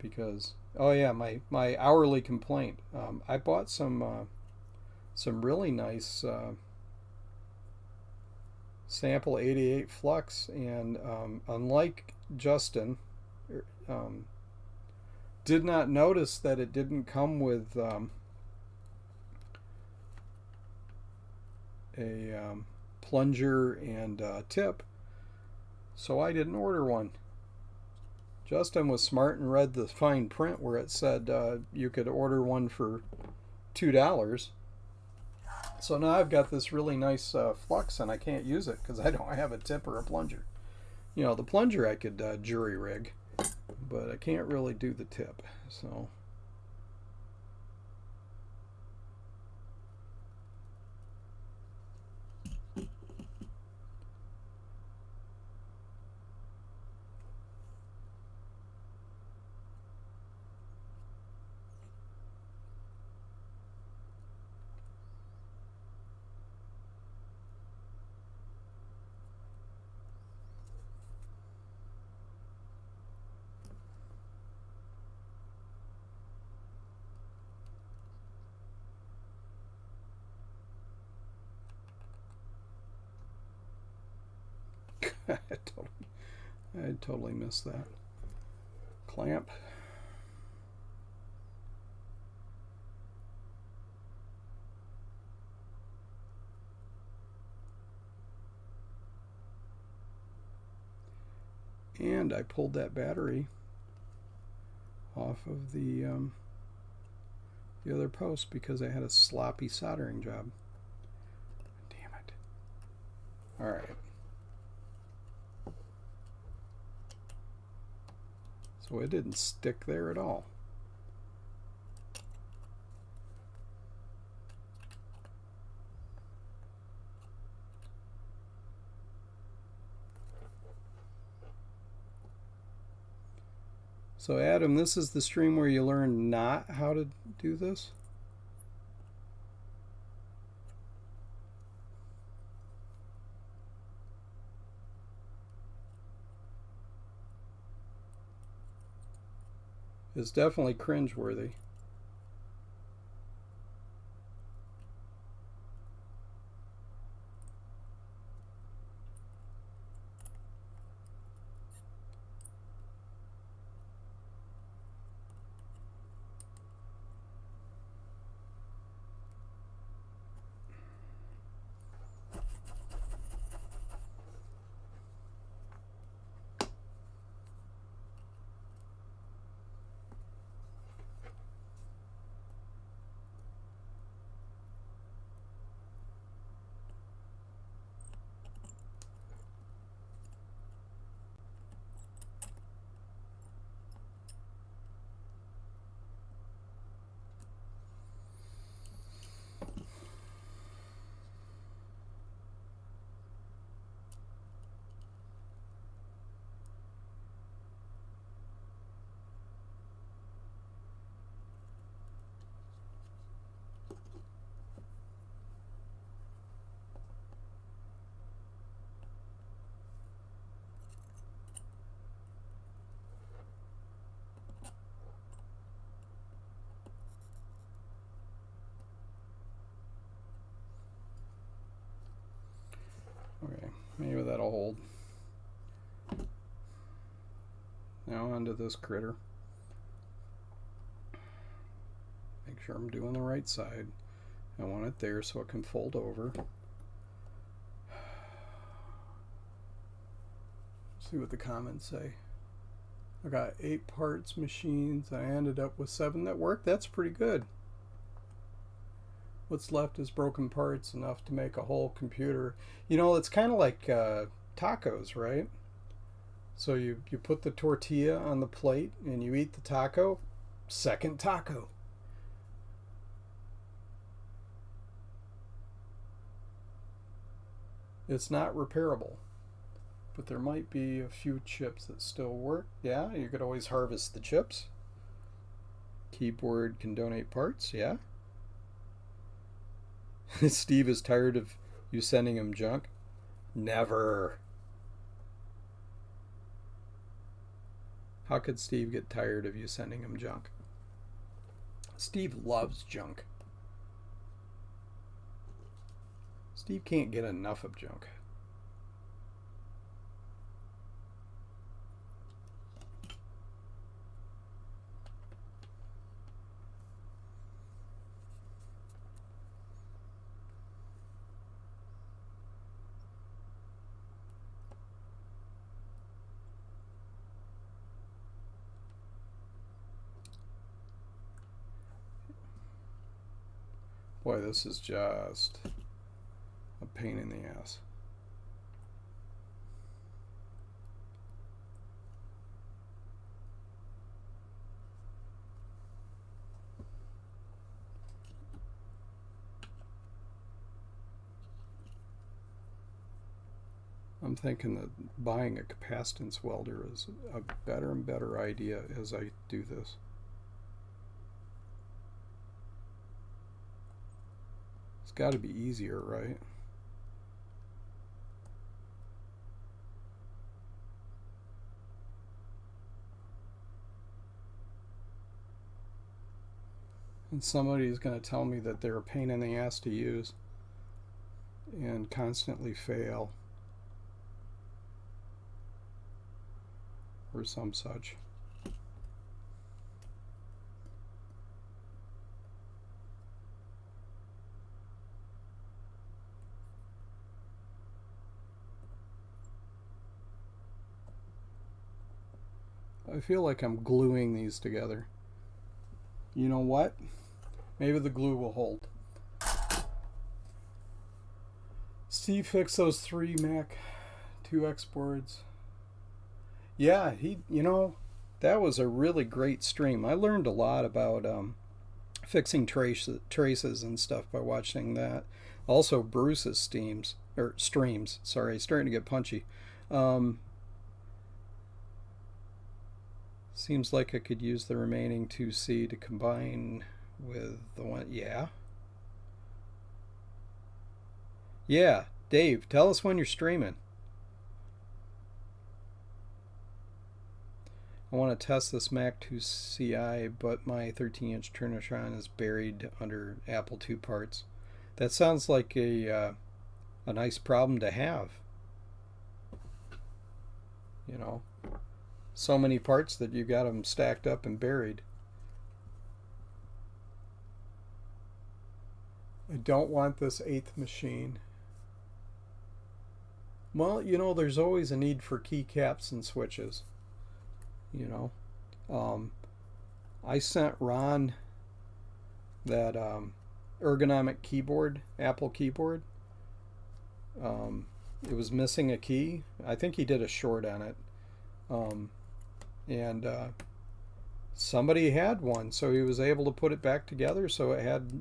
because, oh yeah, my hourly complaint. I bought some really nice sample 88 flux, and unlike Justin, did not notice that it didn't come with a plunger and tip, so I didn't order one. Justin was smart and read the fine print where it said you could order one for $2. So now I've got this really nice flux, and I can't use it because I don't have a tip or a plunger. You know, the plunger I could jury rig, but I can't really do the tip. So I totally missed that. Clamp. And I pulled that battery off of the other post because I had a sloppy soldering job. Damn it. All right. So it didn't stick there at all. So Adam, this is the stream where you learn not how to do this? It's definitely cringeworthy. Okay, maybe that'll hold. Now onto this critter. Make sure I'm doing the right side. I want it there so it can fold over. See what the comments say. I got 8 parts machines. I ended up with 7 that work. That's pretty good. What's left is broken parts, enough to make a whole computer. You know, it's kind of like tacos, right? So you put the tortilla on the plate and you eat the taco. Second taco. It's not repairable, but there might be a few chips that still work. Yeah, you could always harvest the chips. Keyboard can donate parts, yeah. Steve is tired of you sending him junk. Never. How could Steve get tired of you sending him junk? Steve loves junk. Steve can't get enough of junk. Boy, this is just a pain in the ass. I'm thinking that buying a capacitance welder is a better and better idea as I do this. It's got to be easier, right? And somebody's going to tell me that they're a pain in the ass to use and constantly fail or some such. I feel like I'm gluing these together. You know what? Maybe the glue will hold. Steve fixed those 3 Mac 2X boards. Yeah, that was a really great stream. I learned a lot about fixing traces and stuff by watching that. Also, Bruce's streams. Sorry, starting to get punchy. Seems like I could use the remaining 2C to combine with the one. Yeah. Yeah, Dave, tell us when you're streaming. I want to test this Mac 2CI, but my 13-inch Trinitron is buried under Apple II parts. That sounds like a nice problem to have. You know, so many parts that you got them stacked up and buried. I don't want this 8th machine. Well, there's always a need for keycaps and switches. I sent Ron that ergonomic keyboard, Apple keyboard. It was missing a key. I think he did a short on it. And somebody had one, so he was able to put it back together so it had,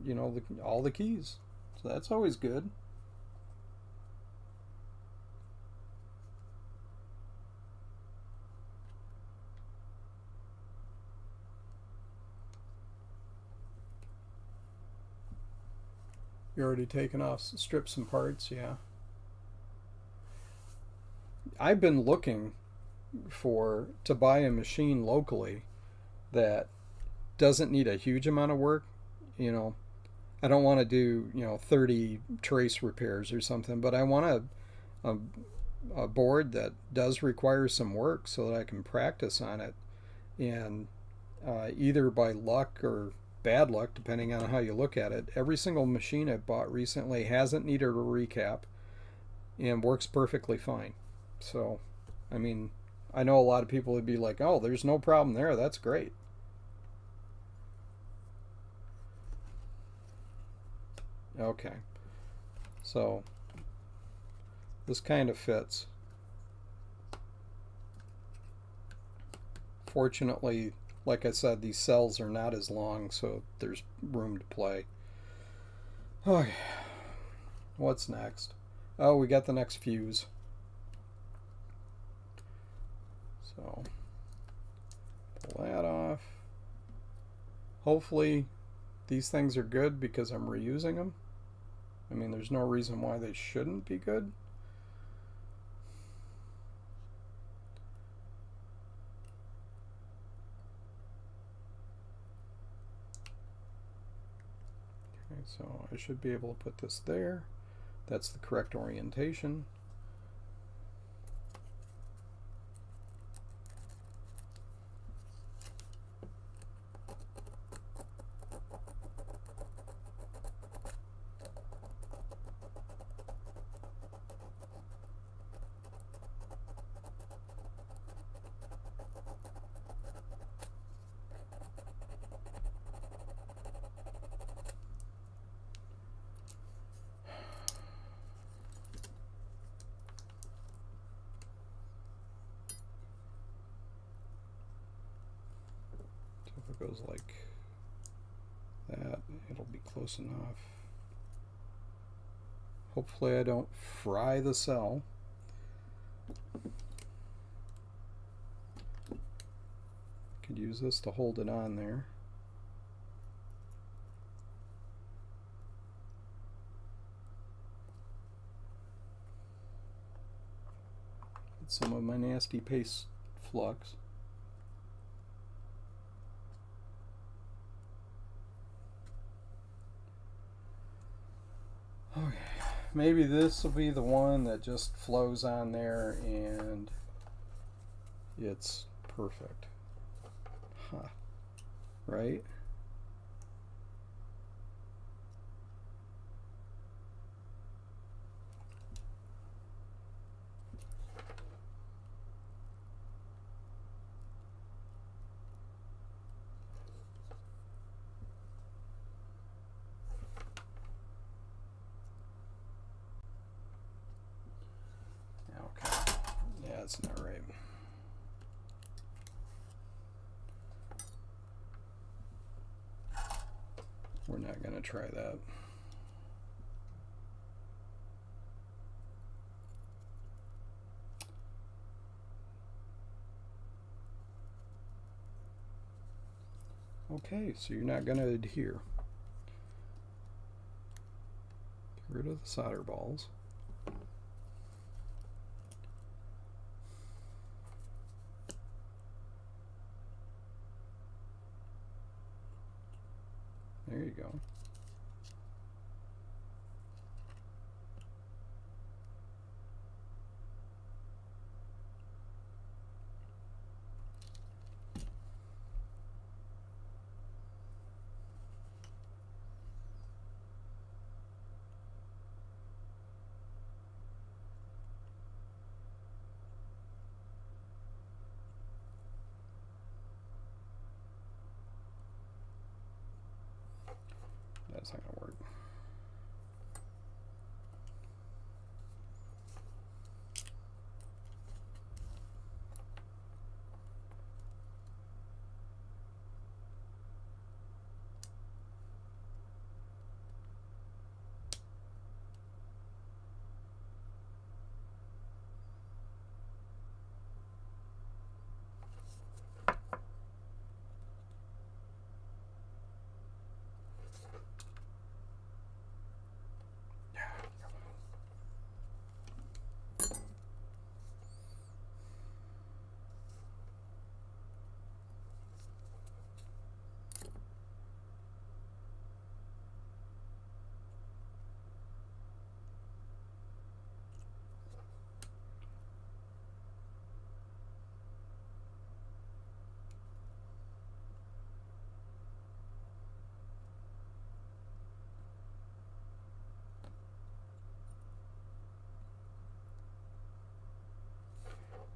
all the keys. So that's always good. You already taken off, stripped some parts, yeah. I've been looking to buy a machine locally that doesn't need a huge amount of work. I don't want to do 30 trace repairs or something, but I want a board that does require some work so that I can practice on it, and either by luck or bad luck, depending on how you look at it, every single machine I've bought recently hasn't needed a recap and works perfectly fine. So, I know a lot of people would be like, oh, there's no problem there, that's great. Okay, so this kind of fits. Fortunately, like I said, these cells are not as long, so there's room to play. Okay, what's next? Oh, we got the next fuse. So, pull that off. Hopefully, these things are good because I'm reusing them. There's no reason why they shouldn't be good. so I should be able to put this there. That's the correct orientation. If it goes like that, it'll be close enough. Hopefully I don't fry the cell. Could use this to hold it on there. Put some of my nasty paste flux. Okay, maybe this will be the one that just flows on there and it's perfect. Huh. Right? That's not right. We're not going to try that. Okay, so you're not going to adhere. Get rid of the solder balls. There you go. That's not going to work.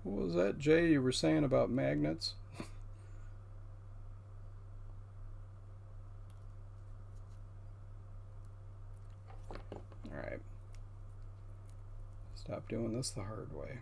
What was that, Jay, you were saying about magnets? Alright. Stop doing this the hard way.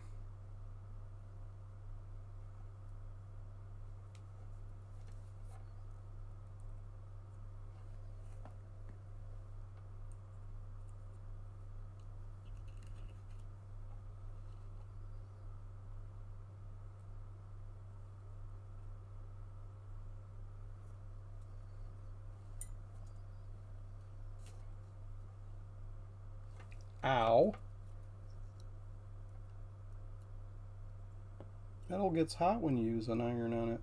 Ow. Metal gets hot when you use an iron on it.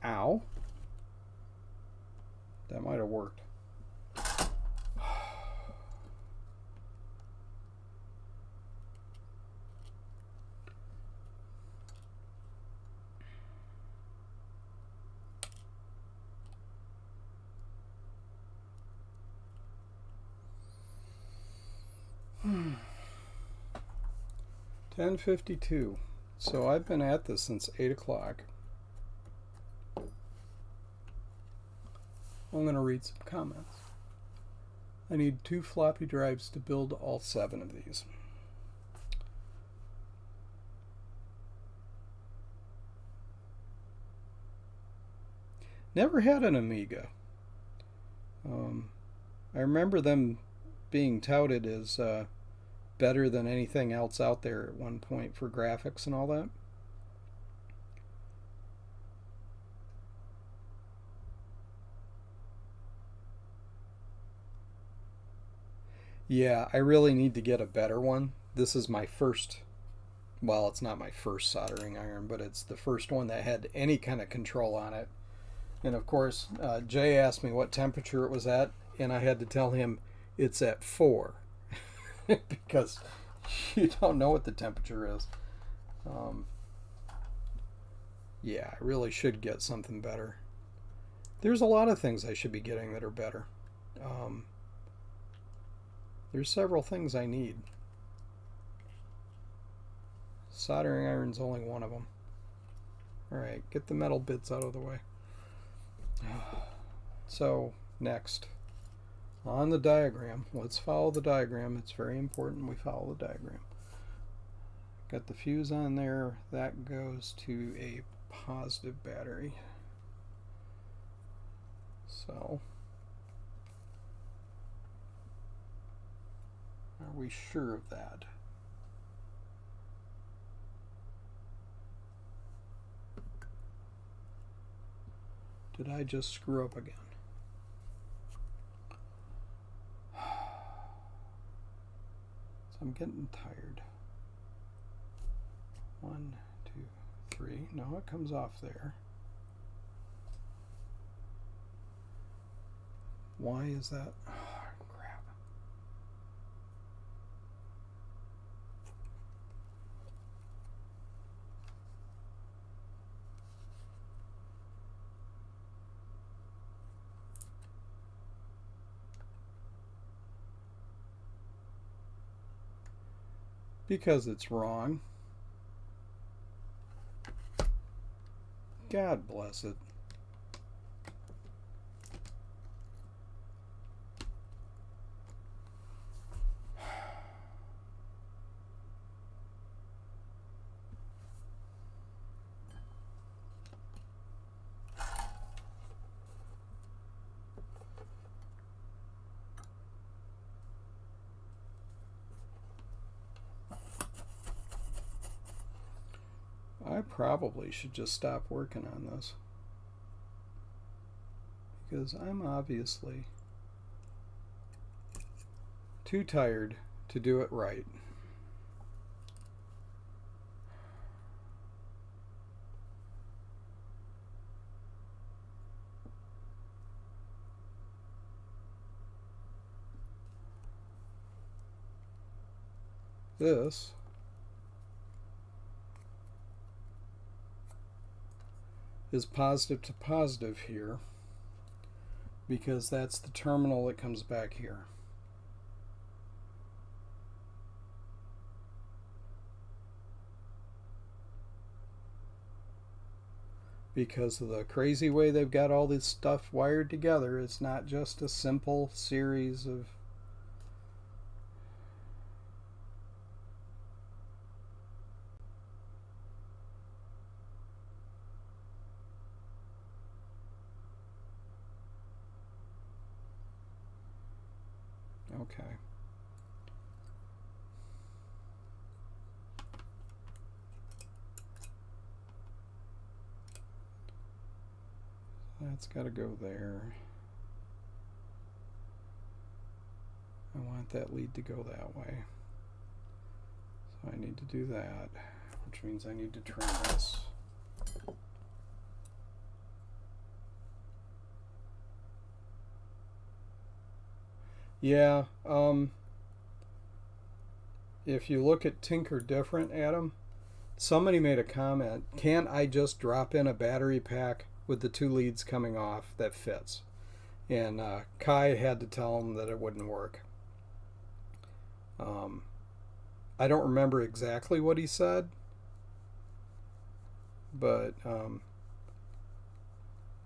Ow. That might have worked. Hmm. 10:52. So I've been at this since 8 o'clock. I'm going to read some comments. I need 2 floppy drives to build all 7 of these. Never had an Amiga. I remember them being touted as better than anything else out there at one point for graphics and all that. Yeah, I really need to get a better one. This is my first, well, it's not my first soldering iron, but it's the first one that had any kind of control on it. And of course, Jay asked me what temperature it was at, and I had to tell him it's at 4 because you don't know what the temperature is. Yeah, I really should get something better. There's a lot of things I should be getting that are better. There's several things I need. Soldering iron's only one of them. Alright, get the metal bits out of the way. So, next. On the diagram, let's follow the diagram. It's very important we follow the diagram. Got the fuse on there. That goes to a positive battery. So, are we sure of that? Did I just screw up again? So I'm getting tired. 1, 2, 3. No, it comes off there. Why is that? Oh, crap. Because it's wrong. God bless it. I probably should just stop working on this, because I'm obviously too tired to do it right. This is positive to positive here, because that's the terminal that comes back here. Because of the crazy way they've got all this stuff wired together, it's not just a simple series of okay. That's got to go there. I want that lead to go that way. So I need to do that, which means I need to trim this. Yeah, if you look at Tinker Different, Adam, somebody made a comment, can't I just drop in a battery pack with the two leads coming off that fits? And Kai had to tell him that it wouldn't work. Um, I don't remember exactly what he said, but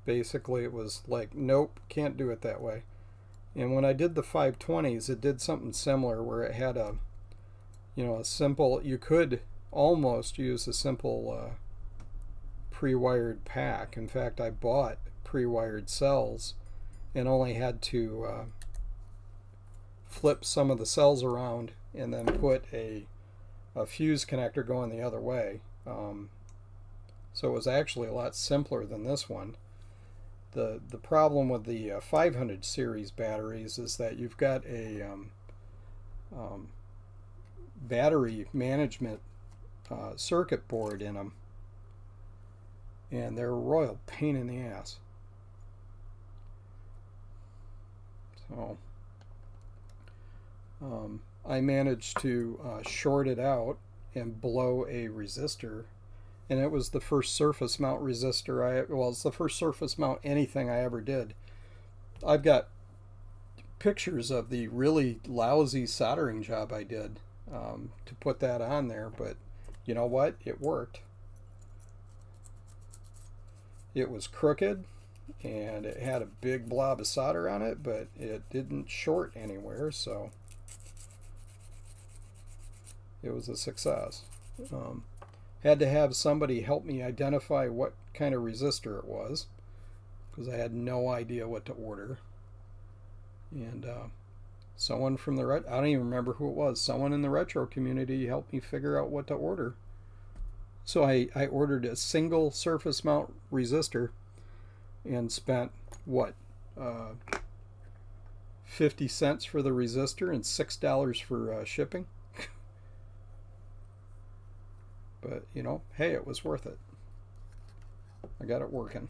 basically it was like, nope, can't do it that way. And when I did the 520s, it did something similar where it had a, a simple, you could almost use a simple pre-wired pack. In fact, I bought pre-wired cells and only had to flip some of the cells around and then put a fuse connector going the other way. So it was actually a lot simpler than this one. The problem with the 500 series batteries is that you've got a battery management circuit board in them, and they're a royal pain in the ass. So I managed to short it out and blow a resistor, and it was the first surface mount resistor it's the first surface mount anything I ever did. I've got pictures of the really lousy soldering job I did to put that on there, but you know what? It worked. It was crooked and it had a big blob of solder on it, but it didn't short anywhere, so it was a success. Had to have somebody help me identify what kind of resistor it was because I had no idea what to order. And someone from I don't even remember who it was, someone in the retro community helped me figure out what to order. So I ordered a single surface mount resistor and spent, what, 50 cents for the resistor and $6 for shipping. But, hey, it was worth it. I got it working.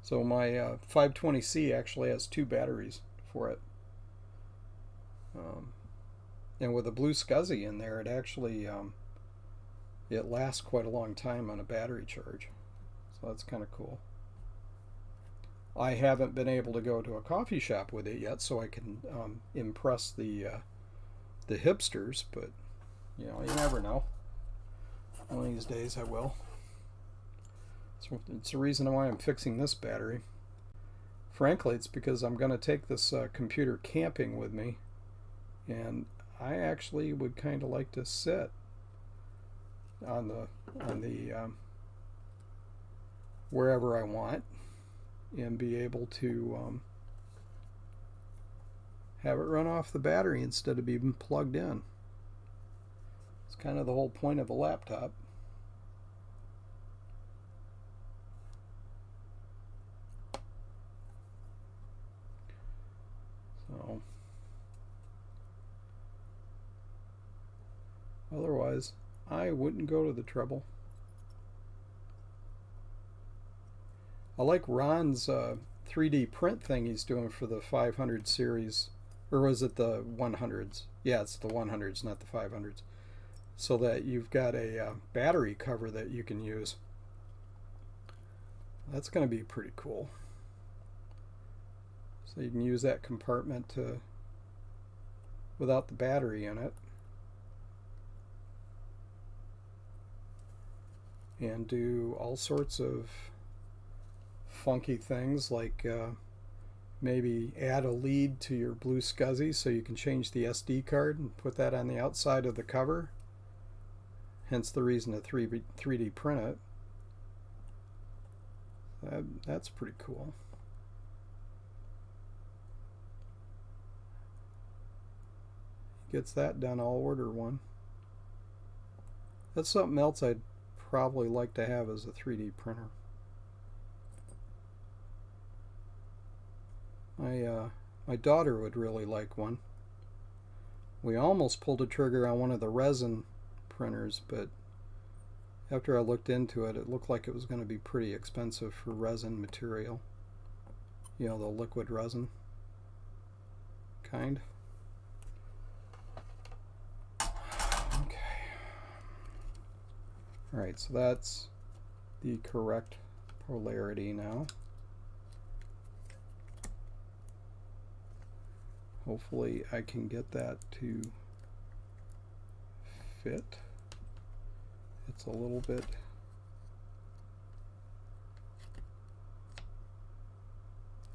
So my 520C actually has 2 batteries for it. And with a blue SCSI in there, it actually it lasts quite a long time on a battery charge. So that's kind of cool. I haven't been able to go to a coffee shop with it yet, so I can impress the hipsters, but you never know. One of these days I will. So it's the reason why I'm fixing this battery. Frankly, it's because I'm going to take this computer camping with me, and I actually would kind of like to sit on the wherever I want and be able to have it run off the battery instead of being plugged in. It's kind of the whole point of a laptop. So otherwise, I wouldn't go to the trouble. I like Ron's 3D print thing he's doing for the 500 series, or was it the 100s? Yeah, it's the 100s, not the 500s. So that you've got a battery cover that you can use. That's going to be pretty cool. So you can use that compartment without the battery in it, and do all sorts of funky things like maybe add a lead to your blue SCSI so you can change the SD card and put that on the outside of the cover. Hence the reason to 3D print it. That's pretty cool. Gets that done, I'll order one. That's something else I'd probably like to have as a 3D printer. My daughter would really like one. We almost pulled a trigger on one of the resin printers, but after I looked into it, it looked like it was going to be pretty expensive for resin material. The liquid resin. kind. Okay. Alright, so that's the correct polarity now. Hopefully I can get that to fit. It's a little bit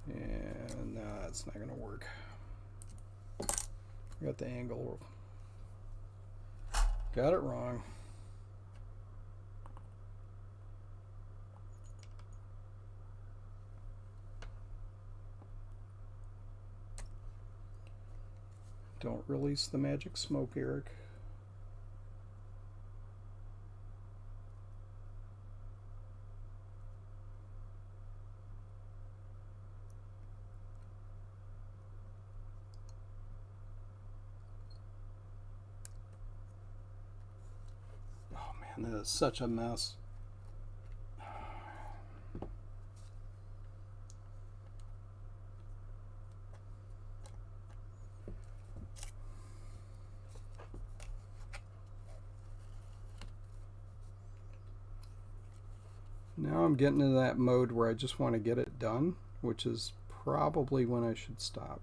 and it's not going to work. I got the angle. Got it wrong. Don't release the magic smoke, Eric. Oh man, that is such a mess. Now I'm getting into that mode where I just want to get it done, which is probably when I should stop.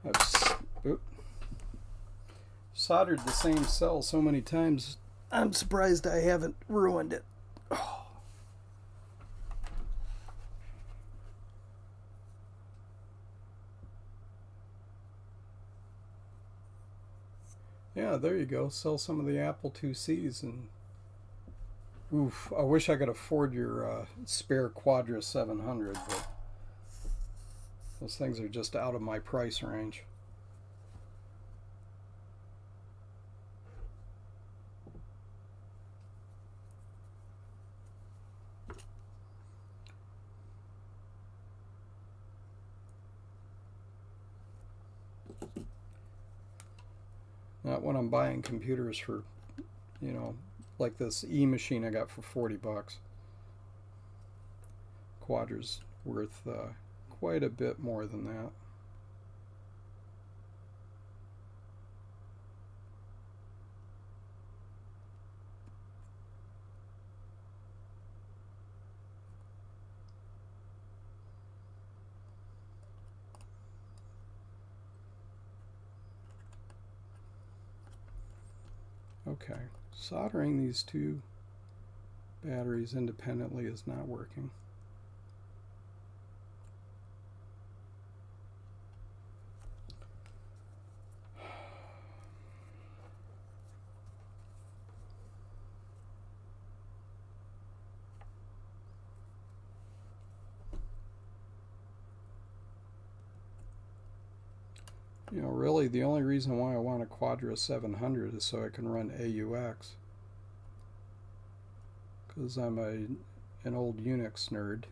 I've soldered the same cell so many times, I'm surprised I haven't ruined it. Oh. Yeah, there you go. Sell some of the Apple IICs and oof, I wish I could afford your spare Quadra 700, but those things are just out of my price range. Not when I'm buying computers for, you know, like this E-machine I got for 40 bucks. Quadra's worth quite a bit more than that. Okay, soldering these two batteries independently is not working. You know, really the only reason why I want a Quadra 700 is so I can run AUX. Because I'm an old Unix nerd.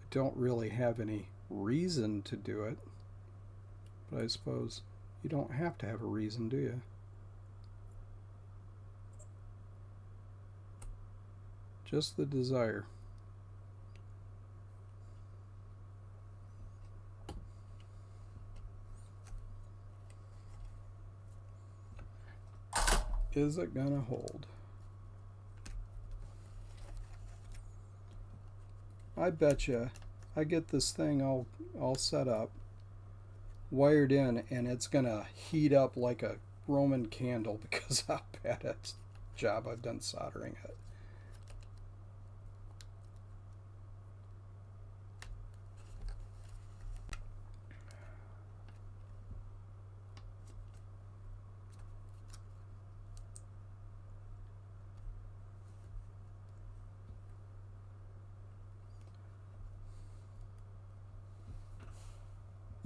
I don't really have any reason to do it. But I suppose you don't have to have a reason, do you? Just the desire. Is it gonna hold? I bet you I get this thing all set up, wired in, and it's gonna heat up like a Roman candle because how bad a job I've done soldering it.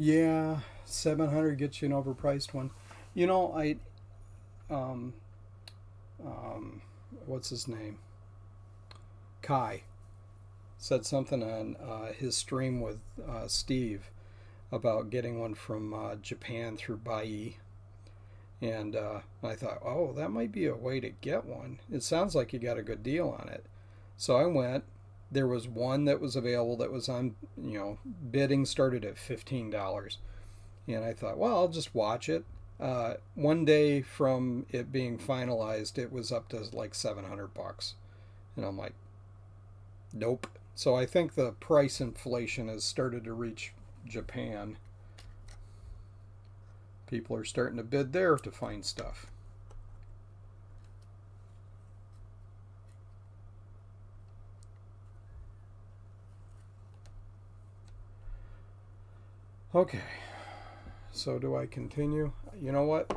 Yeah, 700 gets you an overpriced one. You know, um, um, what's his name? Kai said something on his stream with Steve about getting one from Japan through Bai. And I thought, oh, that might be a way to get one. It sounds like you got a good deal on it. So I went. There was one that was available that was on, bidding started at $15. And I thought, well, I'll just watch it. One day from it being finalized, it was up to like $700. And I'm like, nope. So I think the price inflation has started to reach Japan. People are starting to bid there to find stuff. Okay, so do I continue? You know what?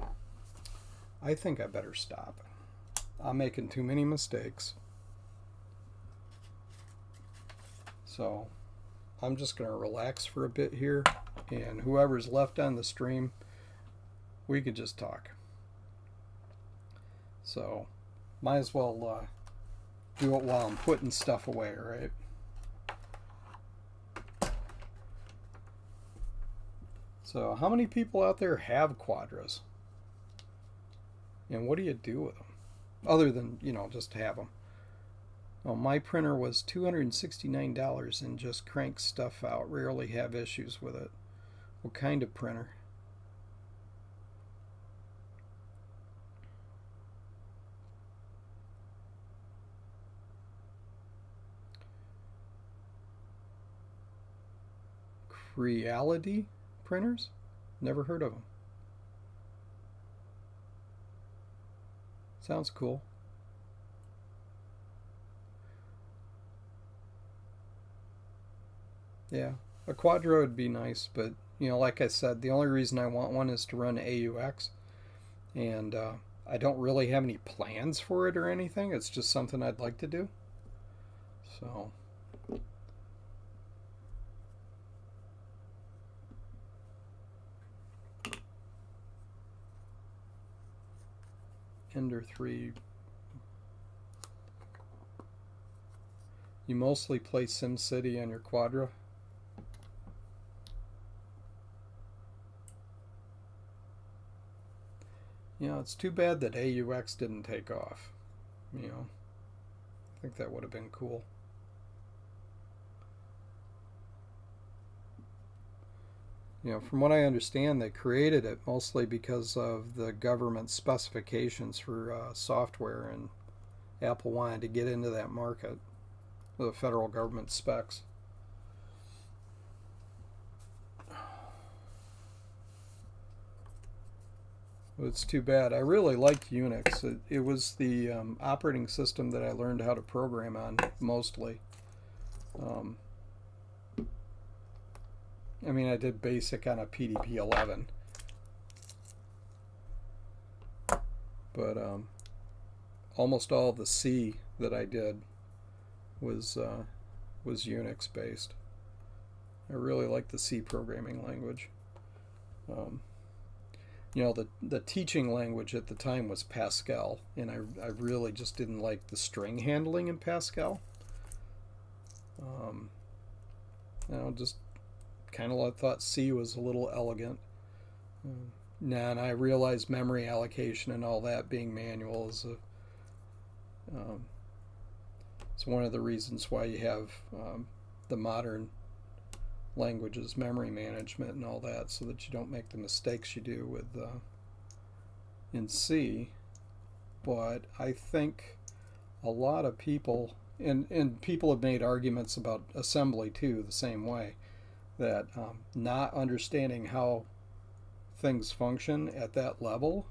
I think I better stop. I'm making too many mistakes. So I'm just going to relax for a bit here, and whoever's left on the stream, we could just talk. So might as well do it while I'm putting stuff away, right? So how many people out there have Quadras? And what do you do with them? Other than, just have them. Well, my printer was $269 and just cranks stuff out. Rarely have issues with it. What kind of printer? Creality printers? Never heard of them. Sounds cool. Yeah, a Quadro would be nice, but like I said, the only reason I want one is to run AUX, and I don't really have any plans for it or anything. It's just something I'd like to do. So. Ender 3. You mostly play SimCity on your Quadra? It's too bad that AUX didn't take off. I think that would have been cool. From what I understand, they created it mostly because of the government specifications for software, and Apple wanted to get into that market, the federal government specs. It's too bad. I really liked Unix. It was the operating system that I learned how to program on mostly. I did BASIC on a PDP-11, but almost all of the C that I did was Unix based. I really liked the C programming language. The teaching language at the time was Pascal, and I really just didn't like the string handling in Pascal. Just kind of thought C was a little elegant. And I realized memory allocation and all that being manual is it's one of the reasons why you have the modern languages, memory management and all that, so that you don't make the mistakes you do with in C. But I think a lot of people, and people have made arguments about assembly too the same way, that not understanding how things function at that level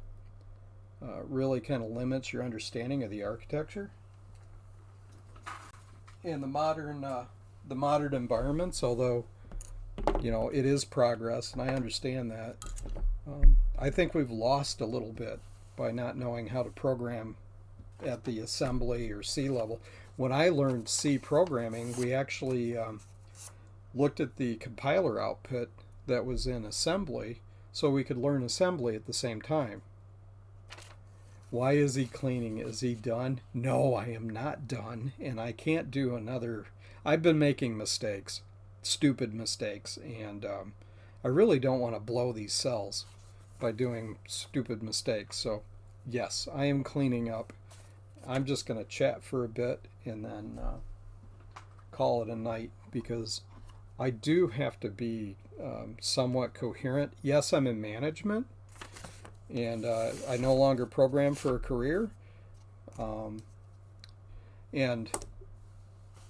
really kind of limits your understanding of the architecture and the modern environments. Although, you know, it is progress, and I understand that. I think we've lost a little bit by not knowing how to program at the assembly or C level. When I learned C programming, we actually looked at the compiler output that was in assembly so we could learn assembly at the same time. Why is he cleaning? Is he done? No, I am not done, and I can't do another. I've been making mistakes, stupid mistakes, and I really don't want to blow these cells by doing stupid mistakes. So yes, I am cleaning up. I'm just going to chat for a bit and then call it a night, because I do have to be somewhat coherent. Yes, I'm in management, and I no longer program for a career. And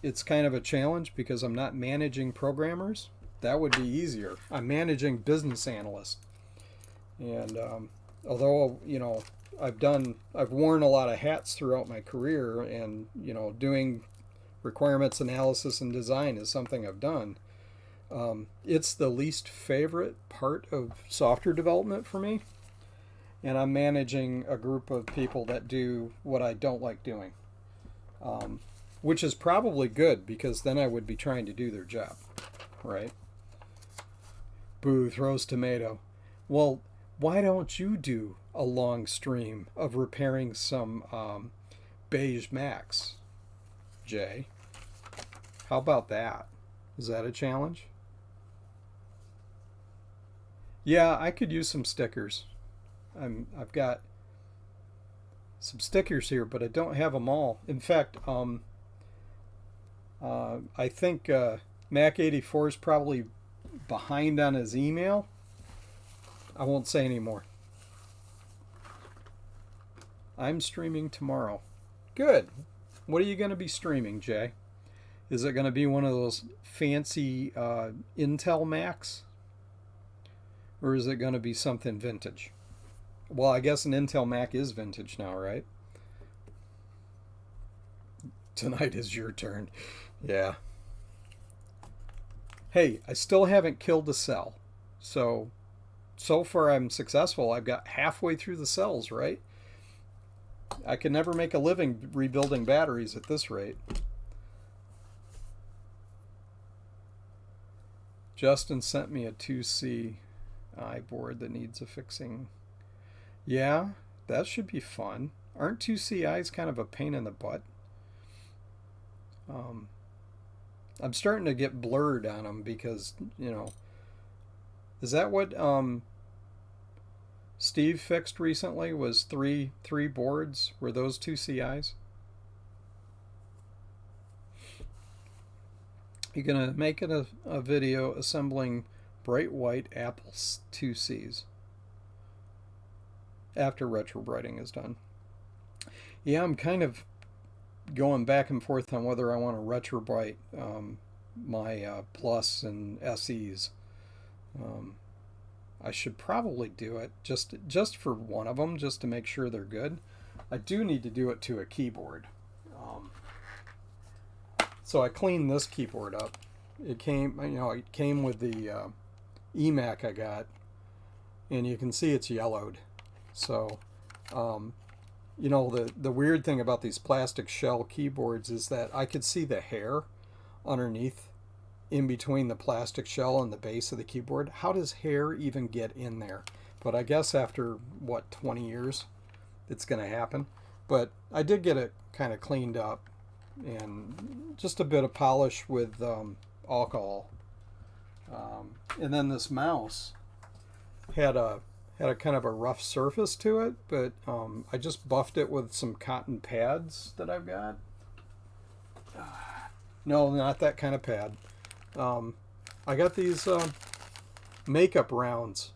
it's kind of a challenge because I'm not managing programmers. That would be easier. I'm managing business analysts. And although, you know, I've worn a lot of hats throughout my career, and, you know, doing requirements analysis and design is something I've done. It's the least favorite part of software development for me, and I'm managing a group of people that do what I don't like doing, which is probably good, because then I would be trying to do their job, right? Boo, throws tomato. Well, why don't you do a long stream of repairing some beige Macs, Jay? How about that? Is that a challenge? Yeah, I could use some stickers. I've got some stickers here, but I don't have them all. In fact, I think Mac 84 is probably behind on his email. I won't say any more. I'm streaming tomorrow. Good. What are you going to be streaming, Jay? Is it going to be one of those fancy Intel Macs? Or is it going to be something vintage? Well, I guess an Intel Mac is vintage now, right? Tonight is your turn. Yeah. Hey, I still haven't killed a cell. So far I'm successful. I've got halfway through the cells, right? I can never make a living rebuilding batteries at this rate. Justin sent me a 2C board that needs a fixing. Yeah, that should be fun. Aren't 2CIs kind of a pain in the butt? I'm starting to get blurred on them because, you know, is that what Steve fixed recently? Was three boards? Were those 2CIs? You're gonna make it a video assembling bright white Apple 2Cs after retrobrighting is done. Yeah, I'm kind of going back and forth on whether I want to retrobright my Plus and SEs. I should probably do it just for one of them, just to make sure they're good. I do need to do it to a keyboard. So I cleaned this keyboard up. It came with the eMac I got, and you can see it's yellowed. So, you know, the weird thing about these plastic shell keyboards is that I could see the hair underneath, in between the plastic shell and the base of the keyboard. How does hair even get in there? But I guess after, 20 years, it's going to happen. But I did get it kind of cleaned up, and just a bit of polish with alcohol. And then this mouse had a kind of a rough surface to it, but I just buffed it with some cotton pads that I've got. No, not that kind of pad. I got these makeup rounds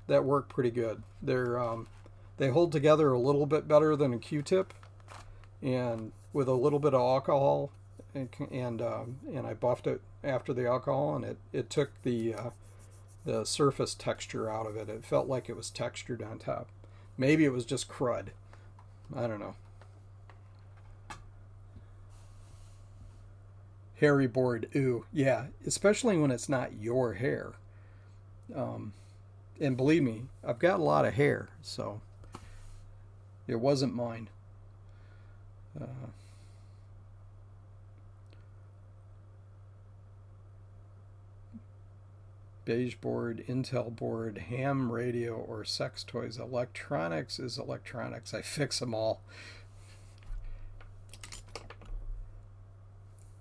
that work pretty good. They hold together a little bit better than a Q-tip, and with a little bit of alcohol, and I buffed it after the alcohol, and it took the surface texture out of it. It felt like it was textured on top. Maybe it was just crud. I don't know. Hairy board, ooh, yeah, especially when it's not your hair. Um, and believe me, I've got a lot of hair, so it wasn't mine. Uh, Beige board, Intel board, ham radio, or sex toys. Electronics is electronics. I fix them all.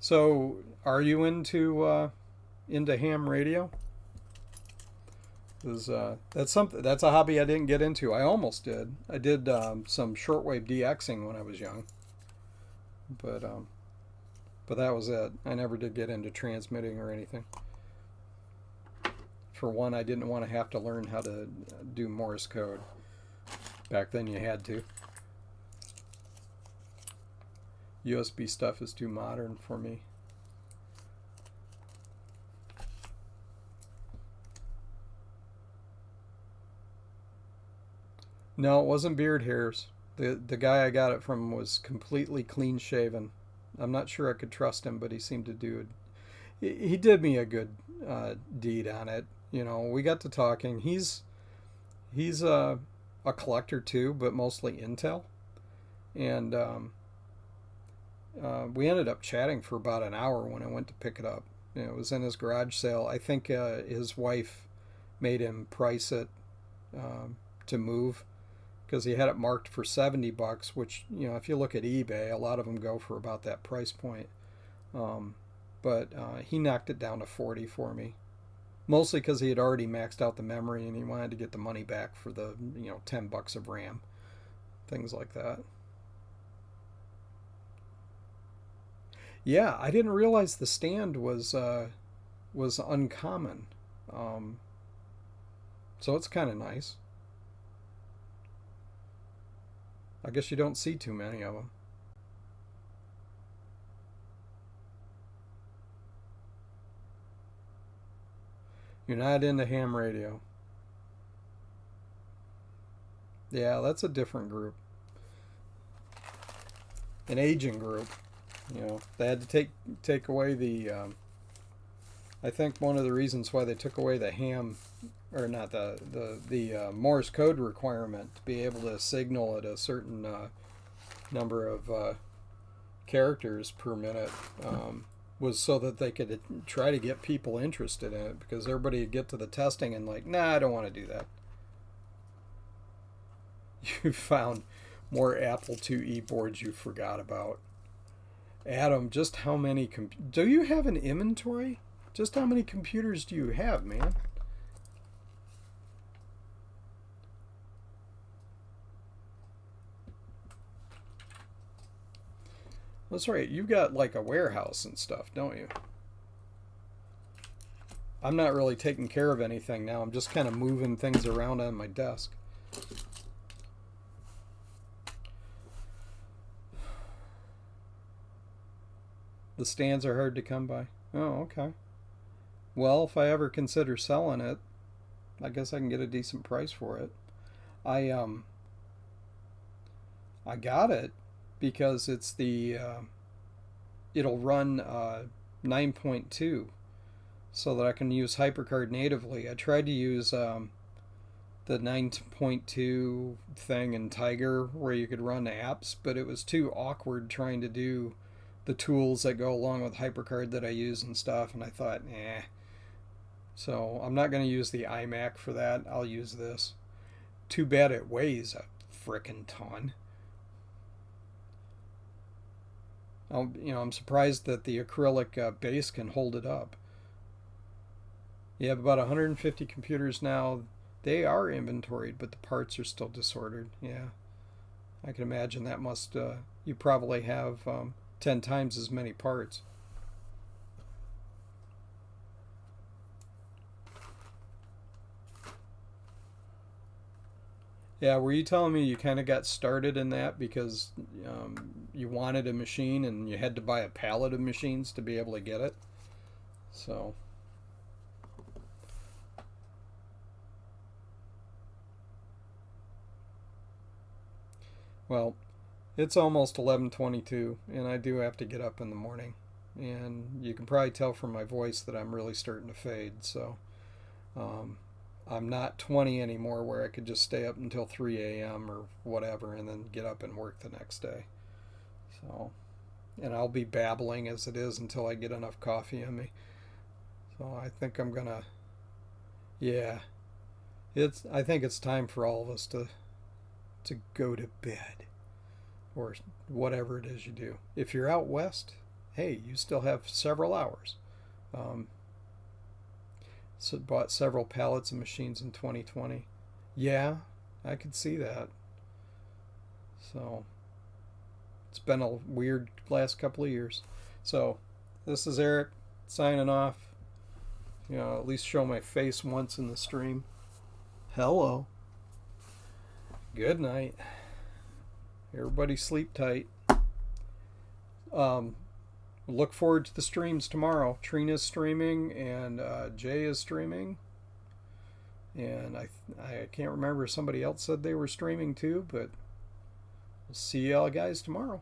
So, are you into ham radio? That's a hobby I didn't get into. I almost did. I did some shortwave DXing when I was young, but that was it. I never did get into transmitting or anything. For one, I didn't want to have to learn how to do Morse code. Back then, you had to. USB stuff is too modern for me. No, it wasn't beard hairs. The guy I got it from was completely clean shaven. I'm not sure I could trust him, but he seemed to do it. He did me a good deed on it. You know, we got to talking. He's a collector too, but mostly Intel, and we ended up chatting for about an hour when I went to pick it up. You know, it was in his garage sale. I think his wife made him price it to move because he had it marked for $70, which, you know, if you look at eBay, a lot of them go for about that price point. But he knocked it down to 40 for me, mostly because he had already maxed out the memory and he wanted to get the money back for the, you know, $10 of RAM, things like that. Yeah, I didn't realize the stand was uncommon, um, so it's kind of nice. I guess you don't see too many of them. You're not into ham radio. Yeah, that's a different group, an aging group. You know, they had to take away the. I think one of the reasons why they took away the ham, or not the Morse code requirement to be able to signal at a certain number of characters per minute, was so that they could try to get people interested in it, because everybody would get to the testing and like, nah, I don't want to do that. You found more Apple IIe boards you forgot about. Adam, just how many do you have an inventory? Just how many computers do you have, man? That's right. You've got like a warehouse and stuff, don't you? I'm not really taking care of anything now. I'm just kind of moving things around on my desk. The stands are hard to come by. Oh, okay. Well, if I ever consider selling it, I guess I can get a decent price for it. I I got it because it'll run 9.2 so that I can use HyperCard natively. I tried to use the 9.2 thing in Tiger where you could run apps, but it was too awkward trying to do the tools that go along with HyperCard that I use and stuff, and I thought, eh. So I'm not going to use the iMac for that. I'll use this. Too bad it weighs a frickin' ton. I'm surprised that the acrylic base can hold it up. You have about 150 computers now. They are inventoried, but the parts are still disordered. Yeah, I can imagine that must. You probably have 10 times as many parts. Yeah, were you telling me you kind of got started in that because you wanted a machine and you had to buy a pallet of machines to be able to get it? So, well, It's almost 11:22, and I do have to get up in the morning. And you can probably tell from my voice that I'm really starting to fade. So I'm not 20 anymore, where I could just stay up until 3 a.m. or whatever, and then get up and work the next day. So, and I'll be babbling as it is until I get enough coffee in me. So I think I'm gonna, yeah, I think it's time for all of us to go to bed, or whatever it is you do. If you're out west, hey, you still have several hours. Um, so bought several pallets of machines in 2020. Yeah, I could see that. So it's been a weird last couple of years. So this is Eric signing off. You know, at least show my face once in the stream. Hello. Good night. Everybody sleep tight. Look forward to the streams tomorrow. Trina's streaming, and Jay is streaming. And I can't remember if somebody else said they were streaming too, but we'll see y'all guys tomorrow.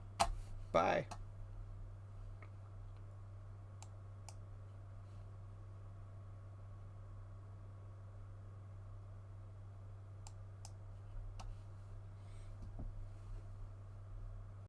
Bye.